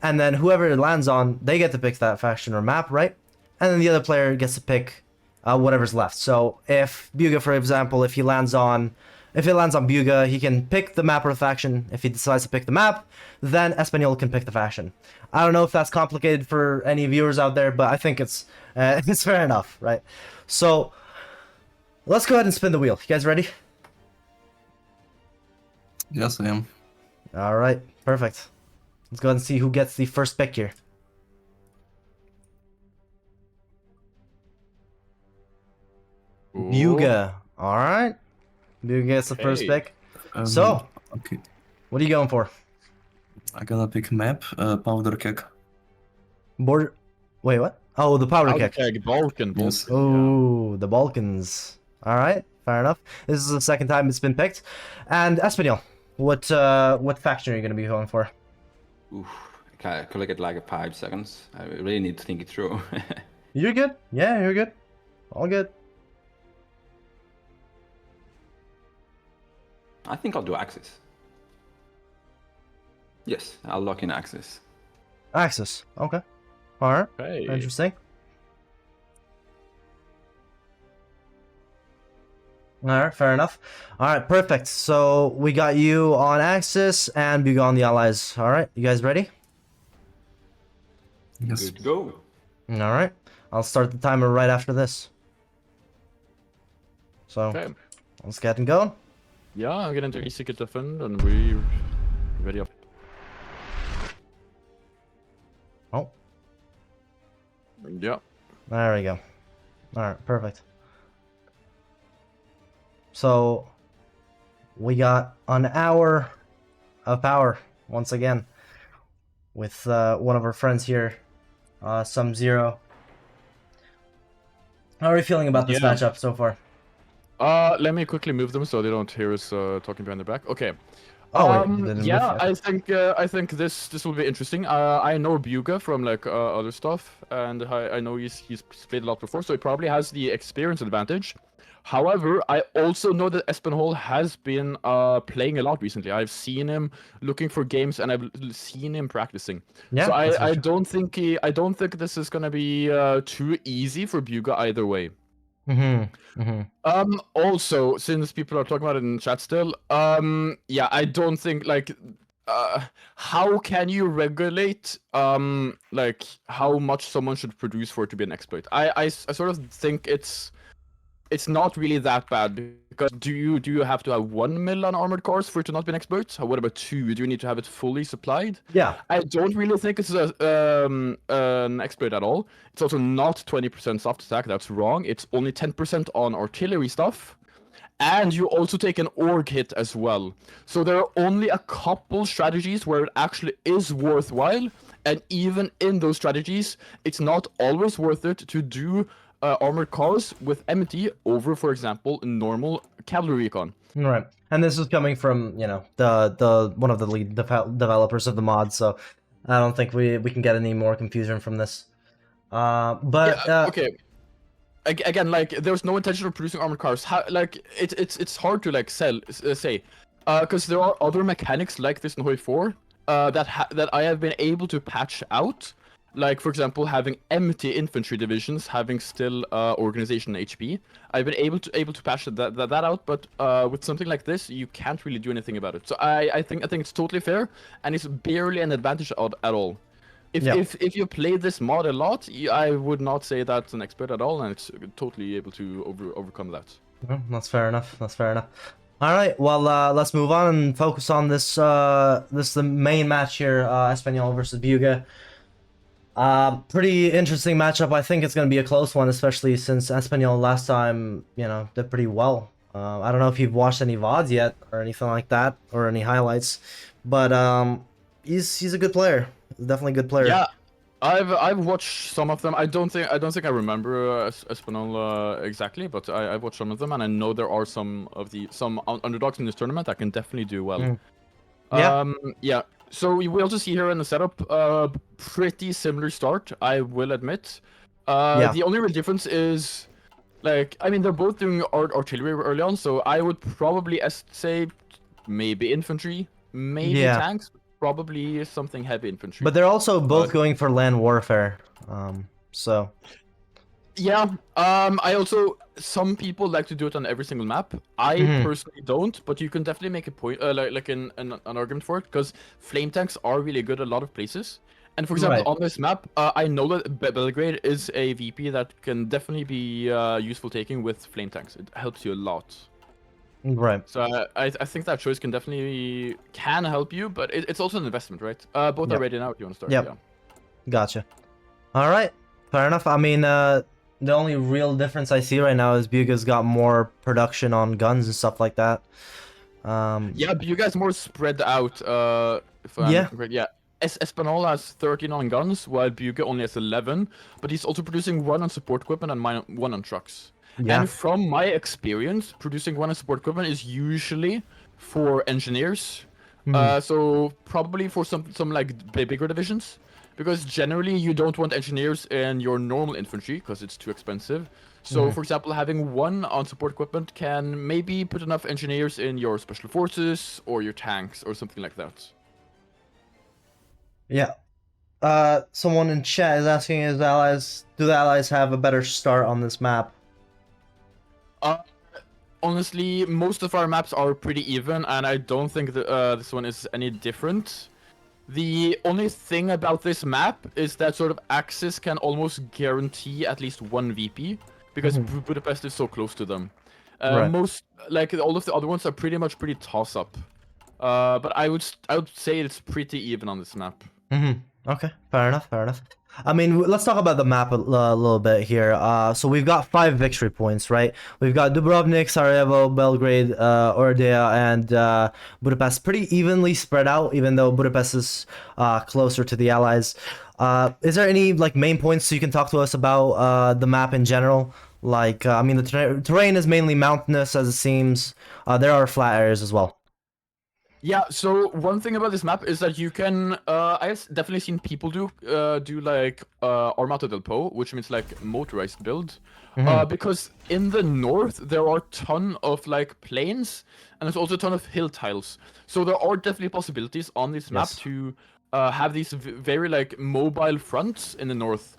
and then whoever it lands on, they get to pick that faction or map, right? And then the other player gets to pick whatever's left. So if Bjuge, for example, if it lands on Bjuge, he can pick the map or the faction. If he decides to pick the map, then Espanhol can pick the faction. I don't know if that's complicated for any viewers out there, but I think it's fair enough, right? So let's go ahead and spin the wheel. You guys ready? Yes, I am. All right, perfect. Let's go ahead and see who gets the first pick here. Bjuge. All right. Bjuge gets the first Okay. pick. So, Okay, what are you going for? I'm gonna pick map, powder keg. Board. Wait, what? Oh, the powder keg. Balkan. Yes. Yeah. Oh, the Balkans. All right, fair enough. This is the second time it's been picked. And Espanhol, what faction are you going to be going for? Oof. Could I get like 5 seconds? I really need to think it through. You're good. Yeah, you're good. All good. I think I'll do Axis. Yes, I'll lock in Axis. Axis. Okay. All right. Okay. Interesting. All right, fair enough. All right, perfect. So we got you on Axis and Bjuge on the Allies. All right, you guys ready? Yes. Good to go. All right. I'll start the timer right after this. So Okay. let's get going. Yeah, I'm getting into easy defend and we ready up. Oh, Yeah. there we go. All right, perfect. So we got an hour of power once again with one of our friends here, Some Zero. How are you feeling about this Yeah. matchup so far? Let me quickly move them so they don't hear us talking behind the back. Okay. Oh, wait, you didn't yeah, move yet. I think this will be interesting. I know Bjuge from like other stuff, and I know he's played a lot before, so he probably has the experience advantage. However, I also know that Espanhol has been playing a lot recently. I've seen him looking for games, and I've seen him practicing. Yeah, so that's for I sure. don't think this is gonna be too easy for Bjuge either way. Also, since people are talking about it in chat still, yeah, I don't think like how can you regulate like how much someone should produce for it to be an exploit? I sort of think it's not really that bad, because do you have to have 1 mil on armored cars for it to not be an exploit? What about 2? Do you need to have it fully supplied? Yeah. I don't really think it's an exploit at all. It's also not 20% soft attack. That's wrong. It's only 10% on artillery stuff. And you also take an org hit as well. So there are only a couple strategies where it actually is worthwhile. And even in those strategies, it's not always worth it to do armored cars with MT over, for example, normal cavalry recon. Right. And this is coming from, you know, the one of the lead developers of the mod, so I don't think we can get any more confusion from this. Okay. Again, like, there's no intention of producing armored cars. Like, it's hard to like say, because there are other mechanics like this in Hoi 4 that I have been able to patch out. Like, for example, having empty infantry divisions, having still organization HP. I've been able to patch that out, but with something like this, you can't really do anything about it. So I think it's totally fair, and it's barely an advantage at all. If you play this mod a lot, I would not say that's an expert at all, and it's totally able to overcome that. Well, that's fair enough. That's fair enough. All right. Well, let's move on and focus on this. The main match here, Espanhol versus Bjuge. Pretty interesting matchup. I think it's going to be a close one, especially since Espanhol last time, you know, did pretty well. I don't know if you've watched any VODs yet or anything like that, or any highlights, but he's a good player. Definitely a good player. Yeah, I've watched some of them. I don't think I remember Espanhol exactly, but I've watched some of them, and I know there are some underdogs in this tournament that can definitely do well. Yeah. So we also see here in the setup, pretty similar start, I will admit. The only real difference is, like, I mean, they're both doing artillery early on, so I would probably say maybe infantry, maybe tanks, probably something heavy infantry. But they're also both going for land warfare, so... Yeah, some people like to do it on every single map. I personally don't, but you can definitely make a point, like an argument for it, because flame tanks are really good at a lot of places. And for example, on this map, I know that Belgrade is a VP that can definitely be useful taking with flame tanks. It helps you a lot. Right. So I think that choice can help you, but it's also an investment, right? Both are ready now if you want to start. Yep. Yeah. Gotcha. All right. Fair enough. I mean, the only real difference I see right now is Bjuge's got more production on guns and stuff like that. Yeah, but you guys more spread out. If I'm Yeah. correct, yeah. Espanhol has 13 on guns, while Bjuge only has 11. But he's also producing 1 on support equipment and 1 on trucks. Yeah. And from my experience, producing 1 on support equipment is usually for engineers. So probably for some like bigger divisions, because generally you don't want engineers in your normal infantry because it's too expensive. So for example, having 1 on support equipment can maybe put enough engineers in your special forces or your tanks or something like that. Yeah. Someone in chat is asking, do the allies have a better start on this map? Honestly, most of our maps are pretty even, and I don't think that this one is any different. The only thing about this map is that sort of Axis can almost guarantee at least 1 VP, because Budapest is so close to them. Right. Most, like all of the other ones, are pretty toss-up. But I would say it's pretty even on this map. Okay, fair enough. I mean, let's talk about the map a little bit here. So we've got 5 victory points, right? We've got Dubrovnik, Sarajevo, Belgrade, Oradea, and Budapest pretty evenly spread out, even though Budapest is closer to the Allies. Is there any like main points you can talk to us about the map in general? Like, I mean, the terrain is mainly mountainous, as it seems. There are flat areas as well. Yeah, so one thing about this map is that you can, I've definitely seen people do like Armata del Po, which means like motorized build, because in the north there are a ton of like plains, and there's also a ton of hill tiles. So there are definitely possibilities on this map to have these very like mobile fronts in the north.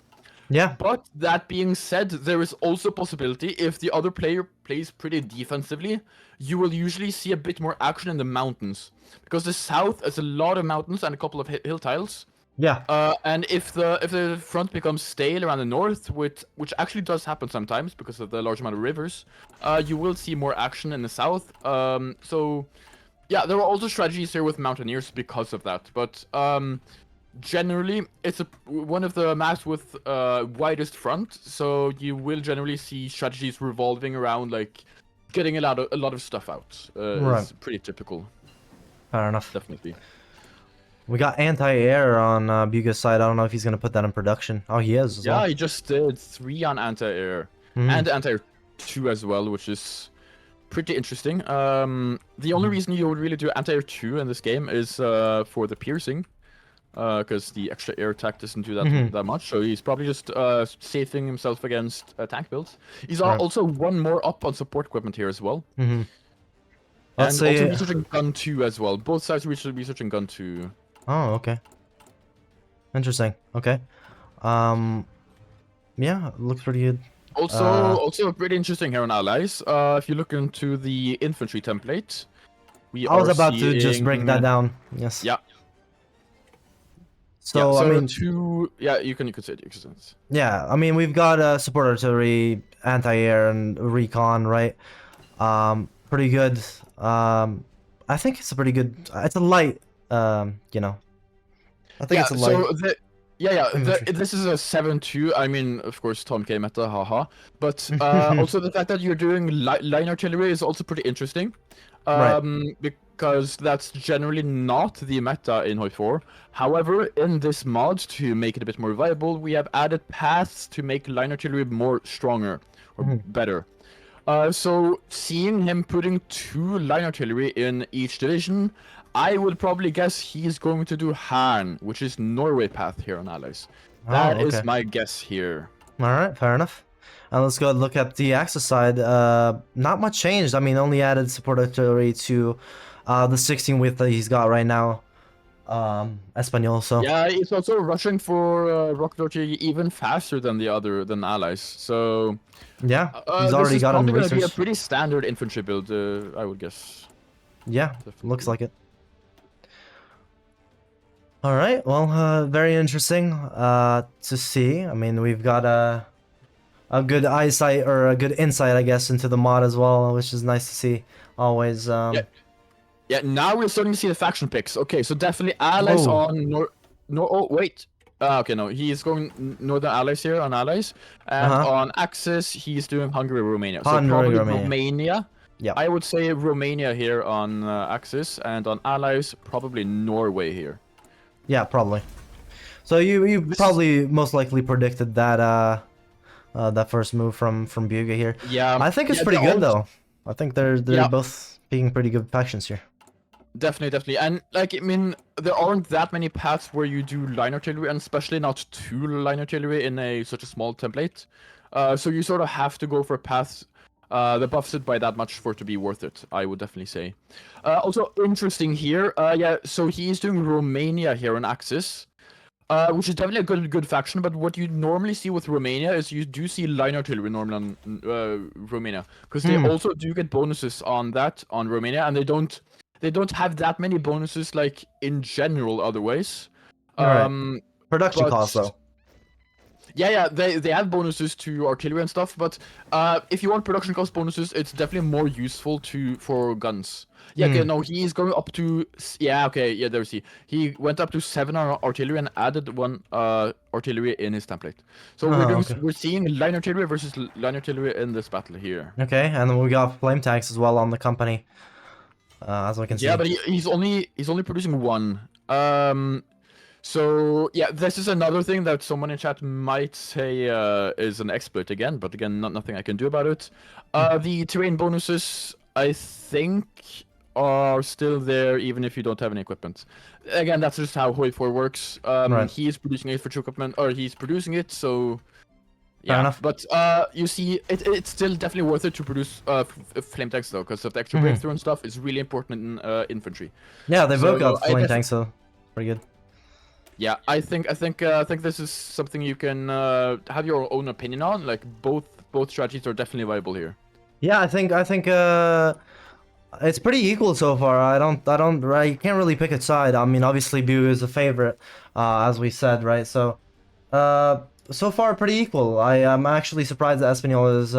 Yeah. But that being said, there is also possibility if the other player plays pretty defensively, you will usually see a bit more action in the mountains, because the south has a lot of mountains and a couple of hill tiles. Yeah. And if the front becomes stale around the north, which actually does happen sometimes because of the large amount of rivers, you will see more action in the south. So yeah, there are also strategies here with mountaineers because of that, but generally it's one of the maps with widest front, so you will generally see strategies revolving around like getting a lot of stuff out. Right. It's pretty typical. Fair enough. Definitely. We got anti-air on Bjuge's side. I don't know if he's gonna put that in production. Oh, he is as well. He just did 3 on anti-air and anti-air 2 as well, which is pretty interesting. The only reason you would really do anti-air 2 in this game is for the piercing, because the extra air attack doesn't do that much. So he's probably just saving himself against tank builds. He's also 1 more up on support equipment here as well. And also researching gun 2 as well. Both sides researching gun 2. Oh, okay. Interesting. Okay. Yeah, it looks pretty good. Also pretty interesting here on allies. If you look into the infantry template, I was about to just break that down. Yes. Yeah. So, I mean, you can say the existence. Yeah, I mean, we've got support artillery, anti-air, and recon, right? Pretty good. I think it's a pretty good. It's a light. You know. I think it's a light. This is a 7-2. I mean, of course, Tom K meta, haha. But also the fact that you're doing line artillery is also pretty interesting. Because that's generally not the meta in Hoi 4. However, in this mod, to make it a bit more viable, we have added paths to make line artillery more stronger or better. So seeing him putting 2 line artillery in each division, I would probably guess he's going to do Han, which is Norway path here on Allies. That is my guess here. Alright, fair enough. Let's go look at the Axis side. Not much changed. I mean, only added support artillery to the 16 width that he's got right now. Espanhol, so. Yeah, he's also rushing for rocket artillery even faster than Allies. So yeah, he's already got him researched. This is probably going to be a pretty standard infantry build, I would guess. Yeah, definitely. Looks like it. All right, well, very interesting to see. I mean, we've got a good eyesight or a good insight, I guess, into the mod as well, which is nice to see. Always. Yeah, now we're starting to see the faction picks. Okay, so definitely allies on oh wait. Okay, no, he's going Northern Allies here on Allies, and on Axis he's doing Hungary, Romania. So probably Romania. Yeah. I would say Romania here on Axis, and on Allies probably Norway here. Yeah, probably. So you probably most likely predicted that that first move from Bjuge here. Yeah. I think it's pretty good though. I think they're both being pretty good factions here. Definitely, and like I mean, there aren't that many paths where you do line artillery, and especially not 2 line artillery in such a small template. So you sort of have to go for paths that buffs it by that much for it to be worth it. I would definitely say. Also interesting here, yeah. So he's doing Romania here on Axis, which is definitely a good faction. But what you normally see with Romania is you do see line artillery normally on Romania, because they also do get bonuses on that on Romania, and they don't have that many bonuses like in general otherwise. Production costs though. Yeah, they have bonuses to artillery and stuff, but if you want production cost bonuses, it's definitely more useful for guns. Yeah, okay, no, he's going up to there we see. He went up to 7 on artillery and added 1 artillery in his template. So we're seeing line artillery versus line artillery in this battle here. Okay, and then we got flame tanks as well on the company. As we can see. Yeah, but he's only producing 1. So yeah, this is another thing that someone in chat might say is an exploit again, but again, nothing I can do about it. The terrain bonuses, I think, are still there even if you don't have any equipment. Again, that's just how Hoi 4 works. He is producing it for true equipment, or he's producing it, so yeah. Fair enough. But you see, it's still definitely worth it to produce flame tanks though, because of the extra breakthrough and stuff is really important in infantry. Yeah, they've both got flame tanks, so pretty good. Yeah, I think this is something you can have your own opinion on. Like both strategies are definitely viable here. Yeah, I think it's pretty equal so far. I can't really pick a side. I mean, obviously Bjuge is a favorite, as we said, right? So, so far pretty equal. I'm actually surprised that Espanhol is,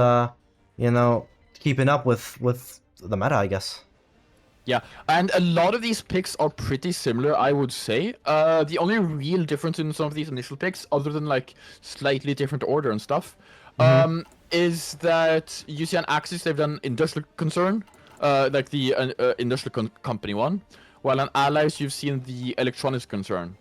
keeping up with the meta, I guess. Yeah, and a lot of these picks are pretty similar, I would say. The only real difference in some of these initial picks, other than like slightly different order and stuff, is that you see on Axis they've done industrial concern, like the industrial company one, while on Allies you've seen the electronics concern.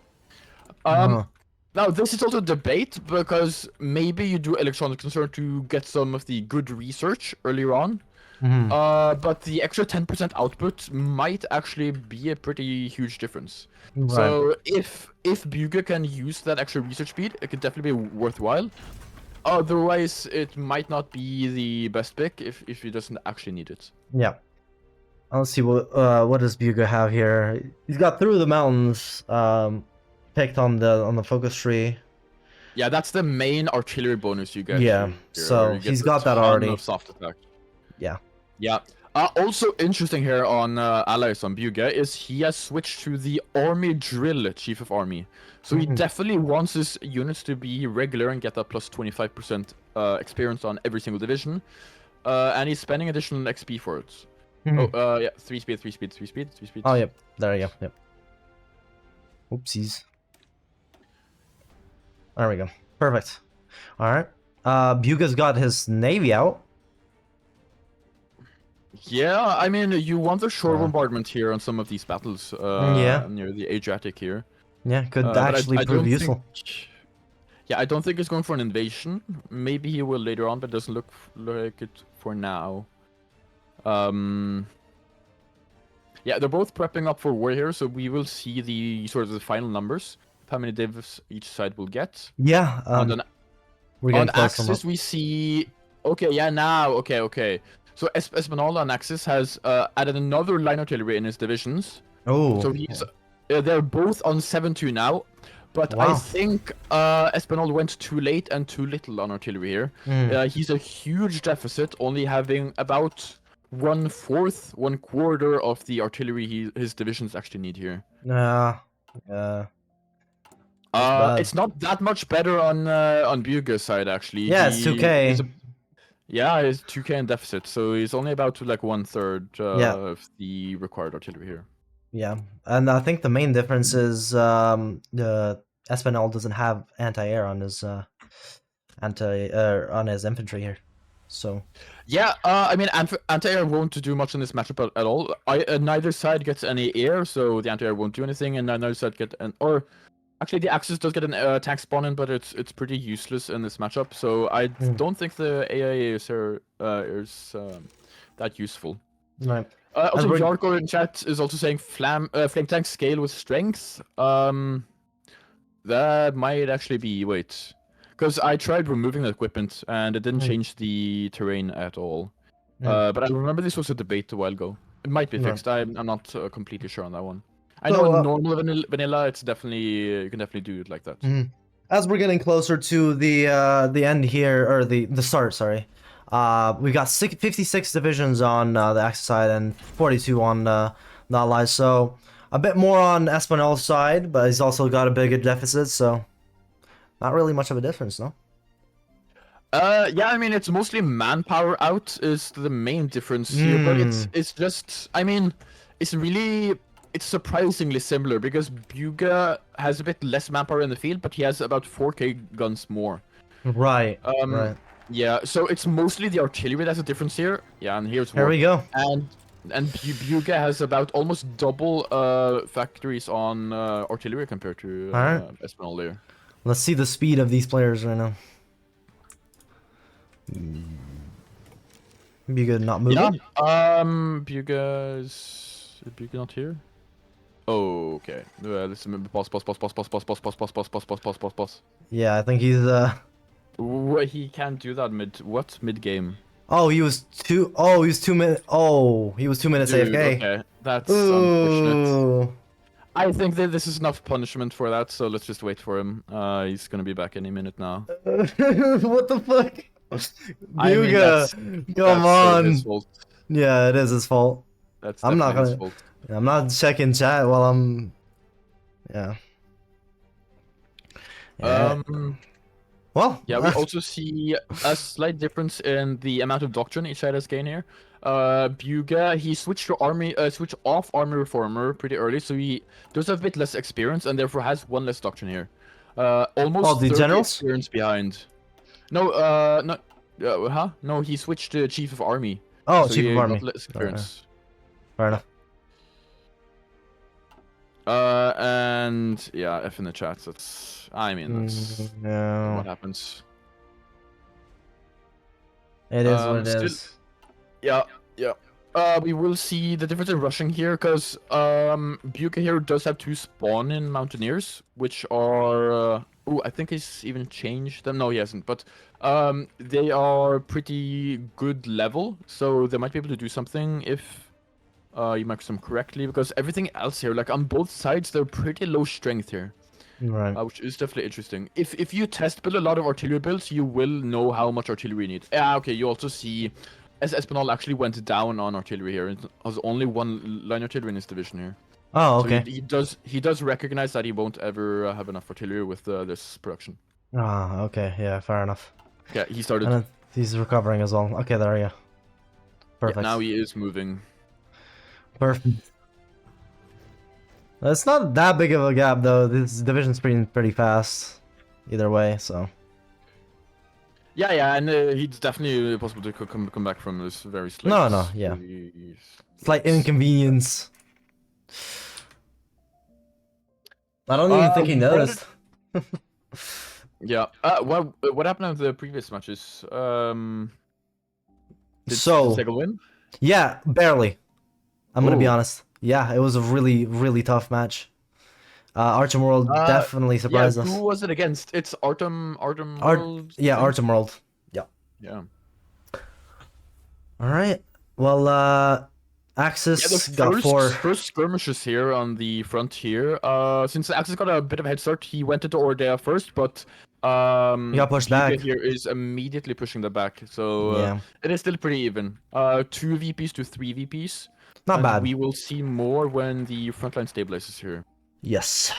Now this is also a debate because maybe you do electronic concern to get some of the good research earlier on. But the extra 10% output might actually be a pretty huge difference. Right. So if Bjuge can use that extra research speed, it could definitely be worthwhile. Otherwise, it might not be the best pick if he doesn't actually need it. Yeah. Let's see what does Bjuge have here. He's got Through the Mountains picked on the focus tree. Yeah, that's the main artillery bonus you get. Yeah, here, so he's got that already. Of soft attack. Yeah. Yeah. Also interesting here on Allies on Bjuge is he has switched to the Army Drill Chief of Army. So he definitely wants his units to be regular and get that plus 25% experience on every single division. And he's spending additional XP for it. Yeah, 3 speed, 3 speed, 3 speed, 3 speed. Oh, yep. There you go. Yep. Oopsies. There we go. Perfect. Alright. Bjuge's got his navy out. Yeah, I mean, you want a shore bombardment here on some of these battles. Near the Adriatic here. Yeah, could actually prove useful. Yeah, I don't think he's going for an invasion. Maybe he will later on, but it doesn't look like it for now. Yeah, they're both prepping up for war here, so we will see the sort of the final numbers, how many divs each side will get. Yeah. On Axis, we see. Okay, yeah, now. Okay. So Espanhol on Axis has added another line artillery in his divisions. Oh. So he's they're both on 7-2 now, but I think Espanhol went too late and too little on artillery here. He's a huge deficit, only having about 1/4, 1/4 of the artillery his divisions actually need here. It's not that much better on Bjuge's side actually. Yeah, it's 2K. Yeah, he's 2K in deficit, so he's only about to like 1/3 of the required artillery here. Yeah, and I think the main difference is Espanhol doesn't have anti-air on his on his infantry here, so. Yeah, I mean, anti-air won't do much in this matchup at all. Neither side gets any air, so the anti-air won't do anything, and neither side get an or. Actually, the Axis does get an attack spawn in, but it's pretty useless in this matchup. So I don't think the AI is that useful. Right. Also, Jarko in chat is also saying flame tank scale with strength. That might actually be because I tried removing the equipment and it didn't change the terrain at all. But I remember this was a debate a while ago. It might be fixed. I'm not completely sure on that one. I know in normal vanilla, it's definitely you can definitely do it like that. As we're getting closer to the end here, or the start, sorry. We've got 56 divisions on the Axis side and 42 on the Allies, so a bit more on Espanhol's side, but he's also got a bigger deficit, so not really much of a difference, no? Yeah, I mean, it's mostly manpower out is the main difference here, but it's just, I mean, it's surprisingly similar because Bjuge has a bit less manpower in the field, but he has about 4k guns more. Right. Right. Yeah, so it's mostly the artillery that's a difference here. Yeah, and here's more. Here we go. And Bjuge has about almost double factories on artillery compared to Espanhol there. Let's see the speed of these players right now. Bjuge not moving? Yeah. Bjuge is Bjuge not here? Oh, okay. Let's pause. Yeah, I think he's He can't do that mid game. Oh, he was 2 minutes. Oh, he was 2 minutes AFK. Okay, that's unfortunate. I think that this is enough punishment for that, so let's just wait for him. He's gonna be back any minute now. What the fuck? Bjuge, come on. His fault. Yeah, it is his fault. That's I'm not his gonna. fault. I'm not checking chat while I'm. Yeah. Well. Yeah, we also see a slight difference in the amount of doctrine each side has gained here. Bjuge, he switched to switched off army reformer pretty early, so he does have a bit less experience and therefore has one less doctrine here. Almost the 30 generals? experience behind. No, No, he switched to chief of army. Oh, so chief of army. Less experience. Fair enough. And yeah, F in the chat. That's what happens. It is what it is. Yeah. We will see the difference in rushing here, because Bjuge here does have 2 spawn-in mountaineers, which are... I think he's even changed them. No, he hasn't, but they are pretty good level, so they might be able to do something if you mark them correctly, because everything else here, like on both sides, they're pretty low strength here. Right. Which is definitely interesting. If you test build a lot of artillery builds, you will know how much artillery you need. Yeah, okay, you also see... As Espanhol actually went down on artillery here, it has only 1 line artillery in his division here. Oh, okay. So he does recognize that he won't ever have enough artillery with this production. Ah, okay, yeah, fair enough. Yeah, he started. And then he's recovering as well. Okay, there we go. Perfect. Yeah, now he is moving. Perfect. It's not that big of a gap though. This division's pretty fast, either way. So. Yeah, and it's definitely possible to come back from this very slight. No, yeah. Slight inconvenience. I don't even think he noticed. Yeah. What happened in the previous matches? Did Segl win? Yeah, barely. I'm gonna be honest. Yeah, it was a really tough match. Artemworld definitely surprised us. Who was it against? It's Artemworld. Artemworld. Yeah. Yeah. All right. Well, Axis got first skirmishes here on the front here. Since Axis got a bit of a head start, he went into Ordea first, but he got pushed back. Here is immediately pushing the back, so it is still pretty even. 2 VPs to 3 VPs. Not bad. We will see more when the front line stabilizes here. Yes.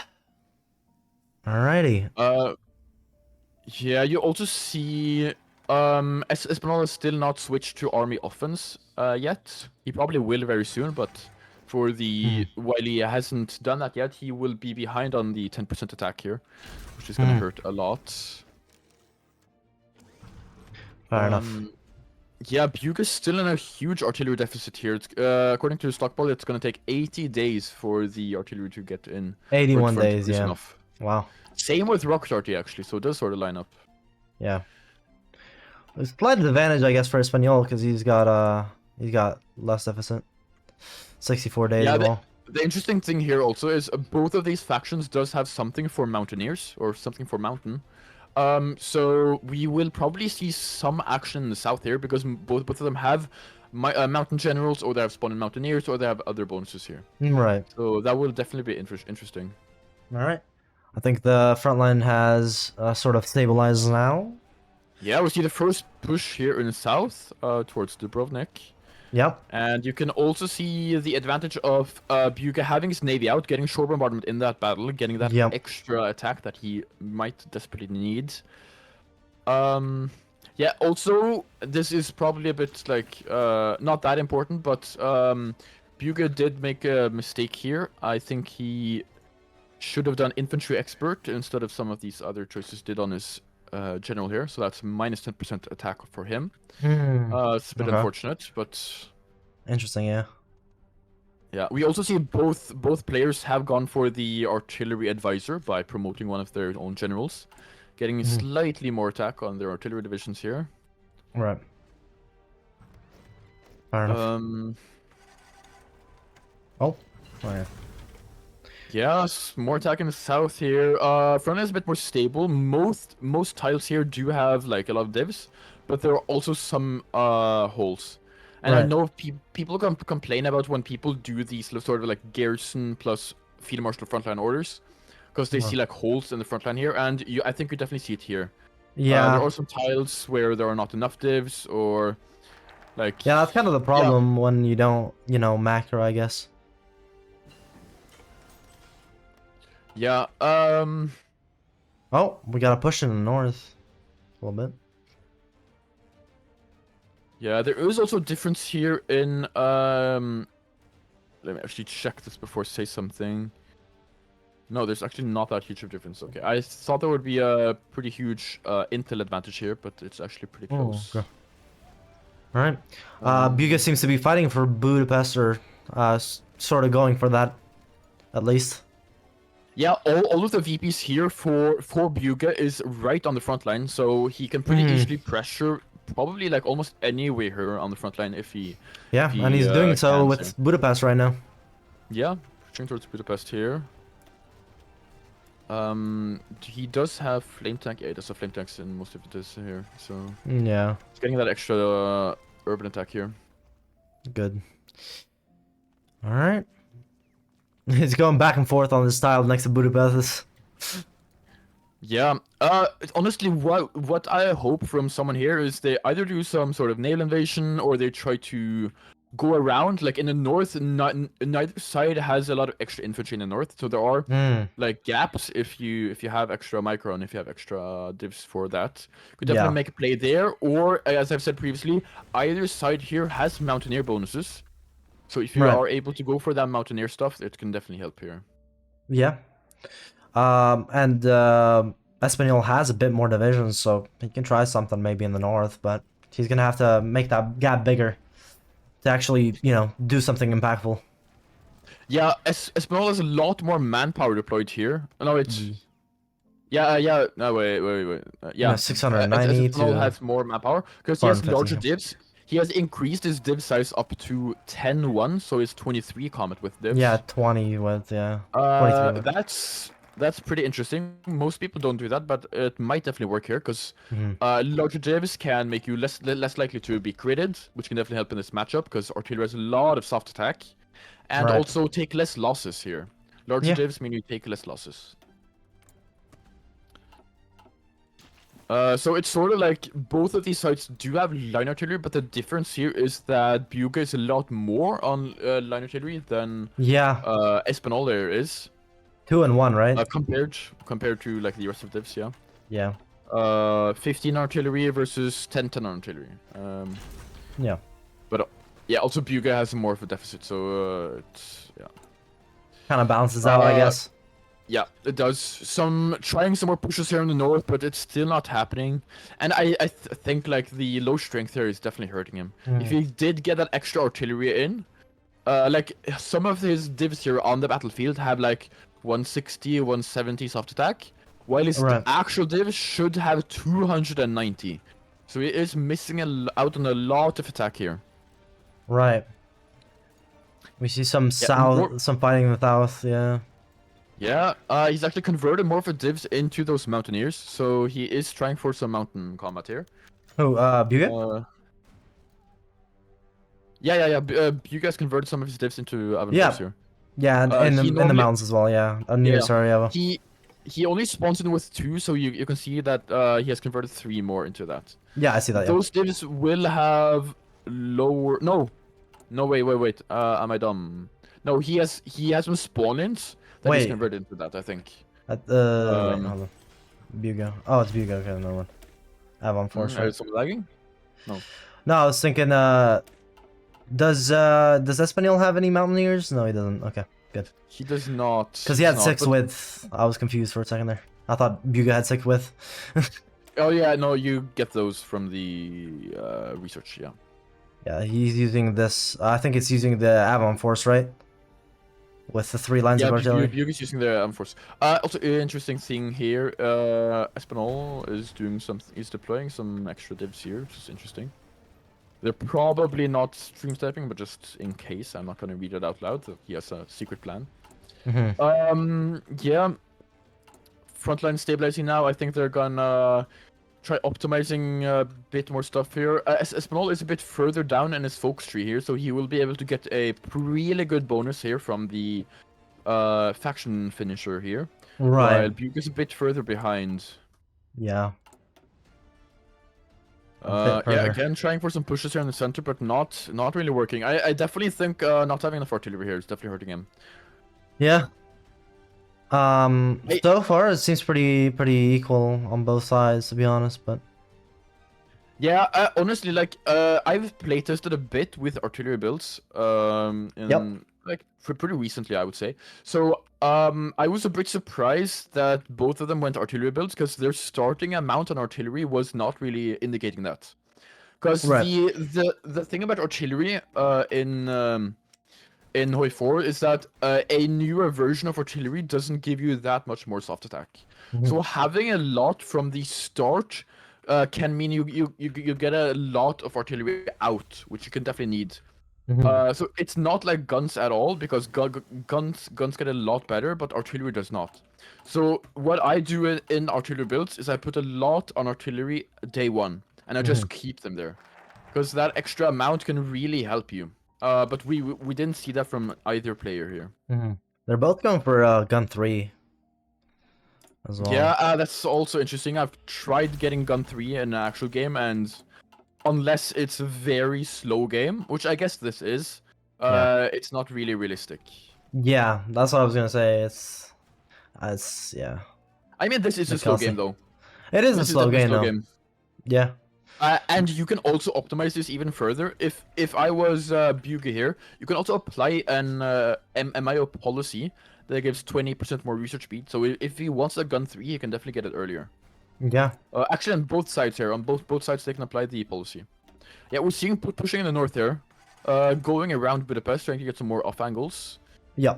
Alrighty. Yeah, you also see Espanhol is still not switched to army offense yet. He probably will very soon, but for the while he hasn't done that yet, he will be behind on the 10% attack here, which is gonna hurt a lot. Fair enough. Yeah, Bjuge is still in a huge artillery deficit here. It's, according to Stockball, it's gonna take 80 days for the artillery to get in. 81 for it to days, produce yeah. enough. Wow. Same with rocket artillery actually, so it does sort of line up. Yeah. It's a slight advantage, I guess, for Espanhol because he's got less deficit. 64 days Yeah, as well. the interesting thing here also is both of these factions does have something for mountaineers or something for mountain. So we will probably see some action in the south here because both of them have mountain generals, or they have spawned mountaineers, or they have other bonuses here. Right. So that will definitely be interesting. All right. I think the front line has sort of stabilized now. Yeah, we see the first push here in the south towards Dubrovnik. Yep. And you can also see the advantage of Bjuge having his navy out, getting shore bombardment in that battle, getting that extra attack that he might desperately need. Yeah, also, this is probably a bit, like, not that important, but Bjuge did make a mistake here. I think he should have done infantry expert instead of some of these other choices did on his general here, so that's minus 10% attack for him. It's a bit unfortunate, but interesting, yeah. Yeah, we also see both players have gone for the artillery advisor by promoting one of their own generals, getting slightly more attack on their artillery divisions here. Right. Fair enough. Oh, yeah. Yes, more attack in the south here. Front is a bit more stable. Most tiles here do have like a lot of divs, but there are also some holes. And I know people complain about when people do these sort of like garrison plus field marshal frontline orders, because they see like holes in the front line here, and I think you definitely see it here. Yeah. There are some tiles where there are not enough divs, or like. Yeah, that's kind of the problem when you don't, macro, I guess. Yeah. Oh, we got a push in the north, a little bit. Yeah, there is also a difference here in let me actually check this before I say something. No, there's actually not that huge of a difference. Okay, I thought there would be a pretty huge intel advantage here, but it's actually pretty close. Okay. All right. Bjuge seems to be fighting for Budapest, or sort of going for that, at least. Yeah, all of the VPs here for Bjuge is right on the front line, so he can pretty easily pressure probably like almost anywhere here on the front line if he. Yeah, if he, and he's doing so with here. Budapest right now. Yeah, pushing towards Budapest here. He does have flame tank. Yeah, he does have flame tanks in most of this here, so. Yeah. He's getting that extra urban attack here. Good. All right. He's going back and forth on this tile next to Budapest. Yeah. Honestly, what I hope from someone here is they either do some sort of naval invasion, or they try to go around. Like in the north, neither side has a lot of extra infantry in the north, so there are like gaps if you have extra micro and if you have extra divs for that. You could definitely make a play there, or as I've said previously, either side here has mountaineer bonuses. So if you are able to go for that mountaineer stuff, it can definitely help here. Yeah. And Espanhol has a bit more divisions, so he can try something maybe in the north, but he's gonna have to make that gap bigger to actually, do something impactful. Yeah, Espanhol has a lot more manpower deployed here. No, it's... Yeah, no, wait. Yeah, 690 Espanhol to... has more manpower, because he has larger divs. He has increased his div size up to 10-1, so it's 23 combat with divs. Yeah, 20 with, 23 with. That's pretty interesting. Most people don't do that, but it might definitely work here, because larger divs can make you less likely to be critted, which can definitely help in this matchup, because artillery has a lot of soft attack, and also take less losses here. Larger divs mean you take less losses. So it's sort of like both of these sides do have line artillery, but the difference here is that Bjuge is a lot more on line artillery than Espanhol there is. 2 and 1, right? Compared to like the rest of divs, yeah. Yeah. 15 artillery versus 10 artillery. Yeah. But Yeah, also Bjuge has more of a deficit, so it's yeah. Kind of balances out, I guess. Yeah, it does. Trying some more pushes here in the north, but it's still not happening. And I think like the low strength here is definitely hurting him. If he did get that extra artillery in, like some of his divs here on the battlefield have like 160, 170 soft attack, while his actual div should have 290. So he is missing out on a lot of attack here. Right. We see some some fighting in the south, yeah. Yeah, he's actually converted more of the divs into those mountaineers, so he is trying for some mountain combat here. Oh, Bjuge? Yeah. Bjuge has converted some of his divs into avant-force here. Yeah, in the mountains as well, yeah. Near Sarajevo. He only spawns in with 2, so you can see that he has converted 3 more into that. Yeah, I see that, Those divs will have lower... No, wait. Am I dumb? No, he has some spawn-ins that he's converted into that, I think. Wait, hold on. Bjuge. Oh, it's Bjuge, okay, no one. Avant-force, right? Is some lagging? No. No, I was thinking, does Espanhol have any mountaineers? No, he doesn't. Okay, good. He does not. Because he had 6 width. I was confused for a second there. I thought Bjuge had 6 width. Oh yeah, no, you get those from the research, yeah. Yeah, he's using this. I think it's using the Avant-force, right? With the 3 lines of artillery. Yeah, Bjuge's using the Avant-force. Also, interesting thing here. Espanhol is doing something. He's deploying some extra divs here, which is interesting. They're probably not stream stepping, but just in case, I'm not going to read it out loud. He has a secret plan. Yeah. Frontline stabilizing now. I think they're gonna try optimizing a bit more stuff here. Espanhol is a bit further down in his focus tree here, so he will be able to get a really good bonus here from the faction finisher here. Right. While Bjuge is a bit further behind. Yeah. Yeah, again trying for some pushes here in the center, but not really working. I definitely think not having enough artillery here is definitely hurting him. Yeah. So far it seems pretty equal on both sides, to be honest, but yeah, honestly, like I've playtested a bit with artillery builds like pretty recently, I would say. So I was a bit surprised that both of them went artillery builds, because their starting amount on artillery was not really indicating that. Because the thing about artillery in Hoi 4 is that a newer version of artillery doesn't give you that much more soft attack. So having a lot from the start can mean you get a lot of artillery out, which you can definitely need. So it's not like guns at all, because guns get a lot better, but artillery does not. So what I do in artillery builds is I put a lot on artillery day 1, and I just keep them there, because that extra amount can really help you. But we didn't see that from either player here. They're both going for gun 3 as well. Yeah, that's also interesting. I've tried getting gun 3 in an actual game, and unless it's a very slow game, which I guess this is, it's not really realistic. Yeah, that's what I was gonna say. It's yeah. I mean, this is a slow game though. It is a slow game though. Yeah. And you can also optimize this even further. If I was Bjuge here, you can also apply an MIO policy that gives 20% more research speed. So if he wants a gun 3, he can definitely get it earlier. Yeah. Actually, on both sides here, on both sides, they can apply the policy. Yeah, we're seeing pushing in the north here, going around Budapest, trying to get some more off angles. Yeah.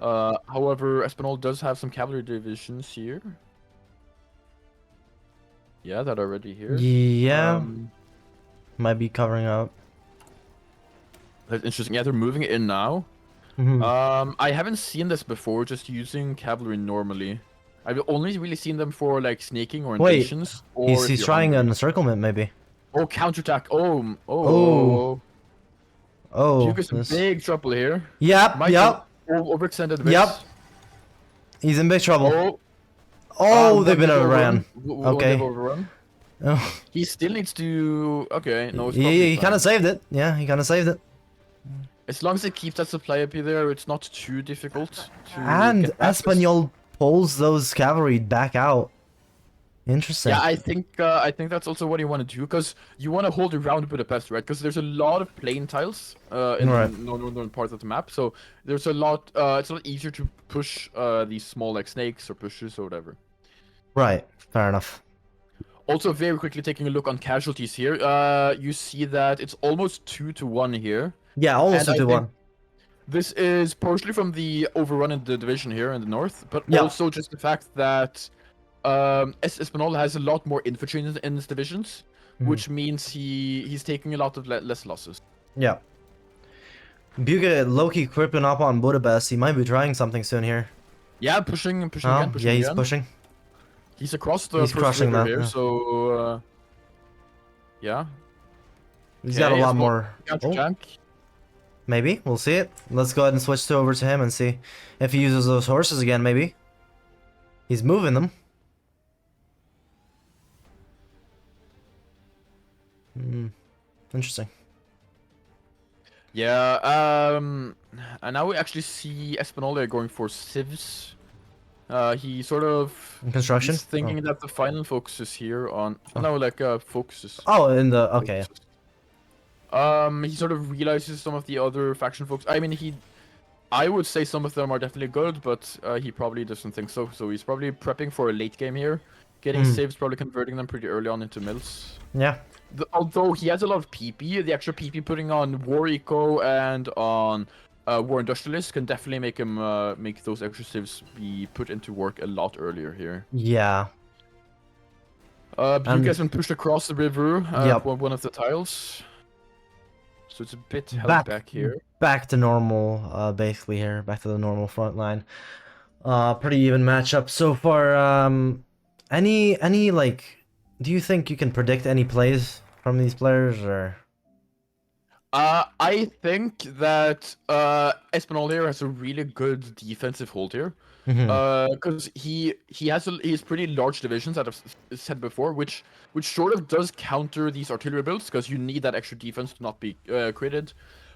However, Espanhol does have some cavalry divisions here. Yeah, that are already here. Yeah. Might be covering up. That's interesting. Yeah, they're moving in now. I haven't seen this before, just using cavalry normally. I've only really seen them for like snaking or invasions. Wait, he's trying an encirclement maybe. Oh, counterattack. Oh. Bjuge's in big trouble here. Yep. Overextended a bit. Yep. He's in big trouble. They've been overrun. Okay. Oh. He still needs to. Okay, no. He kind of saved it. Yeah, he kind of saved it. As long as they keep that supply up there, it's not too difficult to. And Espanhol pulls those cavalry back out. Interesting. Yeah, I think that's also what you want to do, because you want to hold around Budapest, right? Because there's a lot of plain tiles in Right. the northern parts of the map, so there's a lot. It's a lot easier to push these small like snakes or pushes or whatever. Right. Fair enough. Also, very quickly taking a look on casualties here, you see that it's almost 2-1 here. Yeah, almost And I 2 to think 1. This is partially from the overrun in the division here in the north, but Yeah. also just the fact that Espanhol has a lot more infantry in his divisions, which means he's taking a lot of less losses. Yeah. Bjuge low-key creeping up on Budapest. He might be trying something soon here. Yeah, pushing Oh, again, pushing yeah, he's again. pushing. He's across the He's first crushing river that, here, yeah. so yeah. He's got a Okay, lot Espanhol more. counter Oh, tank. maybe. We'll see it. Let's go ahead and switch over to him and see if he uses those horses again, maybe. He's moving them. Interesting. Yeah, and now we actually see Espanhol there going for civs. He sort of In construction? he's thinking that the final focus is here on focuses. Oh, in the... Okay. He sort of realizes some of the other faction folks. I mean, I would say some of them are definitely good, but he probably doesn't think so. So he's probably prepping for a late game here, getting saves, probably converting them pretty early on into mills. Yeah. Although he has a lot of PP, the extra PP putting on War Eco and on War Industrialist can definitely make him make those extra saves be put into work a lot earlier here. Yeah. Bjuge has been pushed across the river Yep. one of the tiles. So it's a bit held back here. Back to normal, basically here. Back to the normal front line. Pretty even matchup so far. Any like, do you think you can predict any plays from these players, or? I think that Espanhol here has a really good defensive hold here. Because he's pretty large divisions, as I've said before, which sort of does counter these artillery builds, because you need that extra defense to not be critted.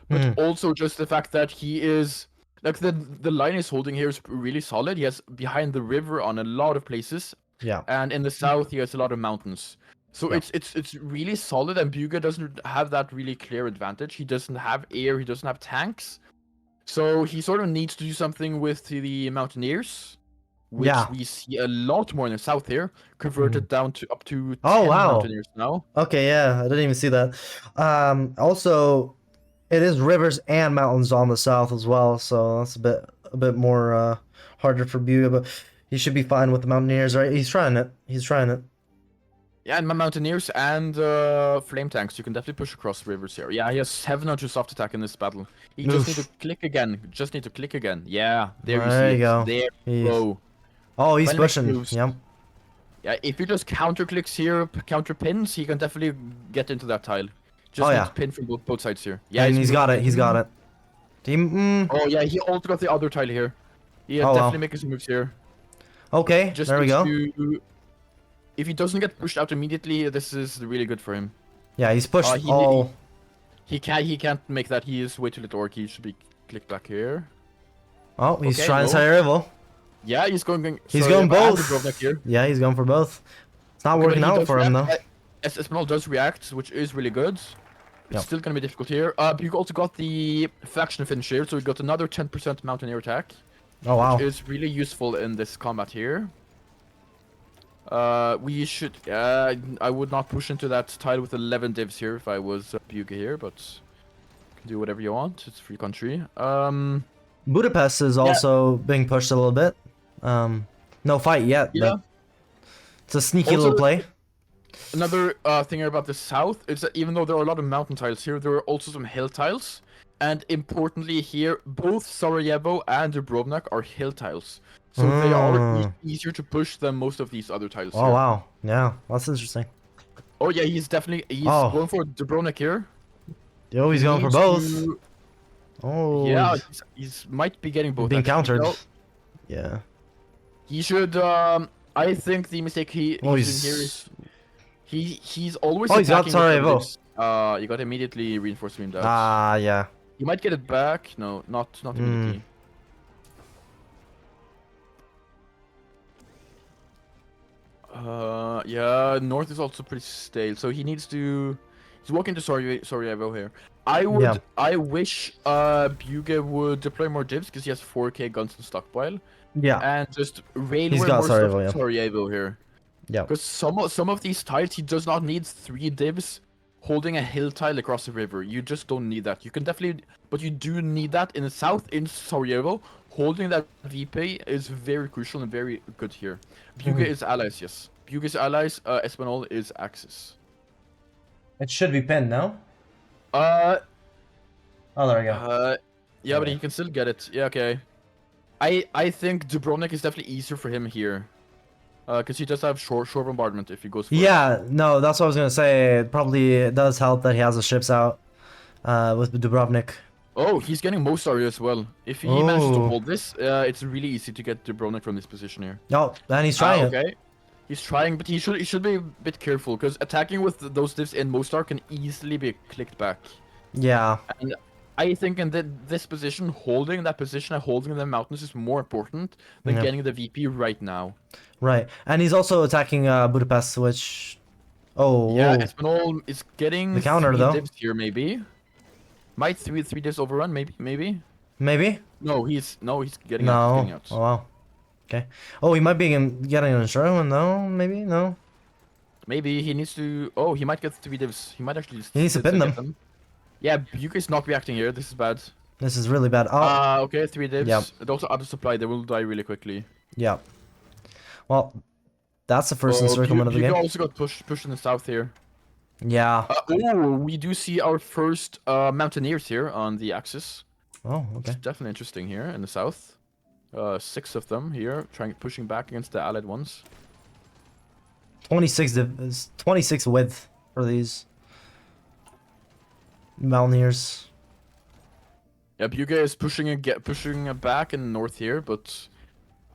But also just the fact that he is like the line he's holding here is really solid. He has behind the river on a lot of places. Yeah. And in the south he has a lot of mountains. So Yeah. it's really solid, and Bjuge doesn't have that really clear advantage. He doesn't have air, he doesn't have tanks. So he sort of needs to do something with the Mountaineers, which we see a lot more in the south here, converted down to up to 10 Mountaineers now. Okay, yeah, I didn't even see that. Also, it is rivers and mountains on the south as well, so that's a bit more harder for Bjuge, but he should be fine with the Mountaineers, right? He's trying it. He's trying it. Yeah, and my Mountaineers and Flame Tanks, you can definitely push across rivers here. Yeah, he has 700 soft attack in this battle. He just need to click again. Just need to click again. Yeah, there you go. There you go. Oh, he's Finally pushing. moves. Yep. Yeah, if you just counter clicks here, counter pins, he can definitely get into that tile. Just need to pin from both sides here. Yeah, and he's got it. He's got it. Oh yeah, he also got the other tile here. He definitely making some moves here. Okay, Just there we go. If he doesn't get pushed out immediately, this is really good for him. Yeah, he's pushed. He can't make that. He is way too little orc. He should be clicked back here. Oh, he's trying Sarajevo. Yeah, he's going. He's going both. Here. Yeah, he's going for both. It's not working out for him though. Espanhol does react, which is really good. It's still gonna be difficult here. You also got the faction finish here, so we got another 10% Mountaineer attack. Oh wow. Which is really useful in this combat here. We should. I would not push into that tile with 11 divs here if I was Bjuge here, but you can do whatever you want. It's free country. Budapest is also being pushed a little bit. No fight yet. Yeah. But it's a sneaky little play. Another thing about the south is that even though there are a lot of mountain tiles here, there are also some hill tiles. And importantly here, both Sarajevo and Dubrovnik are hill tiles. So they are easier to push than most of these other tiles. Oh wow, yeah, that's interesting. Oh yeah, he's going for Dubrovnik here. Yo, he's going for both. Oh. Yeah, he's might be getting both. Being countered. No. Yeah. He should. I think the mistake he's doing here is he's always. Oh, he's got Sarajevo. You got immediately reinforced streamed out. Ah, yeah. You might get it back. No, not immediately. Yeah, north is also pretty stale, so he needs to. He's walking to Sarajevo here. I wish Bjuge would deploy more divs because he has 4K guns in stockpile. Yeah. And just railway He's got more Sarajevo, stuff yeah. to Sarajevo here. Yeah. Because some of these tiles he does not need 3 divs holding a hill tile across the river. You just don't need that. You can definitely, but you do need that in the south in Sarajevo. Holding that VP is very crucial and very good here. Bjuge is allies, yes. Bjuge is allies. Espanhol is Axis. It should be pinned, no? Oh, there we go. Yeah, but he can still get it. Yeah, okay. I think Dubrovnik is definitely easier for him here. Because he does have short bombardment if he goes for Yeah, no, that's what I was gonna say. It probably does help that he has the ships out with Dubrovnik. Oh, he's getting most area as well. If he manages to hold this, it's really easy to get Dubrovnik from this position here. Oh, and he's trying it. Okay. He's trying, but he should be a bit careful, because attacking with those divs in Mostar can easily be clicked back. Yeah. And I think in this position, holding that position and holding the mountains is more important than getting the VP right now. Right, and he's also attacking Budapest, which... Oh, yeah, whoa. Espanhol is getting The counter, 3 though. divs here, maybe. Might 3 divs overrun, maybe. Maybe? No, he's getting No. out. He's getting out. Oh, wow. Okay. Oh, he might be getting an insurance, no? Maybe? No? Maybe he needs to... Oh, he might get 3 divs. He might actually... He needs to pin get them. Yeah, Bjuge is not reacting here. This is bad. This is really bad. Oh, Okay, 3 divs. Yep. And also out of supply. They will die really quickly. yeah. Well, that's the first encirclement of the Bjuge game. also got pushed in the south here. Yeah. Oh, we do see our first mountaineers here on the axis. Oh, okay. It's definitely interesting here in the south. 6 of them here, pushing back against the allied ones. 26 width for these Mountaineers. Yeah, Bjuge is pushing back in the north here, but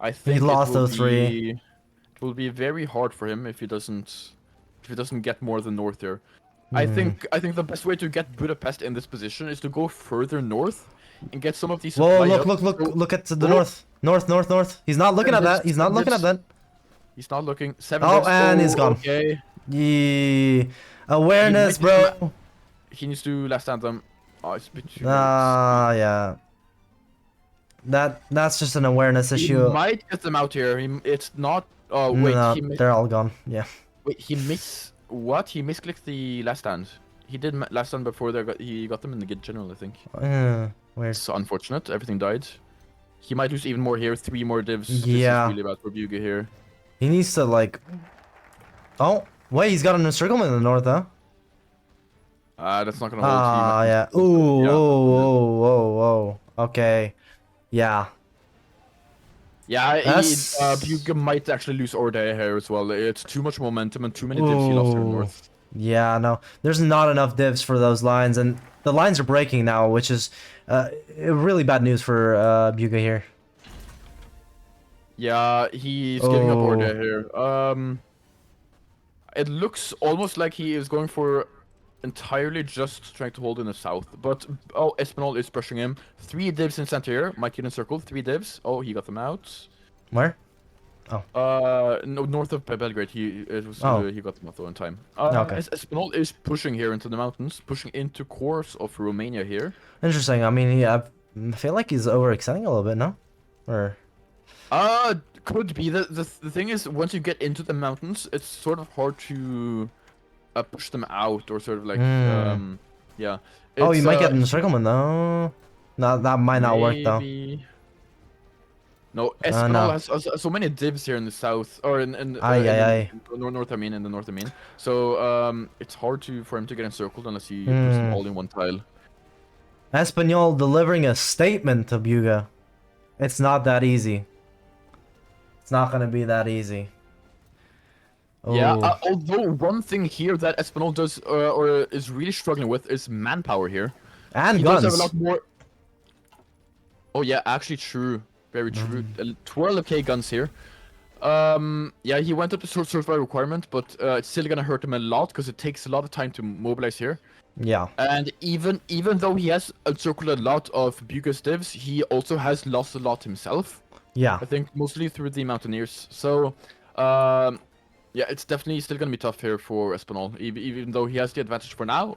I think He lost it will those 3. It will be very hard for him if he doesn't get more than north here. I think the best way to get Budapest in this position is to go further north and get some of these. Whoa! supply Look at the north. North. He's not looking at that. He's not looking at that. He's not looking. 7 Oh, divs. and he's gone. Okay. Yeah. Awareness, bro. He needs to last anthem. Oh, it's a bit too. Yeah. That's just an awareness He issue. might get them out here. It's not. Oh wait, No, they're all gone. Yeah. Wait, he what? He misclicked the last stand. He did last stand before he got them in the general, I think. Weird. It's unfortunate. Everything died. He might lose even more here. 3 more divs. Yeah. This is really bad for Bjuge here. He needs to like. Oh wait, he's got an encirclement in the north, huh? That's not gonna hold. Yeah. Ooh, Yeah. whoa. Okay. Yeah. Yeah, That's- Bjuge might actually lose Ordea here as well. It's too much momentum and too many divs he lost here in Ooh. north. Yeah, no. There's not enough divs for those lines, and the lines are breaking now, which is really bad news for Bjuge here. Yeah, he's giving up Oh. Ordea here. It looks almost like he is going for entirely just trying to hold in the south. But, oh, Espanhol is brushing him. 3 divs in center here. Might get encircled. 3 divs. Oh, he got them out. Where? No, north of Belgrade. He got them out though in time. Okay. Espanhol is pushing here into the mountains, pushing into cores of Romania here. Interesting. I mean, I feel like he's overextending a little bit, no? Or Could be. The thing is, once you get into the mountains, it's sort of hard to push them out or sort of like yeah. oh, you It's, might get an encirclement though. No, that might not work though. maybe- No, Espanhol no. has so many divs here in the south, or in the north. I mean. So it's hard for him to get encircled unless he puts them all in one tile. Espanhol delivering a statement to Bjuge. It's not that easy. It's not gonna be that easy. Yeah, Oh. although one thing here that Espanhol does or is really struggling with is manpower here. And He guns. does have a lot more. Oh yeah, actually true. Very true. 12k guns here. Yeah, he went up to certified requirement, but it's still gonna hurt him a lot because it takes a lot of time to mobilize here. Yeah. And even though he has encircled a lot of Bjuge's divs, he also has lost a lot himself. Yeah. I think mostly through the Mountaineers. So, Yeah, it's definitely still gonna be tough here for Espanhol, even though he has the advantage for now.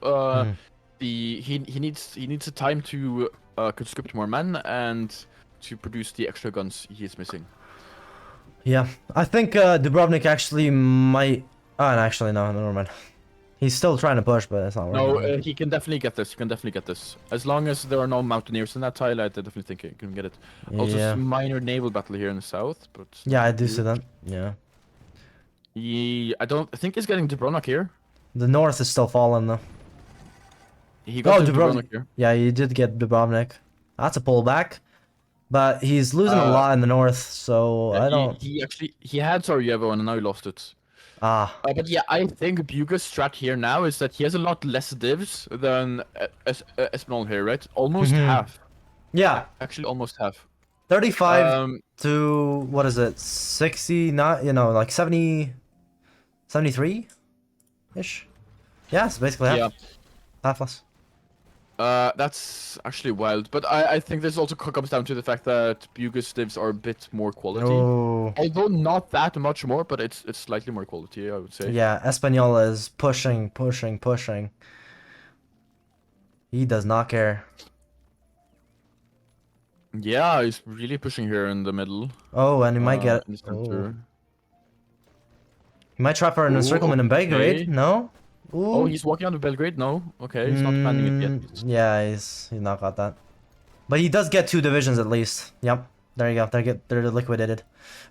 He needs the time to conscript more men and to produce the extra guns he is missing. Yeah, I think Dubrovnik actually might. Oh, no, actually no, never mind. He's still trying to push, but it's not working. No, he can definitely get this. He can definitely get this. As long as there are no mountaineers in that tile, I definitely think he can get it. Also, Yeah. some minor naval battle here in the south, but Yeah, I do see that. Yeah. I think he's getting Dubrovnik here. The north is still falling though. He got Dubrovnik. Dubrovnik here. Yeah, you did get Dubrovnik. That's a pullback, but he's losing a lot in the north, so I don't. He had Sarajevo and now he lost it. But yeah, I think Bjuge's strat here now is that he has a lot less divs than Espanhol here, right? Almost half. Yeah. Actually, almost half. 35 to, what is it, 60, not, you know, like 70, 73-ish? Yeah, it's basically half. Yeah. Half less. That's actually wild, but I think this also comes down to the fact that Bjuge's divs are a bit more quality. Oh. Although not that much more, but it's slightly more quality, I would say. Yeah, Espanhol is pushing. He does not care. Yeah, he's really pushing here in the middle. Oh, and he might get in the center. He might try for an encirclement in Belgrade, okay. no? Ooh. Oh, he's walking out of Belgrade? No. Okay, he's not planning it yet. Yeah, he's not got that. But he does get 2 divisions at least. Yep. There you go. They're liquidated.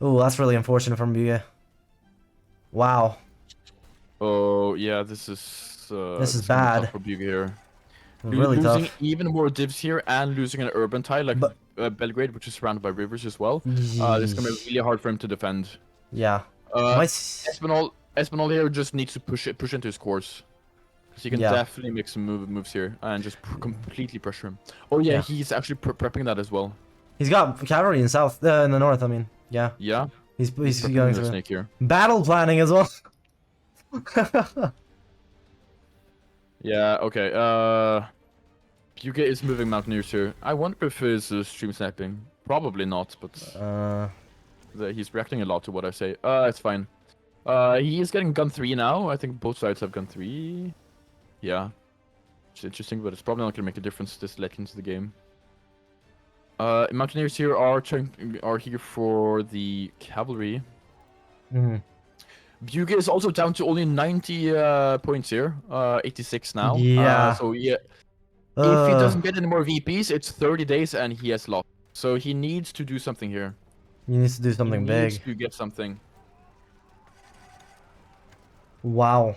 Ooh, that's really unfortunate from Bjuge. Wow. Oh, yeah, this is bad. tough for Bjuge here. Really losing tough. even more divs here and losing an urban tile like Belgrade, which is surrounded by rivers as well. This is gonna be really hard for him to defend. Yeah. Espanhol here just needs to push into his course. Because he can definitely make some moves here and just completely pressure him. Oh yeah, he's actually prepping that as well. He's got cavalry in south, in the north. I mean, yeah. Yeah. He's going through snake here. Battle planning as well. Yeah. Okay. Bjuge is moving mountaineers here. I wonder if he's stream sniping. Probably not, but he's reacting a lot to what I say. It's fine. He is getting gun 3 now. I think both sides have gun 3. Yeah. It's interesting, but it's probably not gonna make a difference this late into the game. Mountaineers here are here for the cavalry. Bjuge is also down to only 90 points here. 86 now. Yeah. So yeah, if he doesn't get any more VPs, it's 30 days and he has lost. So he needs to do something here. He needs to do something big. He needs to get something. Wow.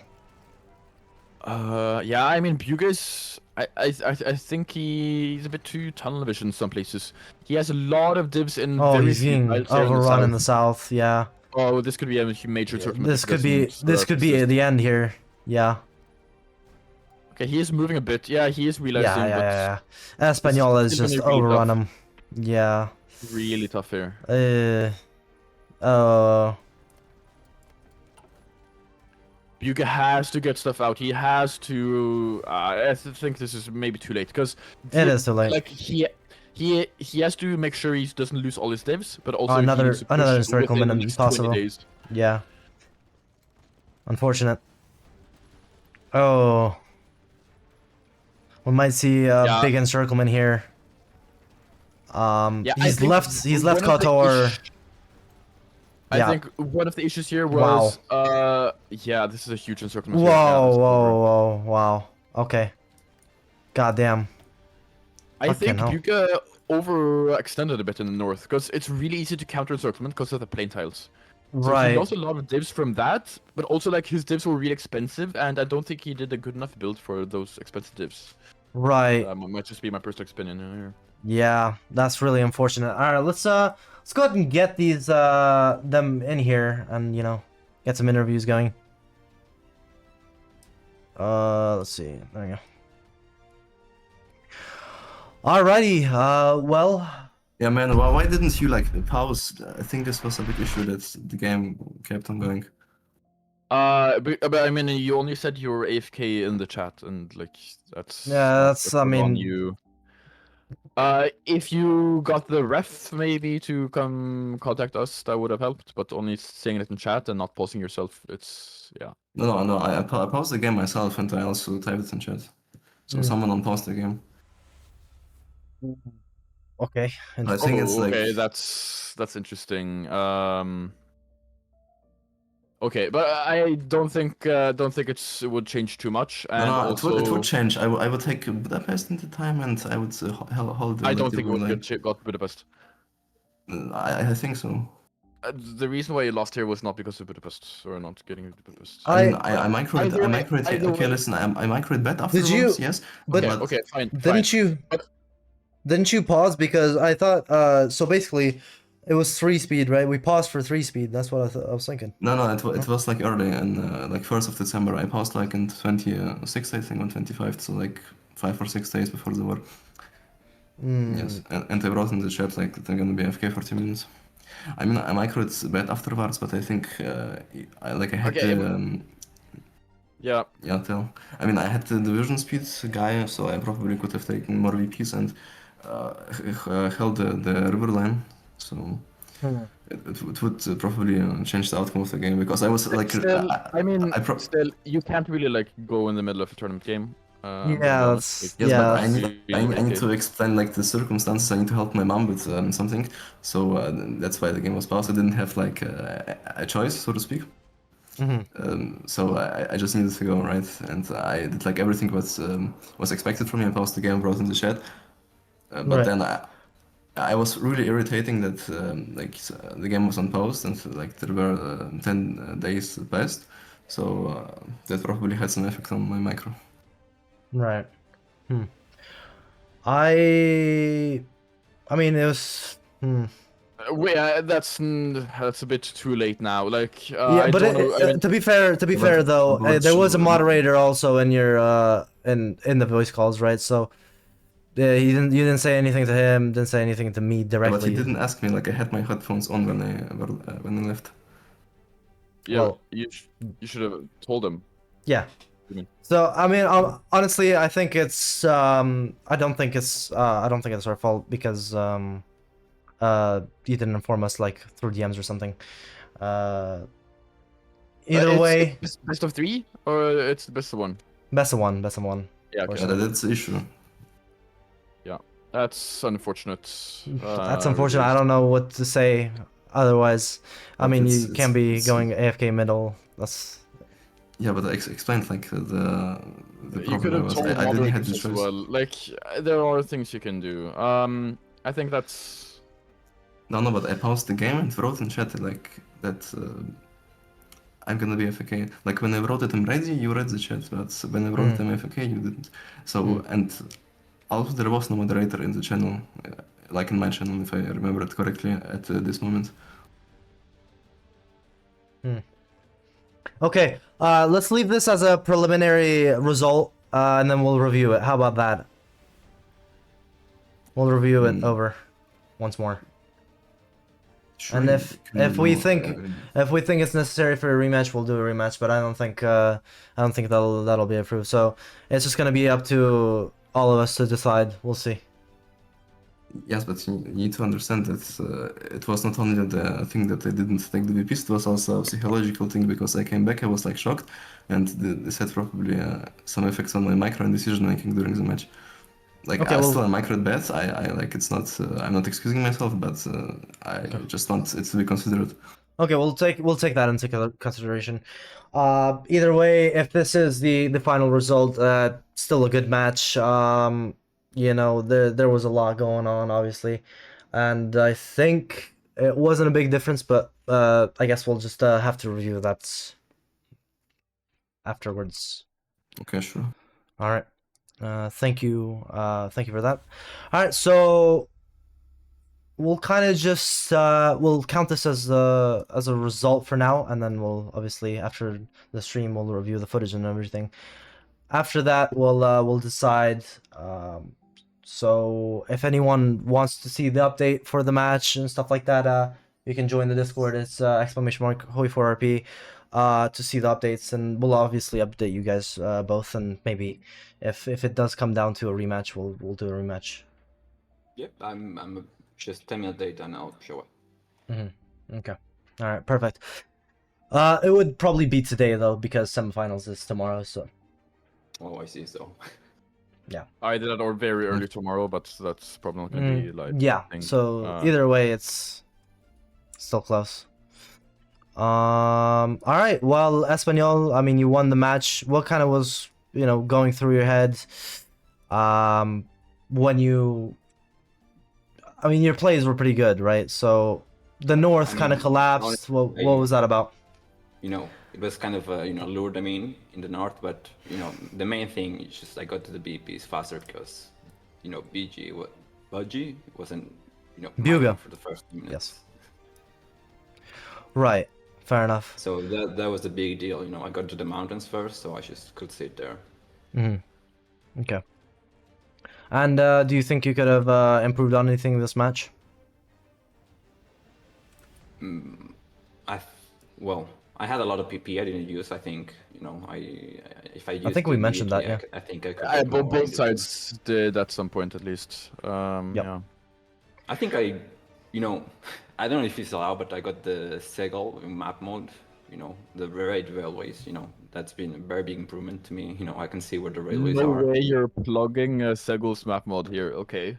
Yeah, I mean Bjuge's. I think he's a bit too tunnel vision in some places. He has a lot of divs in. Oh, he's being overrun in the south. Yeah. Oh, this could be a major tournament. This could be the end here. Yeah. Okay, he is moving a bit. Yeah, he is realizing. Yeah. Espanhol is just overrun him. Yeah. Really tough here. Bjuge has to get stuff out. He has to. I think this is maybe too late because it is too late. Like he has to make sure he doesn't lose all his divs, but also another encirclement is possible. Yeah. Unfortunate. Oh. We might see a big encirclement here. He's left Kotor. I think one of the issues here was yeah, this is a huge encirclement. Wow. Okay. Goddamn. I think Bjuge overextended a bit in the north because it's really easy to counter encirclement because of the plain tiles. So he lost a lot of divs from that, but also like his divs were really expensive, and I don't think he did a good enough build for those expensive divs. Right. Might just be my personal opinion here. Yeah, that's really unfortunate. All right, let's go ahead and get these them in here and get some interviews going. Let's see. There we go. Alrighty. Well. Yeah, man. Why didn't you pause? I think this was a big issue that the game kept on going. But I mean, you only said you were AFK in the chat, and that's. Yeah, that's. I mean. You. If you got the ref maybe to come contact us, that would have helped. But only saying it in chat and not posting yourself, it's yeah. No. I paused the game myself, and I also typed it in chat. So someone unpaused the game. Okay. I think it's like. Okay, that's interesting. Okay, but I don't think it would change too much. And No, also, it would change. I would take Budapest into time, and I would hold the I don't think it line. would got Budapest. I think so. The reason why you lost here was not because of Budapest or not getting into Budapest. I mean, I microed. either I way- microed. either Okay, way- listen. I microed bet afterwards. Yes. But Okay, fine. didn't you? Didn't you pause because I thought? So basically, it was 3-speed, right? We paused for 3-speed. That's what I was thinking. No. It was like early and like 1st of December. I paused like in 26, I think, on 25. So like 5 or 6 days before the war. Yes, and I wrote in the chat like that I'm gonna be AFK for 2 minutes. I mean, I microed bet afterwards, but I think I had Okay, the. Yeah. Yeah, tell. I mean, I had the division speed guy, so I probably could have taken more VPs and held the river line. So it would probably change the outcome of the game because I was like. Still, still, you can't really like go in the middle of a tournament game. Yeah, that's Yes, yeah. but I need to explain like the circumstances. I need to help my mom with something, so that's why the game was paused. I didn't have like a choice, so to speak. So I just needed to go, right, and I did like everything was expected from me. I paused the game, brought in the chat, but Right. then I was really irritating that the game was unpaused and like there were 10 days passed, so that probably had some effect on my micro. Right. I mean, it was. That's a bit too late now. Like, Yeah, I but don't know. I mean, to be fair though, there was a moderator also in your in the voice calls, right? So you didn't say anything to him, didn't say anything to me directly. But he didn't ask me. Like I had my headphones on when I left. yeah, well- you should have told him. Yeah. You mean? So I mean, honestly, I think it's I don't think it's our fault because you didn't inform us like through DMs or something. Either way, it's best of 3 or it's the best of 1. best of one. Yeah, Or okay. Yeah, that's the issue. That's unfortunate. That's unfortunate. I don't know what to say otherwise. I But mean, it's- you can't be it's- going AFK middle. That's Yeah, but I explained like the You could problem have was told I didn't have moderators the as choice. well. Like, there are things you can do. I think that's. No, but I paused the game and wrote in chat like that I'm gonna be AFK. Like when I wrote it I'm ready, you read the chat, but when I wrote it I'm AFK, you didn't. So and also there was no moderator in the channel, like in my channel if I remember it correctly at this moment. okay. Let's leave this as a preliminary result, and then we'll review it. How about that? We'll review it over once more. Sure, And if we do, think it's necessary for a rematch, we'll do a rematch. But I don't think that'll be approved. So it's just gonna be up to all of us to decide. We'll see. Yes, but you need to understand that it was not only the thing that I didn't take the VPs, it was also a psychological thing because I came back, I was like shocked, and this had probably some effects on my micro and decision making during the match. Like Okay, I well- still am micro bet. I like it's not. I'm not excusing myself, but I just want it to be considered. Okay, we'll take that into consideration. Either way, if this is the final result, still a good match. You know, there was a lot going on, obviously, and I think it wasn't a big difference, but I guess we'll just have to review that afterwards. Okay, sure. All right. Thank you for that. All right, so we'll kind of just we'll count this as a result for now, and then we'll obviously after the stream we'll review the footage and everything. After that, we'll decide. So if anyone wants to see the update for the match and stuff like that, you can join the Discord. It's !Hoi4RP to see the updates, and we'll obviously update you guys both, and maybe if it does come down to a rematch, we'll do a rematch. Yep, I'm just 10-minute late and I'll show up. Okay. All right. Perfect. It would probably be today though because semifinals is tomorrow. So Oh, I see. So Either that or very early tomorrow, but that's probably not gonna be like. yeah. I think, So either way, it's still close. All right. Well, Espanhol, I mean, you won the match. What kind of was, going through your head when you... I mean, your plays were pretty good, right? So the North kind of collapsed. What was that about? It was kind of lured them in the north, but the main thing is just I got to the BPs faster because Bjuge wasn't Bjuge. mining for the first few minutes. Yes. Right. Fair enough. So that was the big deal. I got to the mountains first, so I just could sit there. Okay. And do you think you could have improved on anything this match? I had a lot of PP I didn't use. I think if I used. I think we mentioned that. Yeah. I think I could. both sides did at some point at least. Yeah. I think I don't know if it's allowed, but I got the Segl in map mode. The railways. That's been a very big improvement to me. I can see where the railways No are. way you're plugging Segl's map mod here. Okay.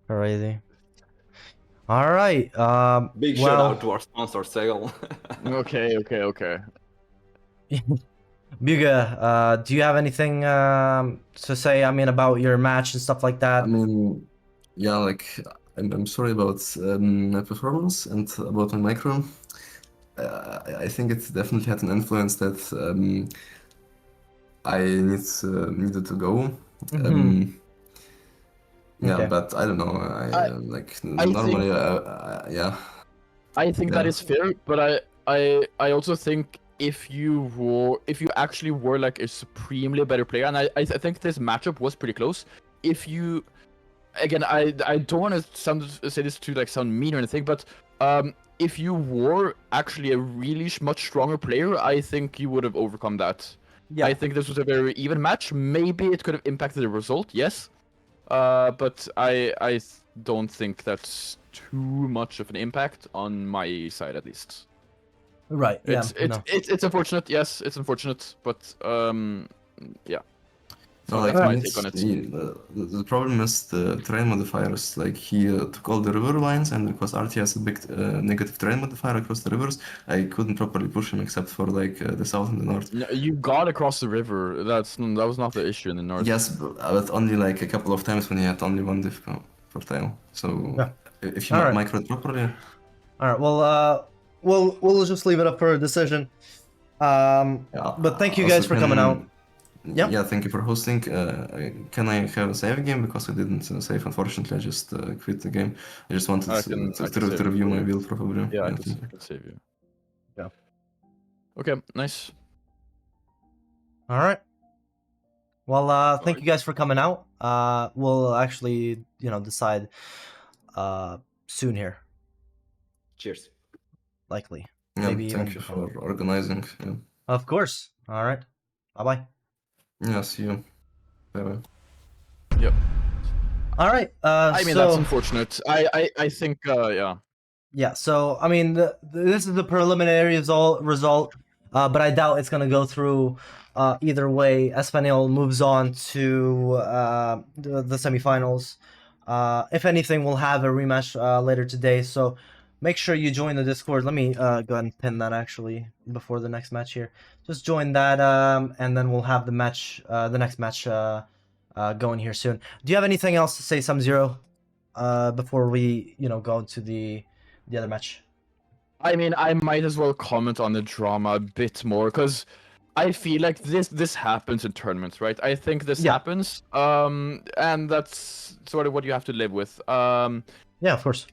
Crazy. All right. Big shout out to our sponsor, Segl. Okay. Bjuge, do you have anything to say? I mean, about your match and stuff like that. I mean, yeah, like I'm sorry about my performance and about my micro. I think it definitely had an influence that I needed to go. Yeah, Okay. but I don't know. Normally, yeah. I think that is fair, but I also think if you actually were like a supremely better player, and I think this matchup was pretty close. If you, again, I don't want to say this to like sound mean or anything, but if you were actually a really much stronger player, I think you would have overcome that. Yeah. I think this was a very even match. Maybe it could have impacted the result, yes. But I don't think that's too much of an impact on my side, at least. Right. Yeah. It's unfortunate. Yes, it's unfortunate, but yeah. No, like that's my it's- take on it. the problem is the terrain modifiers. Like he took all the river lines, and because RT has a big negative terrain modifier across the rivers, I couldn't properly push him except for like the south and the north. No, you got across the river. That was not the issue in the north. Yes, but only like a couple of times when he had only one diff per tile. So if you Alright. micro it properly, All right. Well, we'll just leave it up for a decision. But thank you also guys for coming out. Yeah. Yeah, thank you for hosting. Can I have a save game? Because I didn't save, unfortunately. I just quit the game. I just wanted I can to save review for my you. build probably. Yeah, I thank you. can save you. Yeah. Okay, nice. All right. Well, thank you guys for coming out. We'll actually, decide soon here, Cheers. likely. Yeah, Maybe thank even you for organizing. Yeah. Of course. All right. Bye-bye. Yeah, see you. Bye bye. Yep. All right. I mean, that's unfortunate. I think, yeah. Yeah, so I mean, this is the preliminary result, but I doubt it's gonna go through. Either way, Espanhol moves on to the semifinals. If anything, we'll have a rematch later today. So make sure you join the Discord. Let me go ahead and pin that actually before the next match here. Just join that, and then we'll have the next match going here soon. Do you have anything else to say, Sub-Zero, before we go into the other match? I mean, I might as well comment on the drama a bit more, because I feel like this happens in tournaments, right? I think this happens, and that's sort of what you have to live with. Yeah, of course.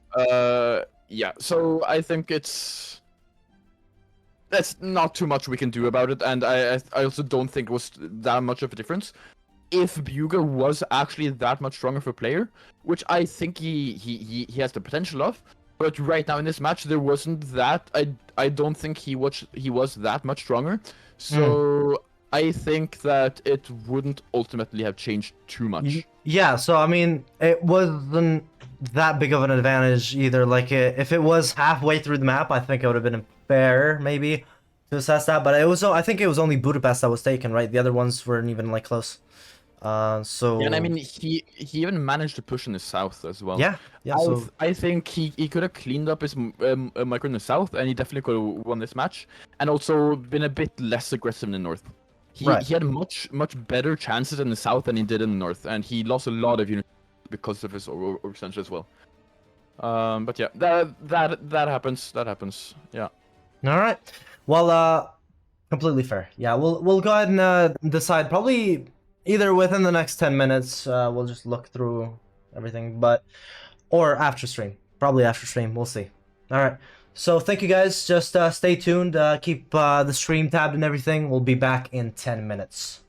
Yeah, so I think that's not too much we can do about it, and I also don't think it was that much of a difference. If Bjuge was actually that much stronger of a player, which I think he has the potential of, but right now in this match there wasn't that. I don't think he was that much stronger. So I think that it wouldn't ultimately have changed too much. Yeah, so I mean, it wasn't that big of an advantage either. Like, if it was halfway through the map, I think it would have been fair, maybe, to assess that. But it was, I think it was only Budapest that was taken, right? The other ones weren't even like close. So Yeah, and I mean, he even managed to push in the south as well. yeah, yeah. So I think he could have cleaned up his micro in the south, and he definitely could have won this match, and also been a bit less aggressive in the north. Right. He had much better chances in the south than he did in the north, and he lost a lot of units because of his overextension as well. But yeah, that happens. That happens. Yeah. all right. Well, completely fair. Yeah, we'll go ahead and decide probably either within the next 10 minutes. We'll just look through everything, or after stream. Probably after stream. We'll see. All right. So thank you guys. Just stay tuned. Keep the stream tabbed and everything. We'll be back in 10 minutes.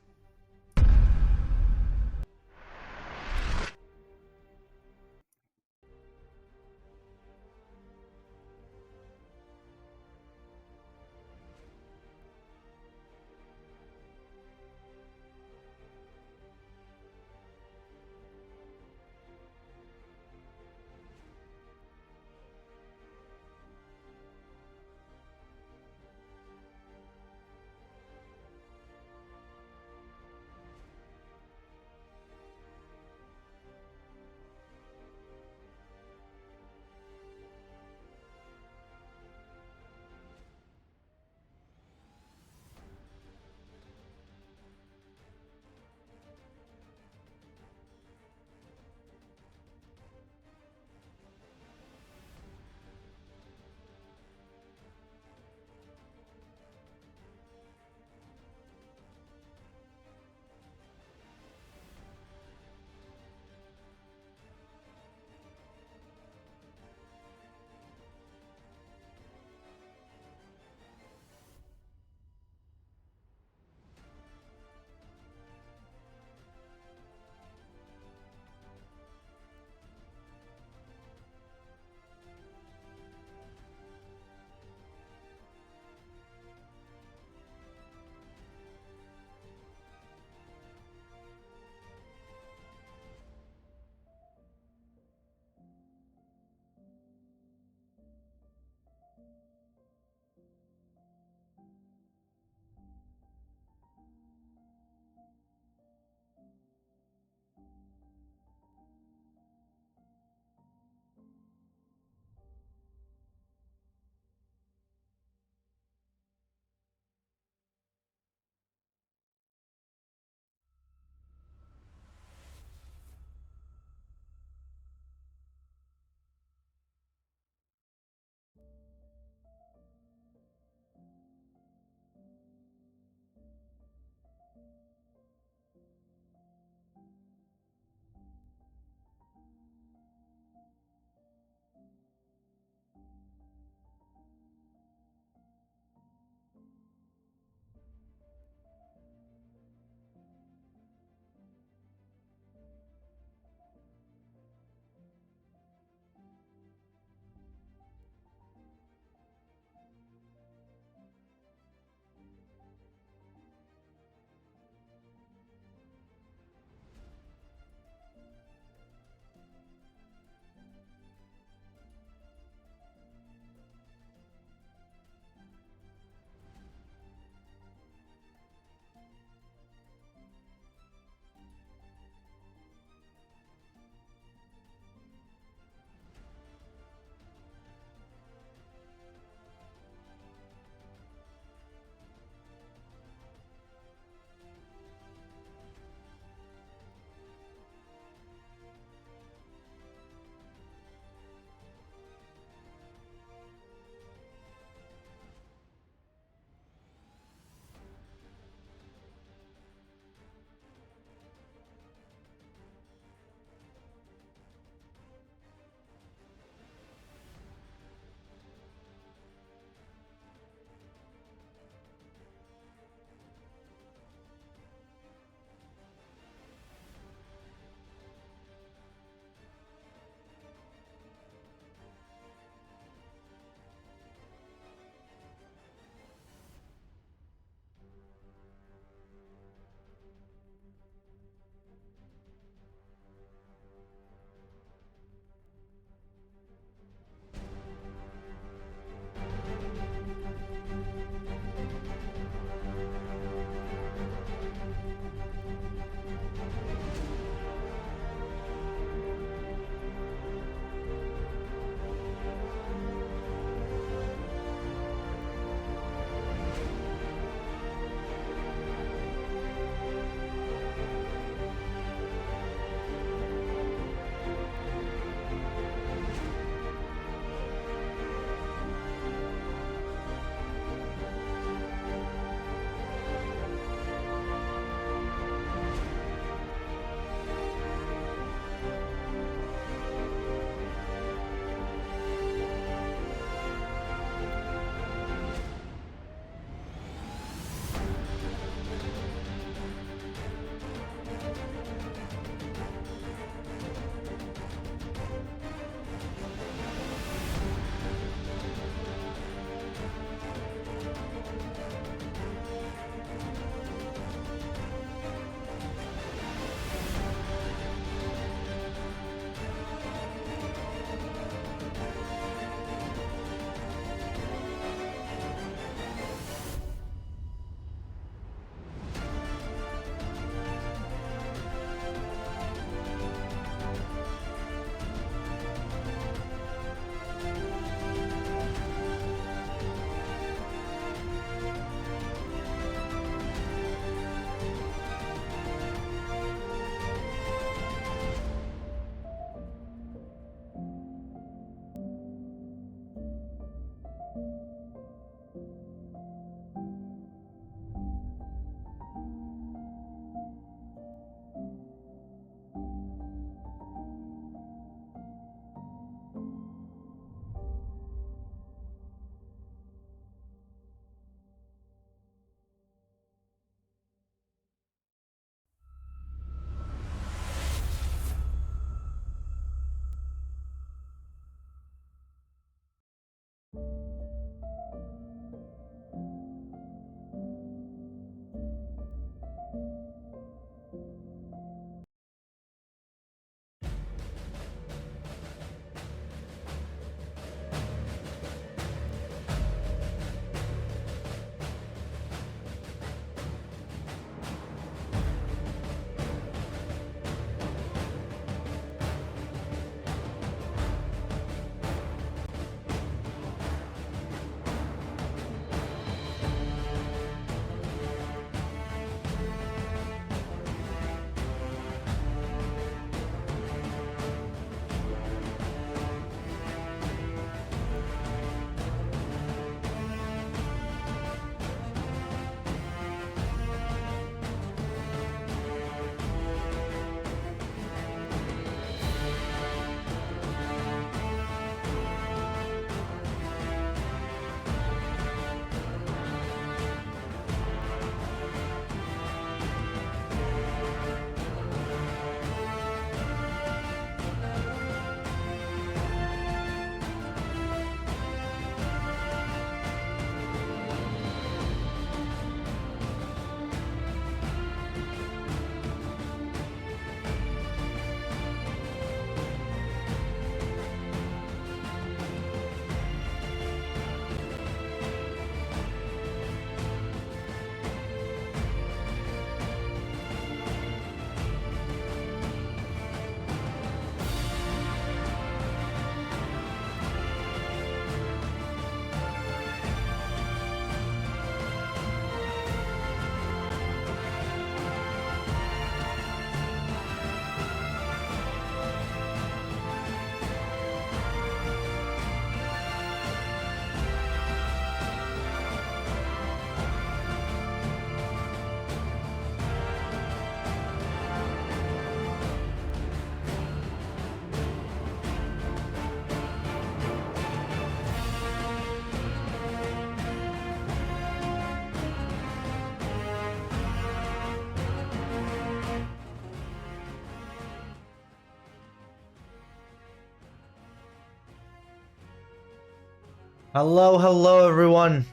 Hello, hello everyone.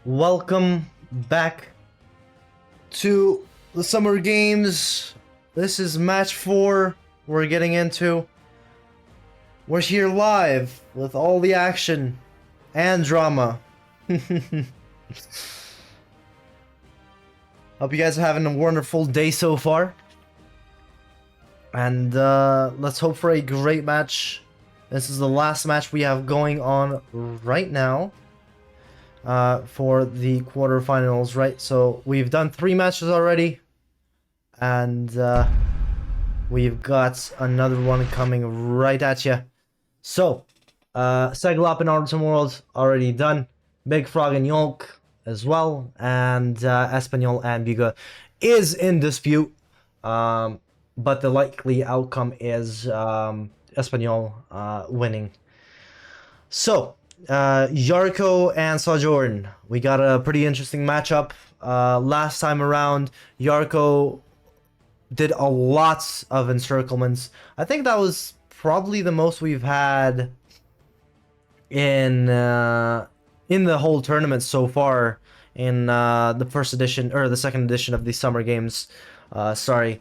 Welcome back to the Summer Games. This is match 4 we're getting into. We're here live with all the action and drama. Hope you guys are having a wonderful day so far. And let's hope for a great match. This is the last match we have going on right now for the quarterfinals, right? So we've done 3 matches already, and we've got another one coming right at you. So, Segl and Artemworld already done. BigFrog and Yolk as well, and Espanhol and Bjuge is in dispute. But the likely outcome is Espanhol winning. So, Jarko and Sojourn. We got a pretty interesting matchup. Last time around, Jarko did a lot of encirclements. I think that was probably the most we've had in the whole tournament so far in the first edition or the second edition of the Summer Games. Sorry.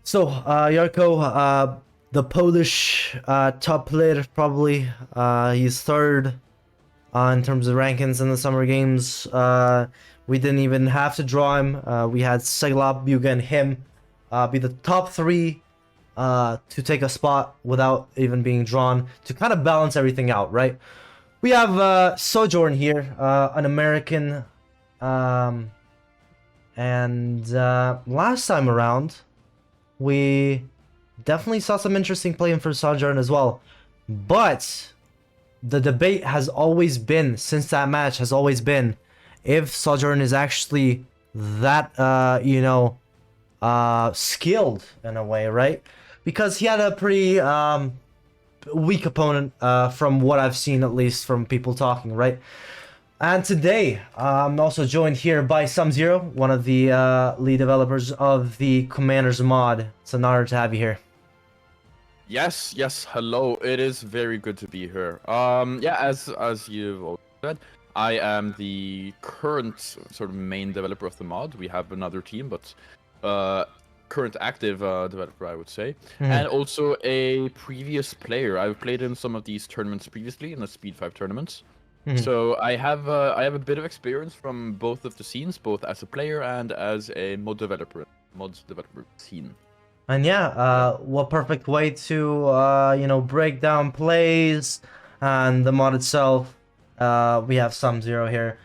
So, Jarko, the Polish top player, probably. He's third in terms of rankings in the Summer Games. We didn't even have to draw him. We had Segl, Bjuge, and him be the top 3 to take a spot without even being drawn to kind of balance everything out, right? We have Sojourn here, an American. And last time around, we definitely saw some interesting play for Sojourn as well. But the debate has always been, since that match, has always been if Sojourn is actually that, skilled in a way, right? Because he had a pretty weak opponent, from what I've seen, at least from people talking, right? And today, I'm also joined here by SumZero, one of the lead developers of the Commanders mod. It's an honor to have you here. Yes, hello. It is very good to be here. Yeah, as you've already said, I am the current sort of main developer of the mod. We have another team, but current active developer, I would say, and also a previous player. I've played in some of these tournaments previously, in the Speed 5 tournaments. So I have a bit of experience from both of the scenes, both as a player and as a mod developer scene. And yeah, what perfect way to break down plays and the mod itself. We have SumZero here.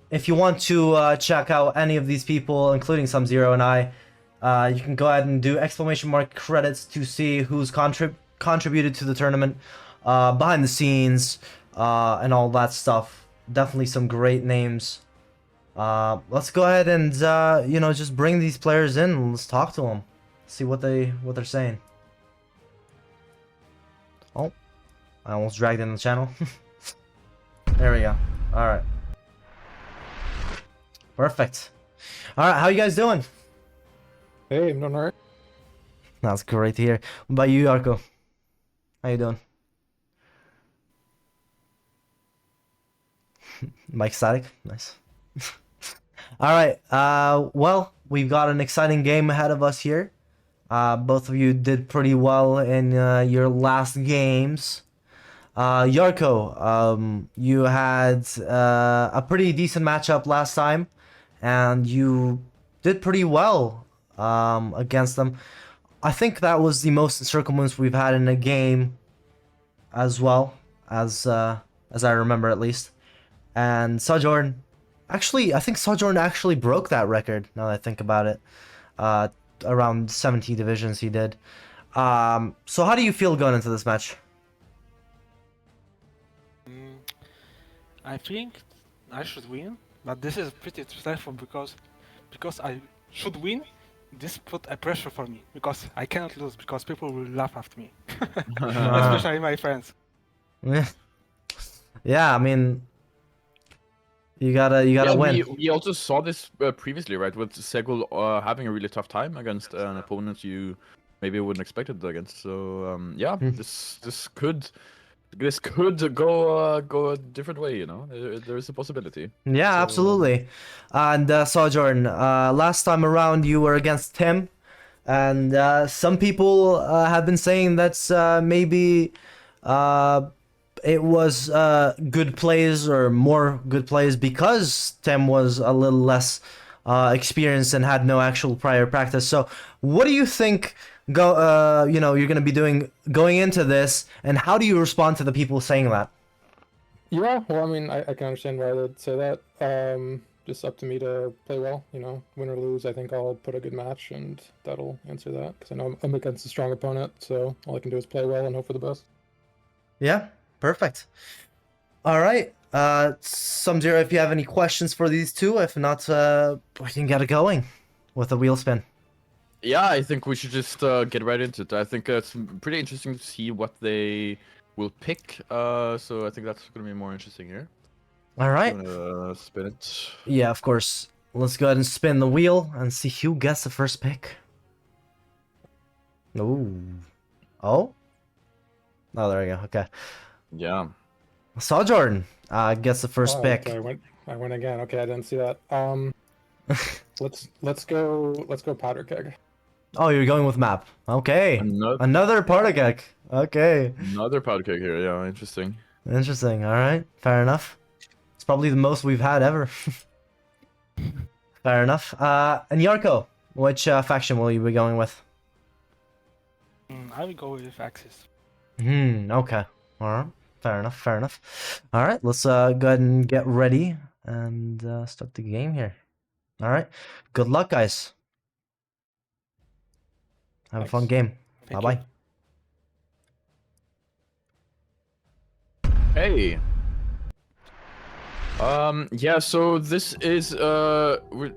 If you want to check out any of these people, including SumZero and I, you can go ahead and do ! credits to see who's contributed to the tournament, behind the scenes, and all that stuff. Definitely some great names. Let's go ahead and just bring these players in and let's talk to them. See what they're saying. Oh, I almost dragged in the channel. There we go. All right. Perfect. All right, how you guys doing? Hey, I'm doing alright. That's great to hear. What about you, Jarko? How you doing? Mike static, nice. All right. Well, we've got an exciting game ahead of us here. Both of you did pretty well in your last games. Jarko, you had a pretty decent matchup last time, and you did pretty well against them. I think that was the most encirclements we've had in a game, as well as I remember at least. And Sojourn, actually, I think Sojourn actually broke that record. Now that I think about it, around 70 divisions he did. So how do you feel going into this match? I think I should win, but this is pretty stressful because I should win. This put a pressure for me because I cannot lose because people will laugh at me, especially my friends. Yeah, I mean, you gotta win. We also saw this previously, right? With Segl having a really tough time against an opponent you maybe wouldn't expect it against. So yeah, this could this could go a different way. You know, there's a possibility. Yeah, So, absolutely. And Sojourn, last time around you were against Tim, and some people have been saying that's maybe it was good plays or more good plays because Tim was a little less experienced and had no actual prior practice. So, what do you think? You're gonna be doing going into this, and how do you respond to the people saying that? Yeah, well, I mean, I can understand why they'd say that. Just up to me to play well, you know, win or lose. I think I'll put a good match, and that'll answer that because I know I'm against a strong opponent, so all I can do is play well and hope for the best. Yeah, perfect. All right. Sub-Zero, if you have any questions for these two, if not, we can get it going with the wheel spin. yeah, I think we should just get right into it. I think it's pretty interesting to see what they will pick. So I think that's gonna be more interesting here. All right. Spin it. Yeah, of course. Let's go ahead and spin the wheel and see who gets the first pick. Ooh. Oh? Oh, there we go. Okay. Yeah. Sojourn gets the first pick. Okay, I went again. Okay, I didn't see that. Let's go powder keg. Oh, you're going with map. Okay. Another powder keg. Okay. Another powder keg here. Yeah, interesting. Interesting. All right. Fair enough. It's probably the most we've had ever. Fair enough. And Jarko, which faction will you be going with? I will go with Axis. Okay. All right. Fair enough. Fair enough. All right. Let's go ahead and get ready and start the game here. All right. Good luck, guys. Have a fun game. Thank Bye-bye. Hey. Yeah, so this is we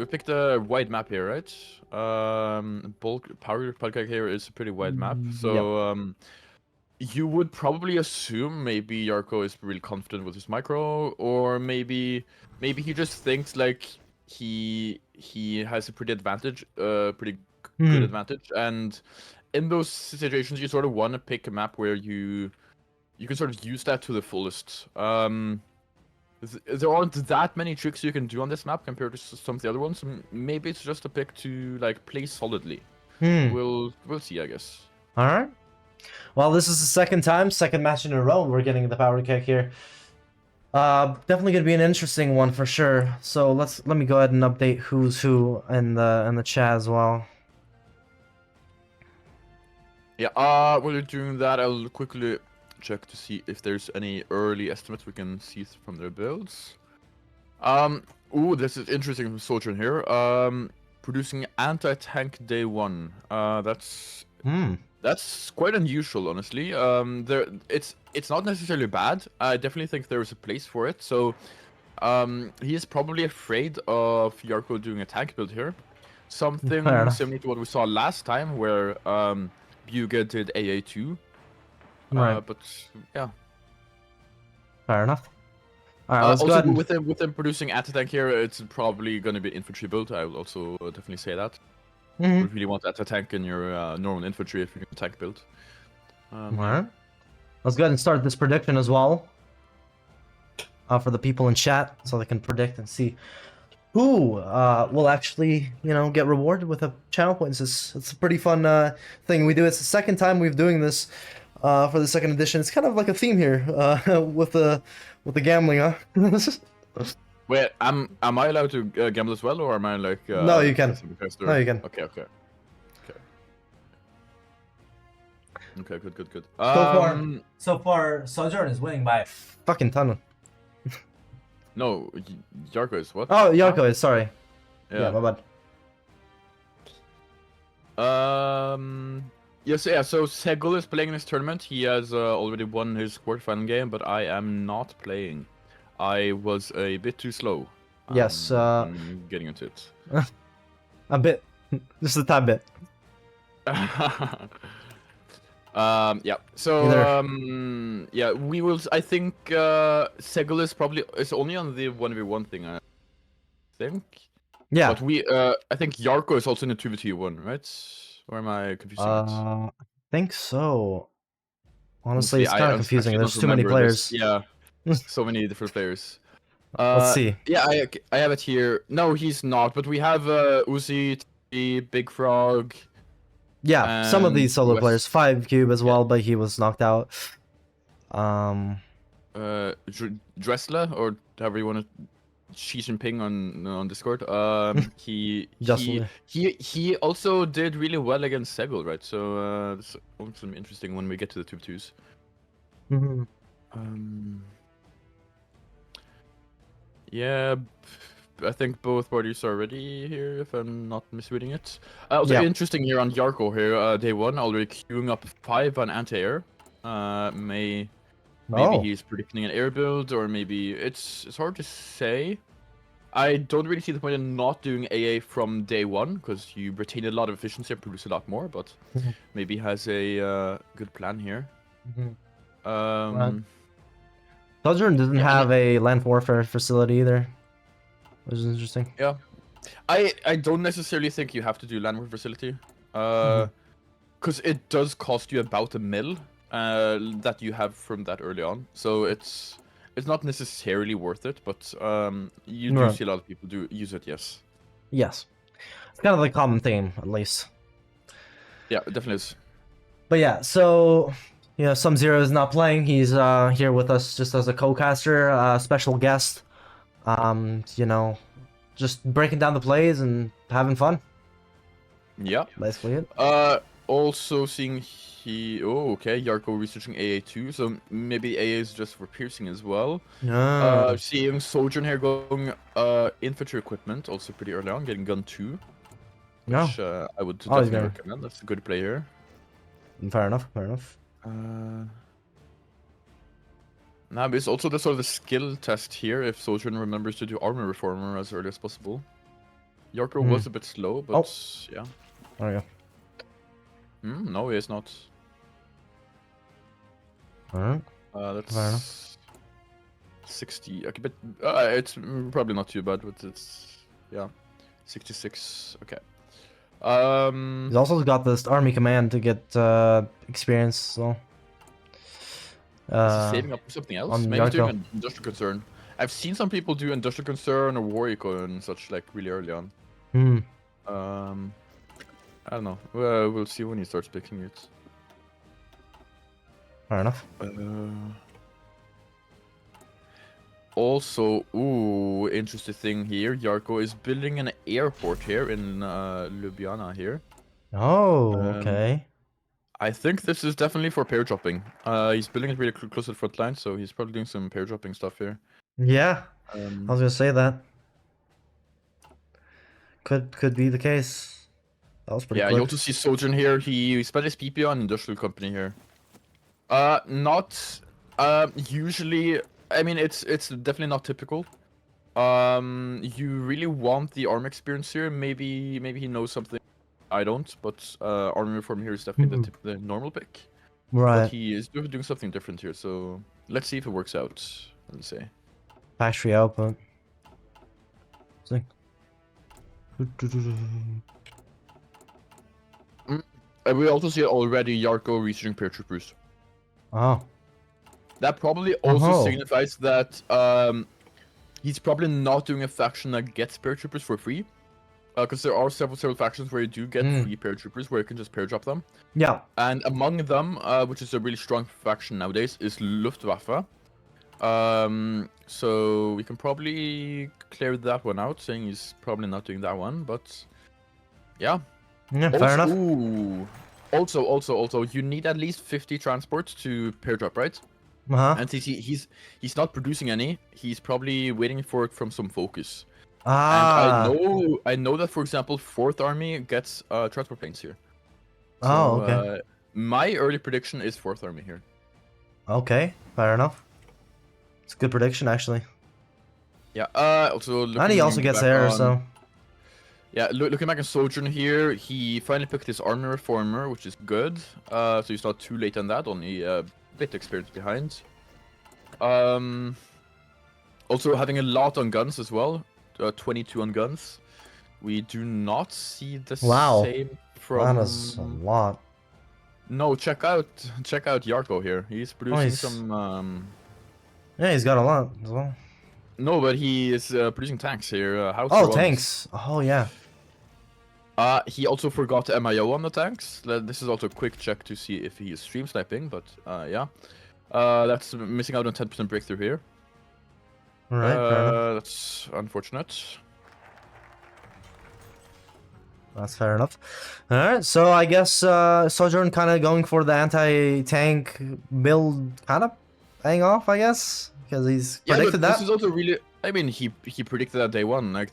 picked a wide map here, right? Bulk power podcast here is a pretty wide map. So you would probably assume maybe Jarko is really confident with his micro, or maybe he just thinks like he has a pretty good advantage, and in those situations you sort of want to pick a map where you can sort of use that to the fullest. There aren't that many tricks you can do on this map compared to some of the other ones. Maybe it's just a pick to like play solidly. We'll see, I guess. All right. Well, this is the second match in a row we're getting the power kick here. Definitely gonna be an interesting one for sure. So let me go ahead and update who's who in the chat as well. Yeah. While you're doing that, I'll quickly check to see if there's any early estimates we can see from their builds. Ooh, this is interesting from Sojourn here. Producing anti-tank day one. That's quite unusual, honestly. It's not necessarily bad. I definitely think there is a place for it. So, he is probably afraid of Jarko doing a tank build here. Something similar to what we saw last time, where Bjuge did AA2. Right. But yeah. Fair enough. All right, let's go also, ahead with them producing anti-tank here, it's probably going to be infantry build. I will also definitely say that. You really want anti-tank in your normal infantry if you're going to tank build. Alright. Let's go ahead and start this prediction as well. For the people in chat, so they can predict and see who will actually, get rewarded with a channel points. It's a pretty fun thing we do. It's the second time we've doing this for the second edition. It's kind of like a theme here with the gambling, huh? Wait, am I allowed to gamble as well, or am I like? No, you can. No, you can. Okay. Okay, good. So far, Sojourn is winning by a fucking ton. No, Jarko is what? Oh, Jarko is, sorry. Yeah, my bad. Yes, yeah. So Segl is playing in this tournament. He has already won his quarterfinal game, but I am not playing. I was a bit too slow. Yes. Getting into it. A bit, just a tad bit. Yeah. So yeah, we will. I think Segl is only on the 1v1 thing. I think. Yeah. But I think Jarko is also in the 2v2 one, right? Or am I confusing it? I think so. Honestly, it's I kind of confusing. actually There's don't too many remember this. players. Yeah, so many different players. Let's see. Yeah, I have it here. No, he's not. But we have Uzi, BigFrog. Yeah, some of and these solo West- players. 5Cube as Yeah. well, but he was knocked out. Dressler, or however you want to, Xi Jinping on Discord. He also did really well against Segl, right? So it's also interesting when we get to the 2v2s. Mhm. Yeah, I think both parties are ready here, if I'm not misreading it. Also Yeah. interesting here on Jarko here, day 1, already queuing up 5 on anti-air. Maybe Oh. he's predicting an air build, or maybe it's hard to say. I don't really see the point in not doing AA from day 1, because you retain a lot of efficiency and produce a lot more, but Mhm. maybe he has a good plan here. Mhm. Um, Sojourn doesn't Yeah, have a land warfare facility either, which is interesting. Yeah, I don't necessarily think you have to do landwork facility, because it does cost you about a mil that you have from that early on. So it's not necessarily worth it, but you do Right. see a lot of people do use it. Yes. Yes, it's kind of the common theme, at least. Yeah, it definitely is. But yeah, so Some Zero is not playing. He's here with us just as a co-caster, special guest. Just breaking down the plays and having fun. Yeah. Basically it. Also seeing okay, Jarko researching AA2, so maybe AA is just for piercing as well. Seeing Sojourn here going infantry equipment, also pretty early on, getting gun 2. Which I would definitely recommend. That's a good play here. Fair enough, fair enough. Now, but it's also the sort of the skill test here if Sojourn remembers to do armor reformer as early as possible. Jarko was a bit slow, but yeah. There we go. No, he is not. Alright. That's Fair enough. 60. Okay, but it's probably not too bad, but it's 66. Okay. He's also got this army command to get experience, so. Is he saving up for something else? on Maybe he's doing Jarko. an industrial concern. I've seen some people do industrial concern or war eco and such like really early on. I don't know. We'll see when he starts picking it. Fair enough. Also, interesting thing here. Jarko is building an airport here in Ljubljana here. Oh, okay. I think this is definitely for pair dropping. He's building it really close to the front line, so he's probably doing some pair dropping stuff here. Yeah, I was gonna say that. Could be the case. That was pretty Yeah, quick. you also see Sojourn here. He spent his PP on industrial company here. Not usually. I mean, it's definitely not typical. You really want the arm experience here. Maybe he knows something I don't, but armor reform here is definitely the normal pick. Right. But he is doing something different here, so let's see if it works out. Let's say. Factory output. See. And we also see already Jarko researching paratroopers. Oh. That probably also signifies that he's probably not doing a faction that gets paratroopers for free. Because there are several factions where you do get free paratroopers where you can just pair drop them. Yeah. And among them, which is a really strong faction nowadays, is Luftwaffe. So we can probably clear that one out, saying he's probably not doing that one, but yeah. Yeah, fair enough. Also, you need at least 50 transports to pair drop, right? And he's not producing any. He's probably waiting for it from some focus. And I know that, for example, 4th Army gets transport planes here. So, okay. My early prediction is 4th Army here. Okay, fair enough. It's a good prediction, actually. Yeah. Also. And he also gets air, so. Yeah, looking back at Sojourn here, he finally picked his armor reformer, which is good. So he's not too late on that, only a bit experience behind. Also having a lot on guns as well. 22 on guns. We do not see the same from... That is a lot. No, check out Jarko here. He's producing Nice. some. Yeah, he's got a lot as well. No, but he is producing tanks here. House Oh, runs. tanks. Oh, yeah. He also forgot MIO on the tanks. This is also a quick check to see if he is stream sniping, but yeah. That's missing out on 10% breakthrough here. Alright, fair enough. That's unfortunate. That's fair enough. Alright, so I guess Sojourn kind of going for the anti-tank build, kind of paying off, I guess, because he's predicted that. This is also really. I mean, he predicted that day one. Like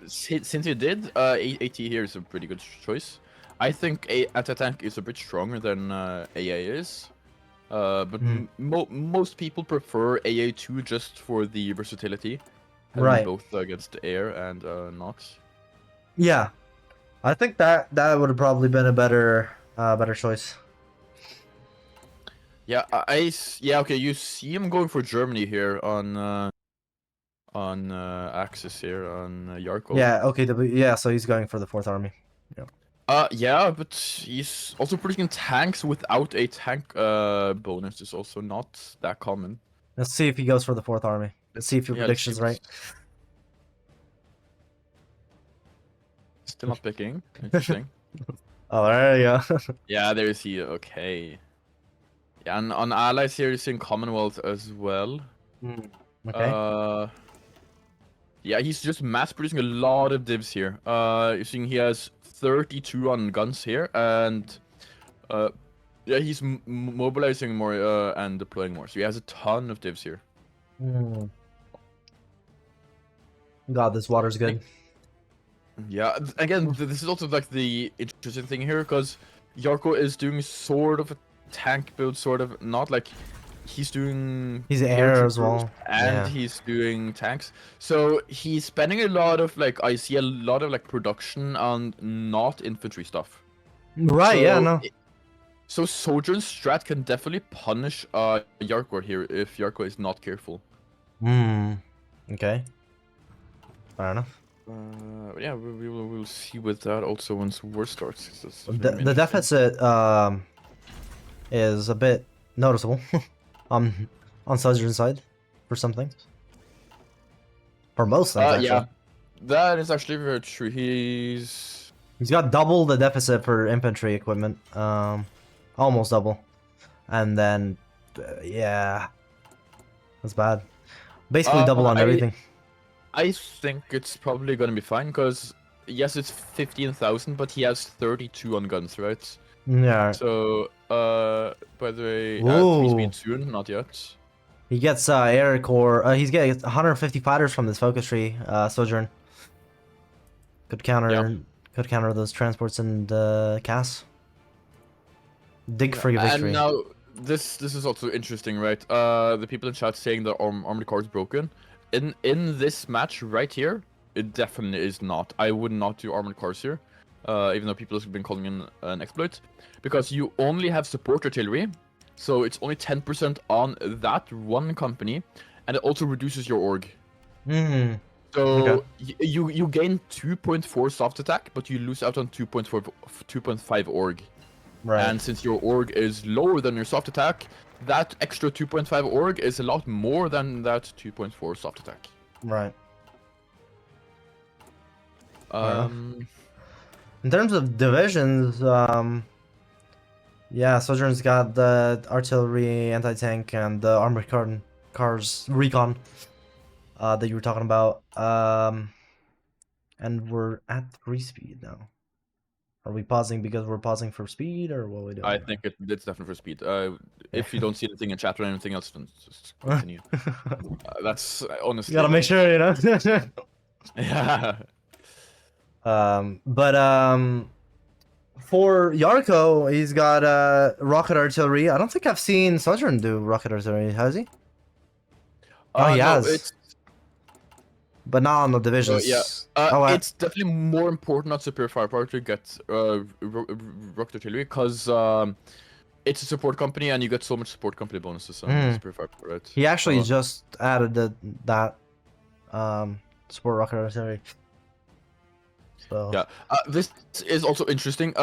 since he did, AT here is a pretty good choice. I think anti-tank is a bit stronger than AA is. But most people prefer AA2 just for the versatility. Having both against air and not. Yeah. I think that would have probably been a better choice. Yeah, okay, you see him going for Germany here on Axis here on Jarko. Yeah, okay, so he's going for the 4th army. Yeah. Yeah, but he's also producing tanks without a tank bonus is also not that common. Let's see if he goes for the 4th army. Let's see if your prediction's right. Still not picking. Interesting. Oh, there you go. Yeah, there is he. Okay. Yeah, and on allies here, you're seeing Commonwealth as well. Okay. Yeah, he's just mass producing a lot of divs here. You're seeing he has 32 on guns here, and yeah, he's mobilizing more and deploying more. So he has a ton of divs here. God, this water's good. Yeah, again, this is also like the interesting thing here, because Jarko is doing sort of a tank build, sort of not like he's doing. He's air as well, and he's doing tanks. So he's spending a lot of like I see a lot of like production on not infantry stuff. Right. So, yeah. No. So Sojourn's strat can definitely punish Jarko here if Jarko is not careful. Okay. Fair enough. Yeah, we'll see with that also once war starts. The deficit is a bit noticeable on Sojourn's side for some things. For most things, actually. Yeah, that is actually very true. He's got double the deficit for infantry equipment, almost double, and then yeah, that's bad. Basically double on everything. I think it's probably gonna be fine, because yes, it's 15,000, but he has 32 on guns, right? Yeah. So, by the way, he's been soon, not yet. He gets air core. He's getting 150 fighters from this focus tree. Sojourn could counter those transports and CAS. Dig for your victory. And now this is also interesting, right? The people in chat saying the armored car is broken. In this match right here, it definitely is not. I would not do armored cars here, even though people have been calling in an exploit, because you only have support artillery, so it's only 10% on that one company, and it also reduces your org. So you gain 2.4 soft attack, but you lose out on 2.5 org. Right. And since your org is lower than your soft attack, that extra 2.5 org is a lot more than that 2.4 soft attack. Right. In terms of divisions, yeah, Sojourn's got the artillery, anti-tank, and the armored cars recon that you were talking about. And we're at 3 speed now. Are we pausing because we're pausing for speed, or what are we doing? I think it's definitely for speed. If you don't see anything in chat or anything else, then just continue. That's honestly. You gotta make sure, you know. Yeah. For Jarko, he's got rocket artillery. I don't think I've seen Sojourn do rocket artillery, has he? Oh, he has. But not on the divisions. Yeah. It's definitely more important not superior firepower to get rocket artillery, because it's a support company and you get so much support company bonuses on superior firepower, right? He actually just added that support rocket artillery. So yeah, this is also interesting.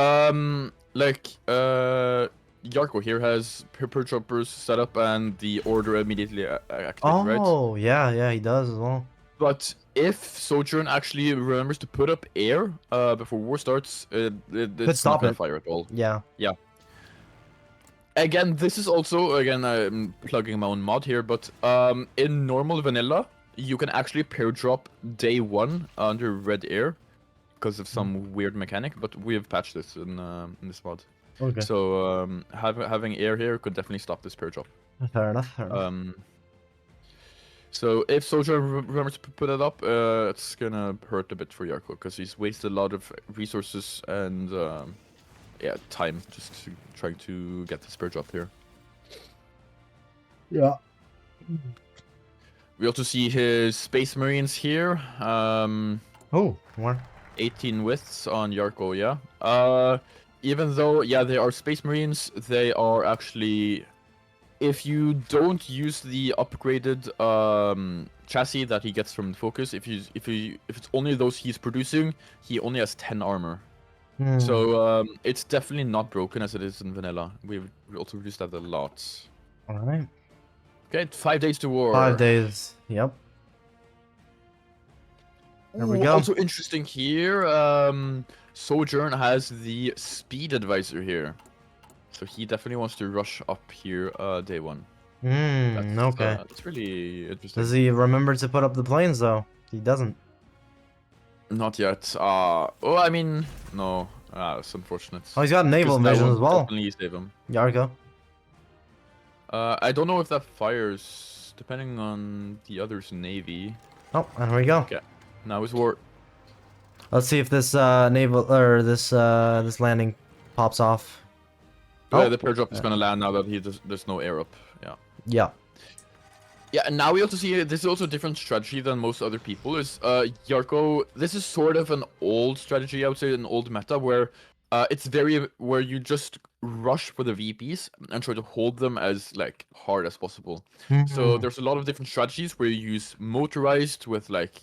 like Jarko here has per jumpers set up and the order immediately activated, right? Oh, yeah, he does as well. But if Sojourn actually remembers to put up air before war starts, it's stop not gonna it. fire at all. Yeah. Again, this is also, I'm plugging my own mod here, but in normal vanilla, you can actually pair drop day 1 under red air because of some weird mechanic, but we have patched this in this mod. Okay. So having air here could definitely stop this pair drop. Fair enough. So if Sojourn remembers to put it up, it's gonna hurt a bit for Jarko because he's wasted a lot of resources and time just trying to get the spare drop here. Yeah. We also see his Space Marines here. Oh, what? 18 widths on Jarko, yeah. Even though, they are Space Marines, they are actually... If you don't use the upgraded chassis that he gets from the Focus, if it's only those he's producing, he only has 10 armor. So it's definitely not broken as it is in vanilla. We also reduced that a lot. All right. Okay, 5 days to war. 5 days. Yep. There we Ooh, go. Also interesting here, Sojourn has the speed advisor here. So he definitely wants to rush up here day 1. Okay. That's really interesting. Does he remember to put up the planes though? He doesn't. Not yet. I mean, no. It's unfortunate. Oh, he's got naval invasion as well. Definitely save him. Jarko. I don't know if that fires, depending on the other's navy. Oh, and here we go. Okay, now it's war. Let's see if this naval or this landing pops off. Yeah, the pair drop is gonna land now that there's no air up. Yeah. Yeah. Yeah, and now we also see this is also a different strategy than most other people. Is Jarko? This is sort of an old strategy, I would say, an old meta where it's where you just rush for the VPs and try to hold them as like hard as possible. So there's a lot of different strategies where you use motorized with like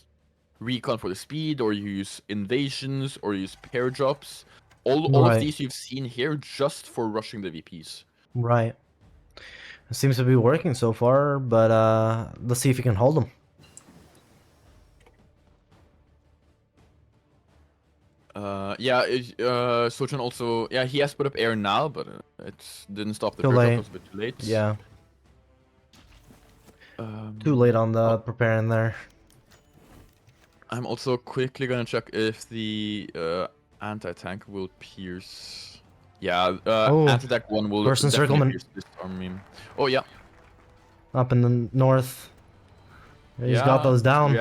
recon for the speed, or you use invasions, or you use pair drops. All of these you've seen here just for rushing the VPs. Right. It seems to be working so far, but let's see if you can hold them. Sojourn also, he has put up air now, but it didn't stop the Too pair drop. late. It was a bit too late. Yeah. Too late on the preparing there. I'm also quickly gonna check if the anti-tank will pierce. Yeah, anti-tank 1 will First definitely encirclement. pierce this army. Oh yeah. Up in the north. He's got those down.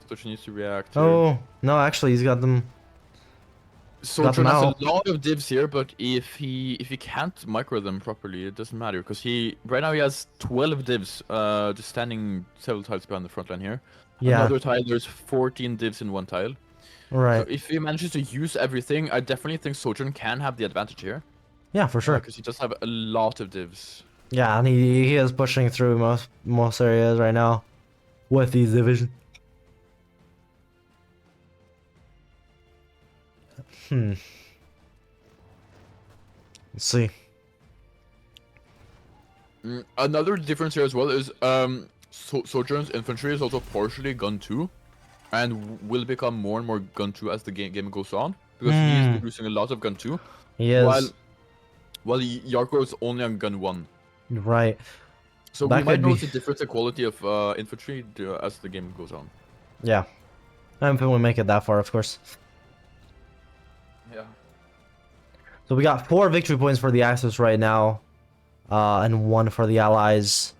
Sojourn needs to react. Here. Oh, no, actually, he's got them. Sojourn has out. a lot of divs here, but if he can't micro them properly, it doesn't matter because right now he has 12 divs, just standing several tiles behind the front line here. Yeah. Another tile, there's 14 divs in one tile. Right. So if he manages to use everything, I definitely think Sojourn can have the advantage here. Yeah, for sure. Because he does have a lot of divs. Yeah, and he is pushing through most areas right now with these divisions. Let's see. Another difference here as well is Sojourn's infantry is also partially gun 2, and will become more and more gun 2 as the game goes on, because he is producing a lot of gun 2. He is. While Jarko is only on gun 1. Right. So That we might could be- notice a difference in quality of infantry as the game goes on. Yeah. I don't think we'll make it that far, of course. Yeah. So we got 4 victory points for the Axis right now, and 1 for the Allies.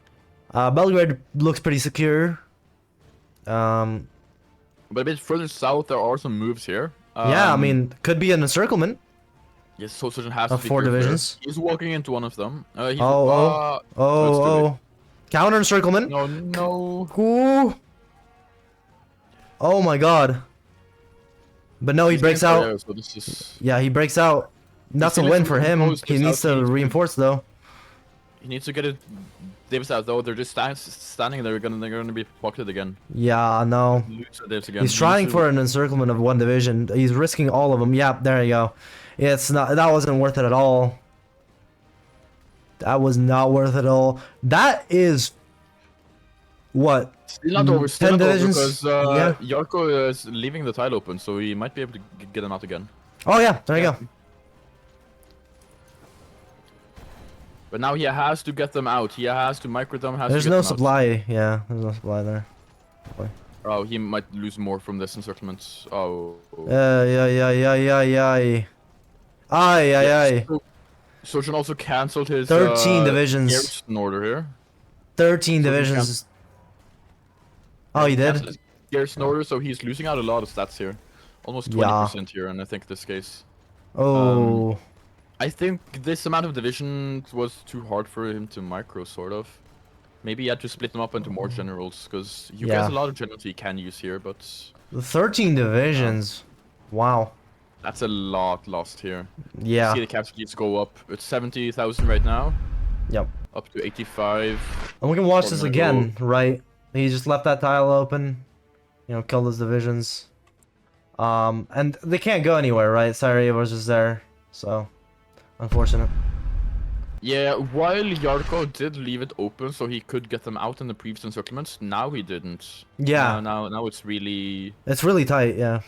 Belgrade looks pretty secure. But a bit further south, there are some moves here. Yeah, I mean, could be an encirclement. Yes, Sojourn has Of to be 4 careful here. divisions. He's walking into one of them. Oh. Counter encirclement. No. Ooh. Oh my god. But no, he breaks out. Yeah, so this is... Yeah, he breaks out. That's a He's win for him. composed He just needs out, to he- reinforce though. He needs to get it. Divs out though. They're just standing there. They're gonna be pocketed again. Yeah, no. Lose the divs again. He's trying for an encirclement of 1 division. He's risking all of them. Yeah, there you go. It's not. That wasn't worth it at all. That was not worth it at all. That is what? Still not over, still 10 not over divisions? because Yeah. Jarko is leaving the tile open, so he might be able to get him out again. Oh yeah, there you go. But now he has to get them out. He has to micro them. There's no supply. Yeah, there's no supply there. Oh, he might lose more from this encirclement. Oh. Aye. Sojourn also cancelled his 13 divisions. garrison order here. 13 divisions. Oh, you Cancelled did? his garrison order, so he's losing out a lot of stats here. Almost 20% Yeah. here, and I think this case. Oh. I think this amount of division was too hard for him to micro, sort of. Maybe he had to split them up into more generals, because he has a lot of generals he can use here, but... 13 divisions. Wow. That's a lot lost here. Yeah. See the casualties go up. It's 70,000 right now. Yep. Up to 85. And we can watch We're this gonna again, right? He just left that tile open. You know, killed his divisions. And they can't go anywhere, right? Sarajevo's just there. So, unfortunate. Yeah, while Jarko did leave it open so he could get them out in the previous encirclements, now he didn't. Yeah. Now it's really... It's really tight, yeah.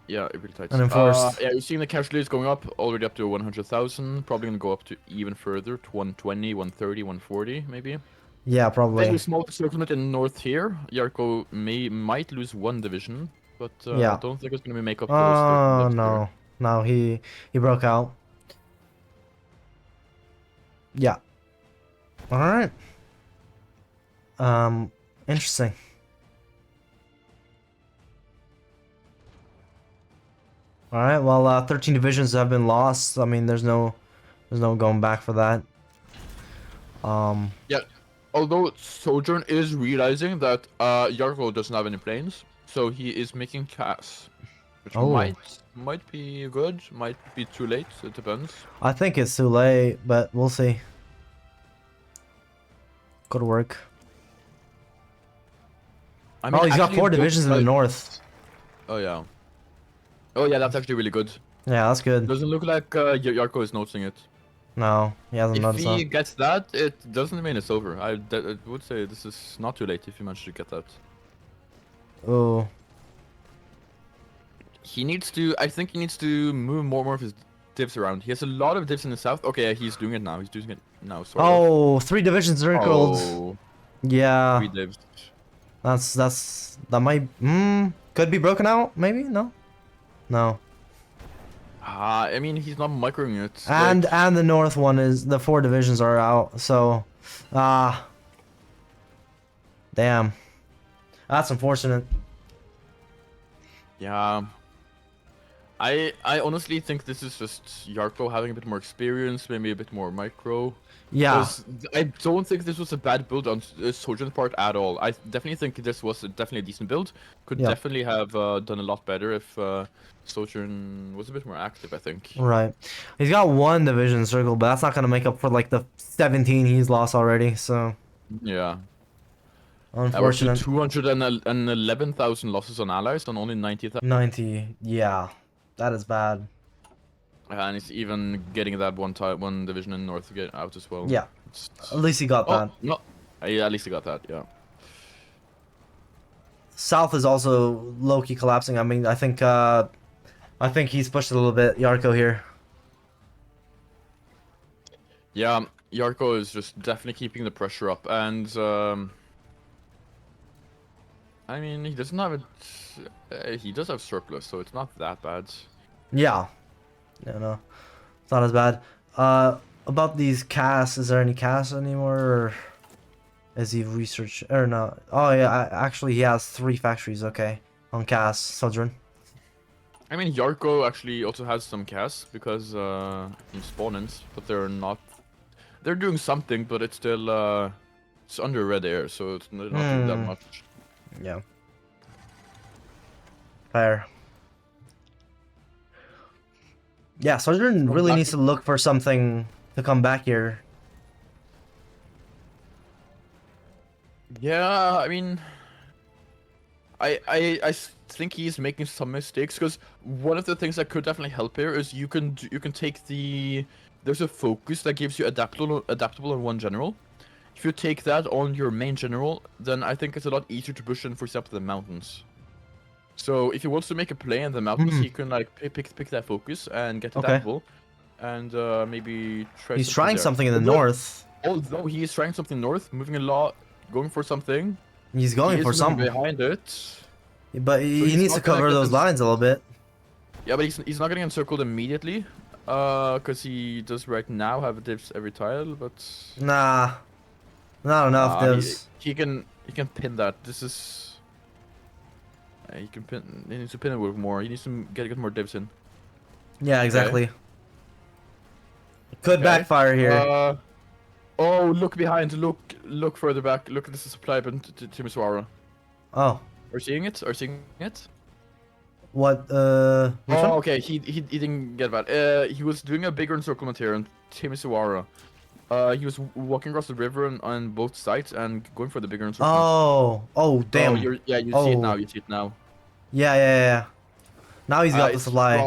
Yeah, really tight. Unenforced. Yeah, you're seeing the casualties going up, already up to 100,000. Probably gonna go up to even further, to 120, 130, 140, maybe. Yeah, probably. Very small encirclement in north here. Jarko might lose one division, but Yeah. I don't think it's gonna make up Oh, those. no. No, he broke out. Yeah. Alright. Interesting. Alright, well, 13 divisions have been lost. I mean, there's no going back for that. Yeah, although Sojourn is realizing that Jarko doesn't have any planes, so he is making casts, which might be good, might be too late. It depends. I think it's too late, but we'll see. Could work. I mean, He's got actually, 4 it looks divisions in the like- north. Oh yeah. Oh yeah, that's actually really good. Yeah, that's good. Doesn't look like Jarko is noticing it. No, he hasn't If noticed he that. gets that, it doesn't mean it's over. I would say this is not too late if he managed to get that. Oh. He needs to. I think he needs to move more of his divs around. He has a lot of divs in the south. Okay, he's doing it now. He's doing it now. Sort of. Oh, 3 divisions circled. Oh, Yeah. 3 divs. That might could be broken out, maybe? No. No. I mean, he's not microing it. And like, the north one is the 4 divisions are out, so damn. That's unfortunate. yeah. I honestly think this is just Jarko having a bit more experience, maybe a bit more micro. Yeah. 'Cause I don't think this was a bad build on Sojourn's part at all. I definitely think this was definitely a decent build. Could Yeah. definitely have done a lot better if Sojourn was a bit more active, I think. Right. He's got 1 division circle, but that's not gonna make up for like the 17 he's lost already, so Yeah. unfortunate. 211,000 losses on allies and only 90,000. 90, yeah. That is bad. And it's even getting that one division in north to get out as well. Yeah. It's- At least he got that. No. Yeah, at least he got that, yeah. South is also low-key collapsing. I mean, I think he's pushed a little bit, Jarko here. Yeah, Jarko is just definitely keeping the pressure up, and I mean, he doesn't have it. He does have surplus, so it's not that bad. Yeah. Yeah, no. It's not as bad. About these casts, is there any casts anymore, or is he research or no? Oh yeah, actually he has 3 factories, okay, on casts, Sojourn. I mean, Jarko actually also has some casts because spawn-ins, but they're not. They're doing something, but it's still it's under red air, so it's not doing that much. Yeah. Fair. Yeah, Sojourn really needs to look for something to come back here. Yeah, I mean, think he's making some mistakes because one of the things that could definitely help here is you can take there's a focus that gives you adaptable on one general. If you take that on your main general, then I think it's a lot easier to push in, for example, the mountains. So if he wants to make a play in the mountains, he can like pick that focus and get adaptable, and maybe try. He's trying something in the north. Although he is trying something north, moving a lot, going for something. He's going for something behind it. But he needs to cover those lines a little bit. Yeah, but he's not getting encircled immediately, because he does right now have divs every tile, but nah, not enough divs. He can pin that. This is. He can pin. He needs to pin it with more. He needs to get more divs in. Yeah, exactly. Could backfire here. Oh, look behind. Look further back. Look at the supply bin to Timisoara. Oh. Are you seeing it? Are you seeing it? What? Which one? Okay. He didn't get that. He was doing a bigger encirclement here in Timisoara. He was walking across the river on both sides and going for the bigger encirclement. Oh, damn. You see it now. You see it now. Yeah. Now he's got the supply.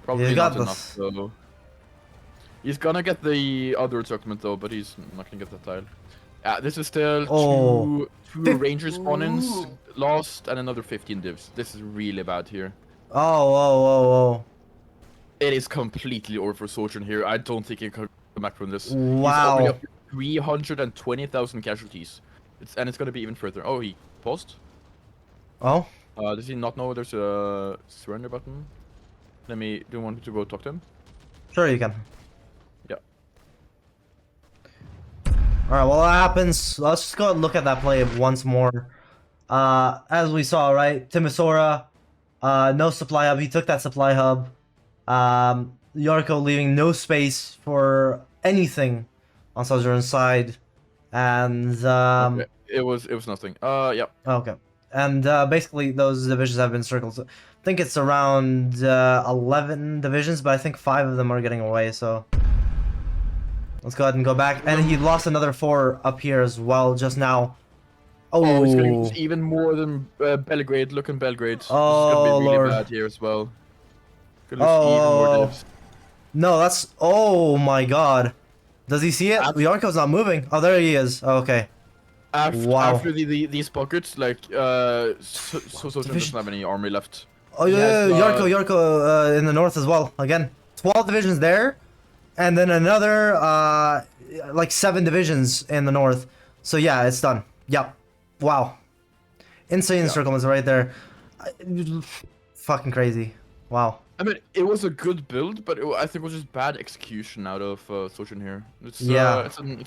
Probably he's not enough, though. He's gonna get the other encirclement though, but he's not gonna get that tile. Yeah, this is still two ranger spawn-ins lost and another 15 divs. This is really bad here. Oh. It is completely over for Sojourn here. I don't think he can come back from this. Wow. He's up to 320,000 casualties. It's gonna be even further. Oh, he paused. Oh. Does he not know there's a surrender button? Do you want me to go talk to him? Sure, you can. Yeah. Alright, well, that happens. Let's just go and look at that play once more. As we saw, right? Timisoara, no supply hub. He took that supply hub. Jarko leaving no space for anything on Sojourn's side. And, okay. It was nothing. Yeah. Okay. And basically, those divisions have been circled. So I think it's around 11 divisions, but I think 5 of them are getting away, so... Let's go ahead and go back. And he lost another 4 up here as well, just now. Oh, he's gonna lose even more than Belgrade. Look in Belgrade. This is gonna be really Lord. bad here as well. Gonna lose even more divs. No, that's... Oh my god. Does he see it? Jarko's not moving. Oh, there he is. Oh, okay. After these pockets, like, Sojourn doesn't have any army left. Oh yeah, Jarko in the north as well. Again, 12 divisions there, and then another like 7 divisions in the north. So yeah, it's done. Yep. Wow. Insane encirclements right there. Fucking crazy. Wow. I mean, it was a good build, but I think it was just bad execution out of Sojourn here. It's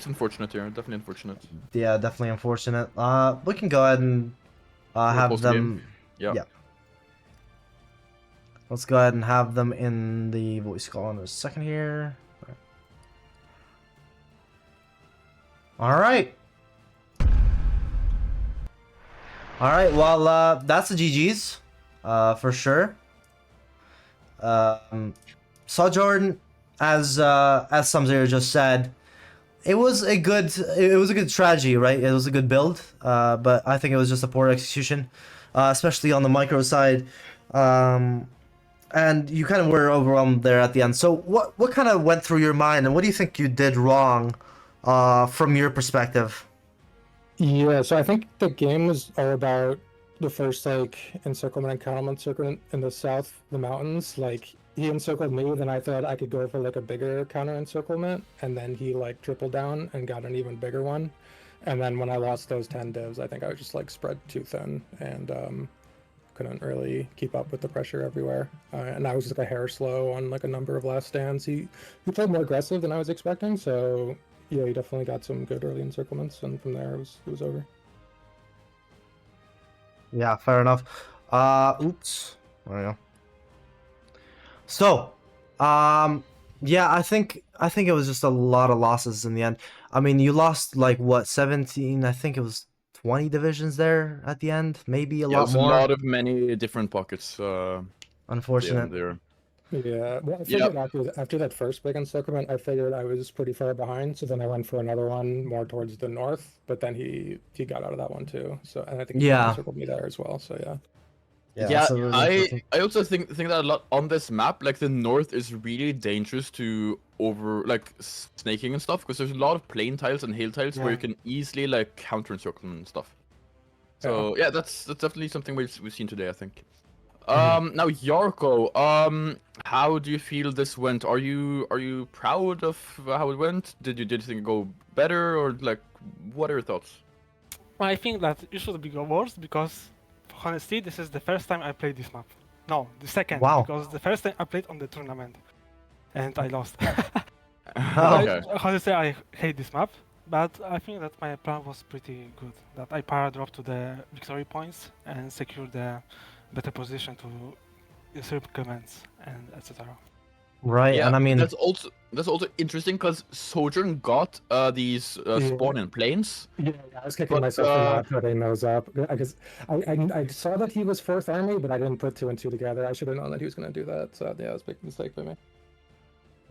unfortunate here. Definitely unfortunate. Yeah, definitely unfortunate. We can go ahead and have them. Yeah. Let's go ahead and have them in the voice call in a second here. All right. Well, that's the GGs, for sure. Sojourn, as Samzir just said, it was a good strategy, right? It was a good build, but I think it was just a poor execution, especially on the micro side, and you kind of were overwhelmed there at the end. So what kind of went through your mind, and what do you think you did wrong, from your perspective? Yeah, so I think the game was all about the first, like, encirclement and counter encirclement in the south, the mountains. Like, he encircled me, then I thought I could go for, like, a bigger counter encirclement, and then he, like, tripled down and got an even bigger one. And then when I lost those 10 divs, I think I was just, like, spread too thin and couldn't really keep up with the pressure everywhere. And I was just, like, a hair slow on, like, a number of last stands. He played more aggressive than I was expecting, so yeah, he definitely got some good early encirclements, and from there it was over. Yeah, fair enough. Oops. There we go. So, yeah, I think it was just a lot of losses in the end. I mean, you lost like what, 17? I think it was 20 divisions there at the end, maybe a lot more. A lot of many different pockets. Unfortunate. There. Yeah, well, I figured after that first big encirclement, I figured I was pretty far behind, so then I went for another one more towards the north, but then he got out of that one too. So, and I think he encircled me there as well. So yeah. Yeah, so really interesting. I also think that a lot on this map, like the north is really dangerous to snaking and stuff, because there's a lot of plain tiles and hill tiles where you can easily like counter encirclement and stuff. So yeah, that's definitely something we've seen today, I think. Now Jarko, how do you feel this went? Are you proud of how it went? Did you think it go better, or like what are your thoughts? I think that it should be worse because, honestly, this is the first time I played this map. No, the second. Wow. Because the first time I played on the tournament, and I lost. Okay. Honestly, I hate this map, but I think that my plan was pretty good. That I para-drop to the victory points and secure the better position to usurp commands and etc. Right, Yeah, and I mean that's also interesting because Sojourn got these spawn in planes. Yeah, I was kicking myself for not putting those up because I saw that he was 4th army, but I didn't put 2 and 2 together. I should have known that he was going to do that. So yeah, it was a big mistake by me.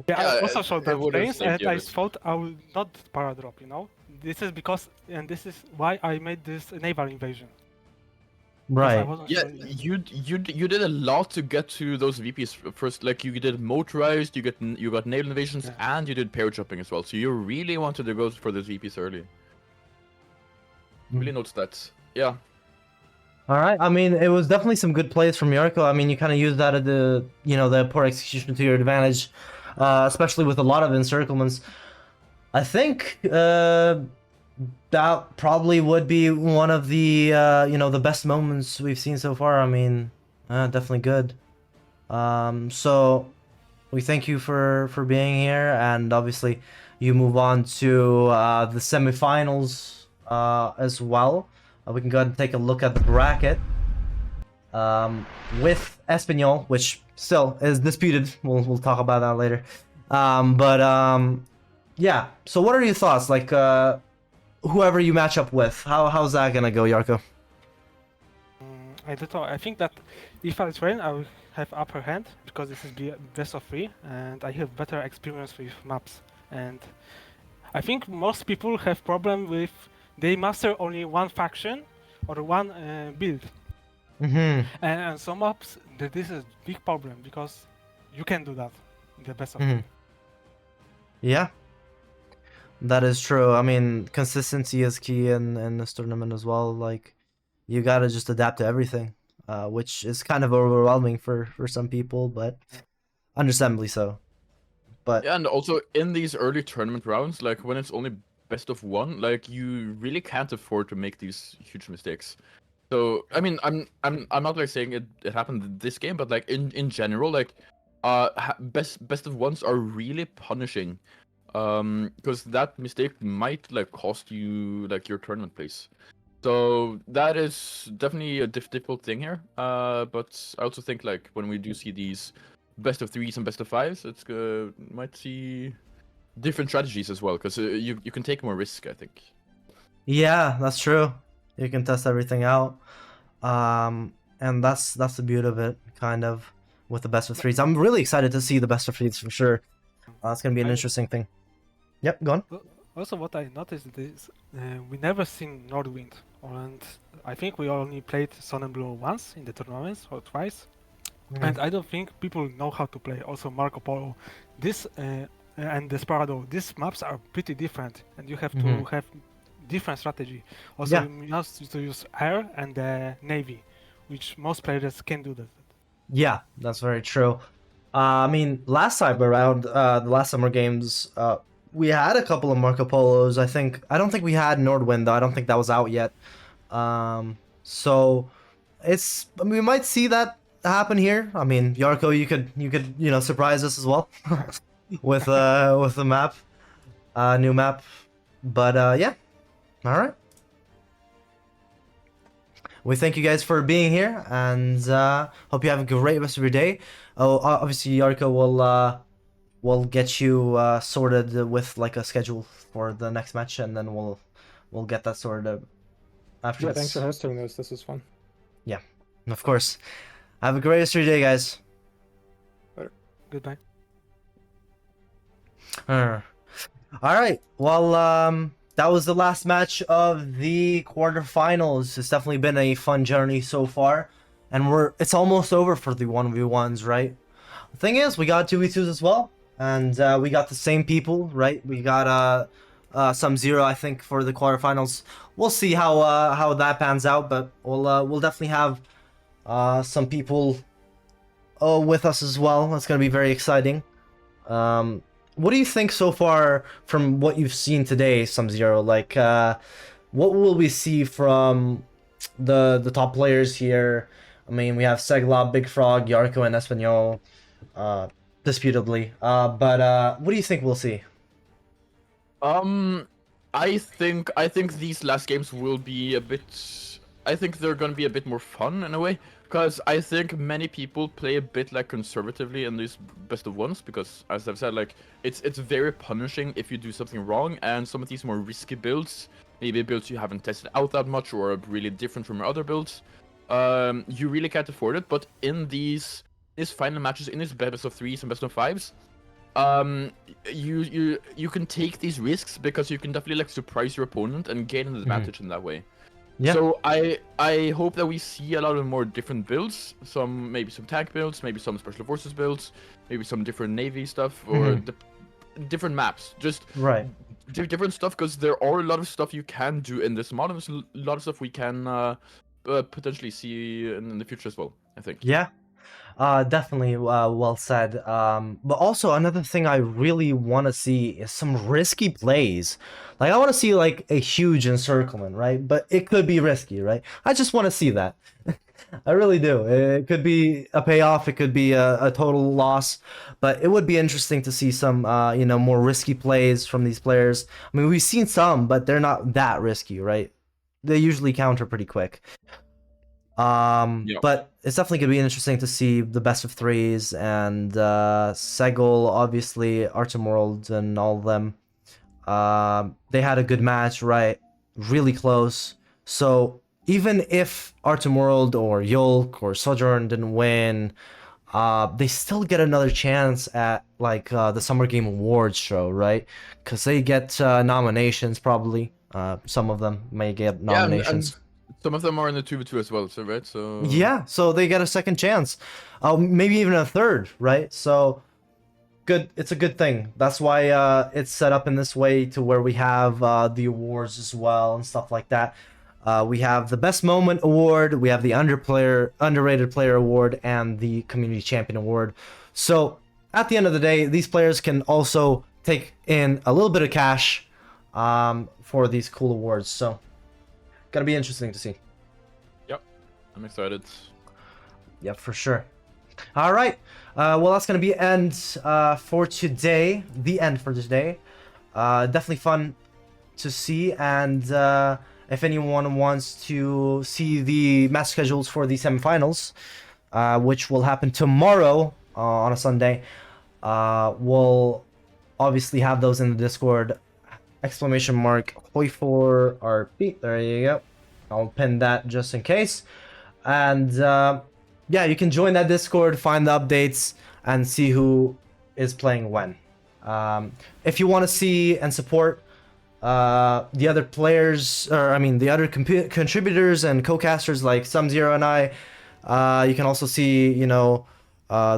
Yeah, I also showed that planes, and I it. thought I would not para-drop. You know, this is because, and this is why I made this naval invasion. right. Yeah, you did a lot to get to those VPs first. Like you did motorized, you got naval invasions, and you did pair jumping as well. So you really wanted to go for those VPs early. Really noticed that. Yeah. All right. I mean, it was definitely some good plays from Jarko. I mean, you kind of used that at the poor execution to your advantage, especially with a lot of encirclements. I think that probably would be one of the the best moments we've seen so far. I mean, definitely good. So we thank you for being here, and obviously you move on to the semifinals as well. We can go ahead and take a look at the bracket with Espanhol, which still is disputed. We'll talk about that later. Yeah. So what are your thoughts? Like, whoever you match up with, how's that gonna go, Jarko? I don't know. I think that if I train, I will have upper hand because this is best of 3, and I have better experience with maps. And I think most people have problem with they master only one faction or one build. And some maps, this is big problem because you can do that in the best of 3. Yeah. That is true. I mean, consistency is key in this tournament as well. Like, you gotta just adapt to everything, which is kind of overwhelming for some people, but understandably so. But yeah, and also in these early tournament rounds, like when it's only best of 1, like you really can't afford to make these huge mistakes. So I mean, I'm not like saying it happened in this game, but like in general, like best of 1s are really punishing. Because that mistake might like cost you like your tournament place. So that is definitely a difficult thing here. But I also think like when we do see these best of 3s and best of 5s, it's might see different strategies as well, because you can take more risk, I think. yeah, that's true. You can test everything out, and that's the beauty of it, kind of, with the best of 3s. I'm really excited to see the best of 3s for sure. It's gonna be an interesting thing. Yep, go on. Also, what I noticed is we never seen Nordwind, and I think we only played Sun and Blue once in the tournaments or twice, and I don't think people know how to play. Also, Marco Polo, this and Desperado, these maps are pretty different, and you have to have different strategy. Also, you have to use air and navy, which most players can do that. Yeah, that's very true. I mean, last time around, the last summer games, we had a couple of Marco Polos. I don't think we had Nordwind though. I don't think that was out yet. So we might see that happen here. I mean, Jarko, you could surprise us as well with the map, new map. But yeah, all right. We thank you guys for being here, and hope you have a great rest of your day. Oh, obviously Jarko will get you sorted with like a schedule for the next match, and then we'll get that sorted after. Yeah, thanks for hosting this. This was fun. Yeah, of course. Have a great rest of your day, guys. Later. Goodbye. All right. Well, that was the last match of the quarterfinals. It's definitely been a fun journey so far, and it's almost over for the 1v1s, right? The thing is, we got 2v2s as well, and we got the same people, right? We got some Zero, I think, for the quarterfinals. We'll see how that pans out, but we'll definitely have some people with us as well. It's gonna be very exciting. What do you think so far from what you've seen today, Sub-Zero? Like, what will we see from the top players here? I mean, we have Segl, BigFrog, Jarko, and Espanhol, disputably. But what do you think we'll see? I think these last games will be a bit. I think they're gonna be a bit more fun in a way, because I think many people play a bit like conservatively in these best of ones, because as I've said, like it's very punishing if you do something wrong, and some of these more risky builds, maybe builds you haven't tested out that much or are really different from your other builds, you really can't afford it. But in these final matches, in these best of 3s and best of 5s, you can take these risks because you can definitely like surprise your opponent and gain an advantage in that way. Yeah. So I hope that we see a lot of more different builds, maybe some tank builds, maybe some special forces builds, maybe some different navy stuff, or different maps, just different stuff, because there are a lot of stuff you can do in this mod, and there's a lot of stuff we can potentially see in the future as well, I think. Yeah. Definitely well said. But also another thing I really want to see is some risky plays. Like, I want to see like a huge encirclement, right? But it could be risky, right? I just want to see that. I really do. It could be a payoff. It could be a total loss. But it would be interesting to see some, more risky plays from these players. I mean, we've seen some, but they're not that risky, right? They usually counter pretty quick. But it's definitely gonna be interesting to see the best of 3s and Segl, obviously, Artemworld, and all of them. They had a good match, right? Really close. So even if Artemworld or Yolk or Sojourn didn't win, they still get another chance at like the Summer Game Awards show, right? Because they get nominations probably. Some of them may get nominations. And some of them are in the 2v2 as well, so right? So yeah, so they get a second chance, maybe even a third, right? So good, it's a good thing. That's why it's set up in this way, to where we have the awards as well and stuff like that. We have the Best Moment Award, we have the Underrated Player Award, and the Community Champion Award. So at the end of the day, these players can also take in a little bit of cash for these cool awards. So gonna be interesting to see. Yep, I'm excited. Yeah, for sure. All right. Well, that's gonna be the end for today. Definitely fun to see, and if anyone wants to see the match schedules for the semifinals, which will happen tomorrow on a Sunday, we'll obviously have those in the Discord. !Hoi4RP. There you go. I'll pin that just in case. And yeah, you can join that Discord, find the updates, and see who is playing when. If you want to see and support the other players, the other contributors and co-casters like Sub-Zero and I, you can also see, the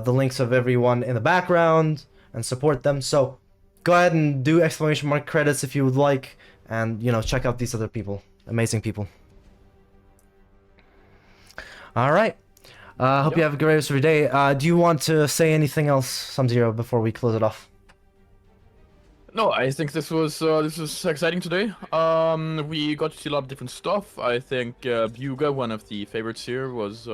links of everyone in the background and support them. So go ahead and do !credits if you would like, and check out these other people, amazing people. All right. Hope you have a great rest of your day. Do you want to say anything else, Sub-Zero, before we close it off? No, I think this was exciting today. We got to see a lot of different stuff. I think Bjuge, one of the favorites here, was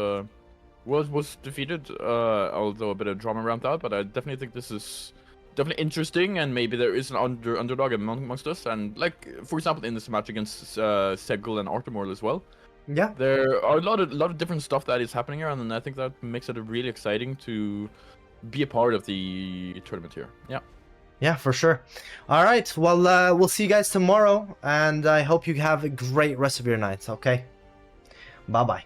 defeated. Although a bit of drama around that, but I definitely think this is definitely interesting, and maybe there is an underdog amongst us. And like, for example, in this match against Segl and Artemworld as well. Yeah, there are a lot of different stuff that is happening here, and I think that makes it really exciting to be a part of the tournament here. Yeah, for sure. All right, well, we'll see you guys tomorrow, and I hope you have a great rest of your night. Okay, bye bye.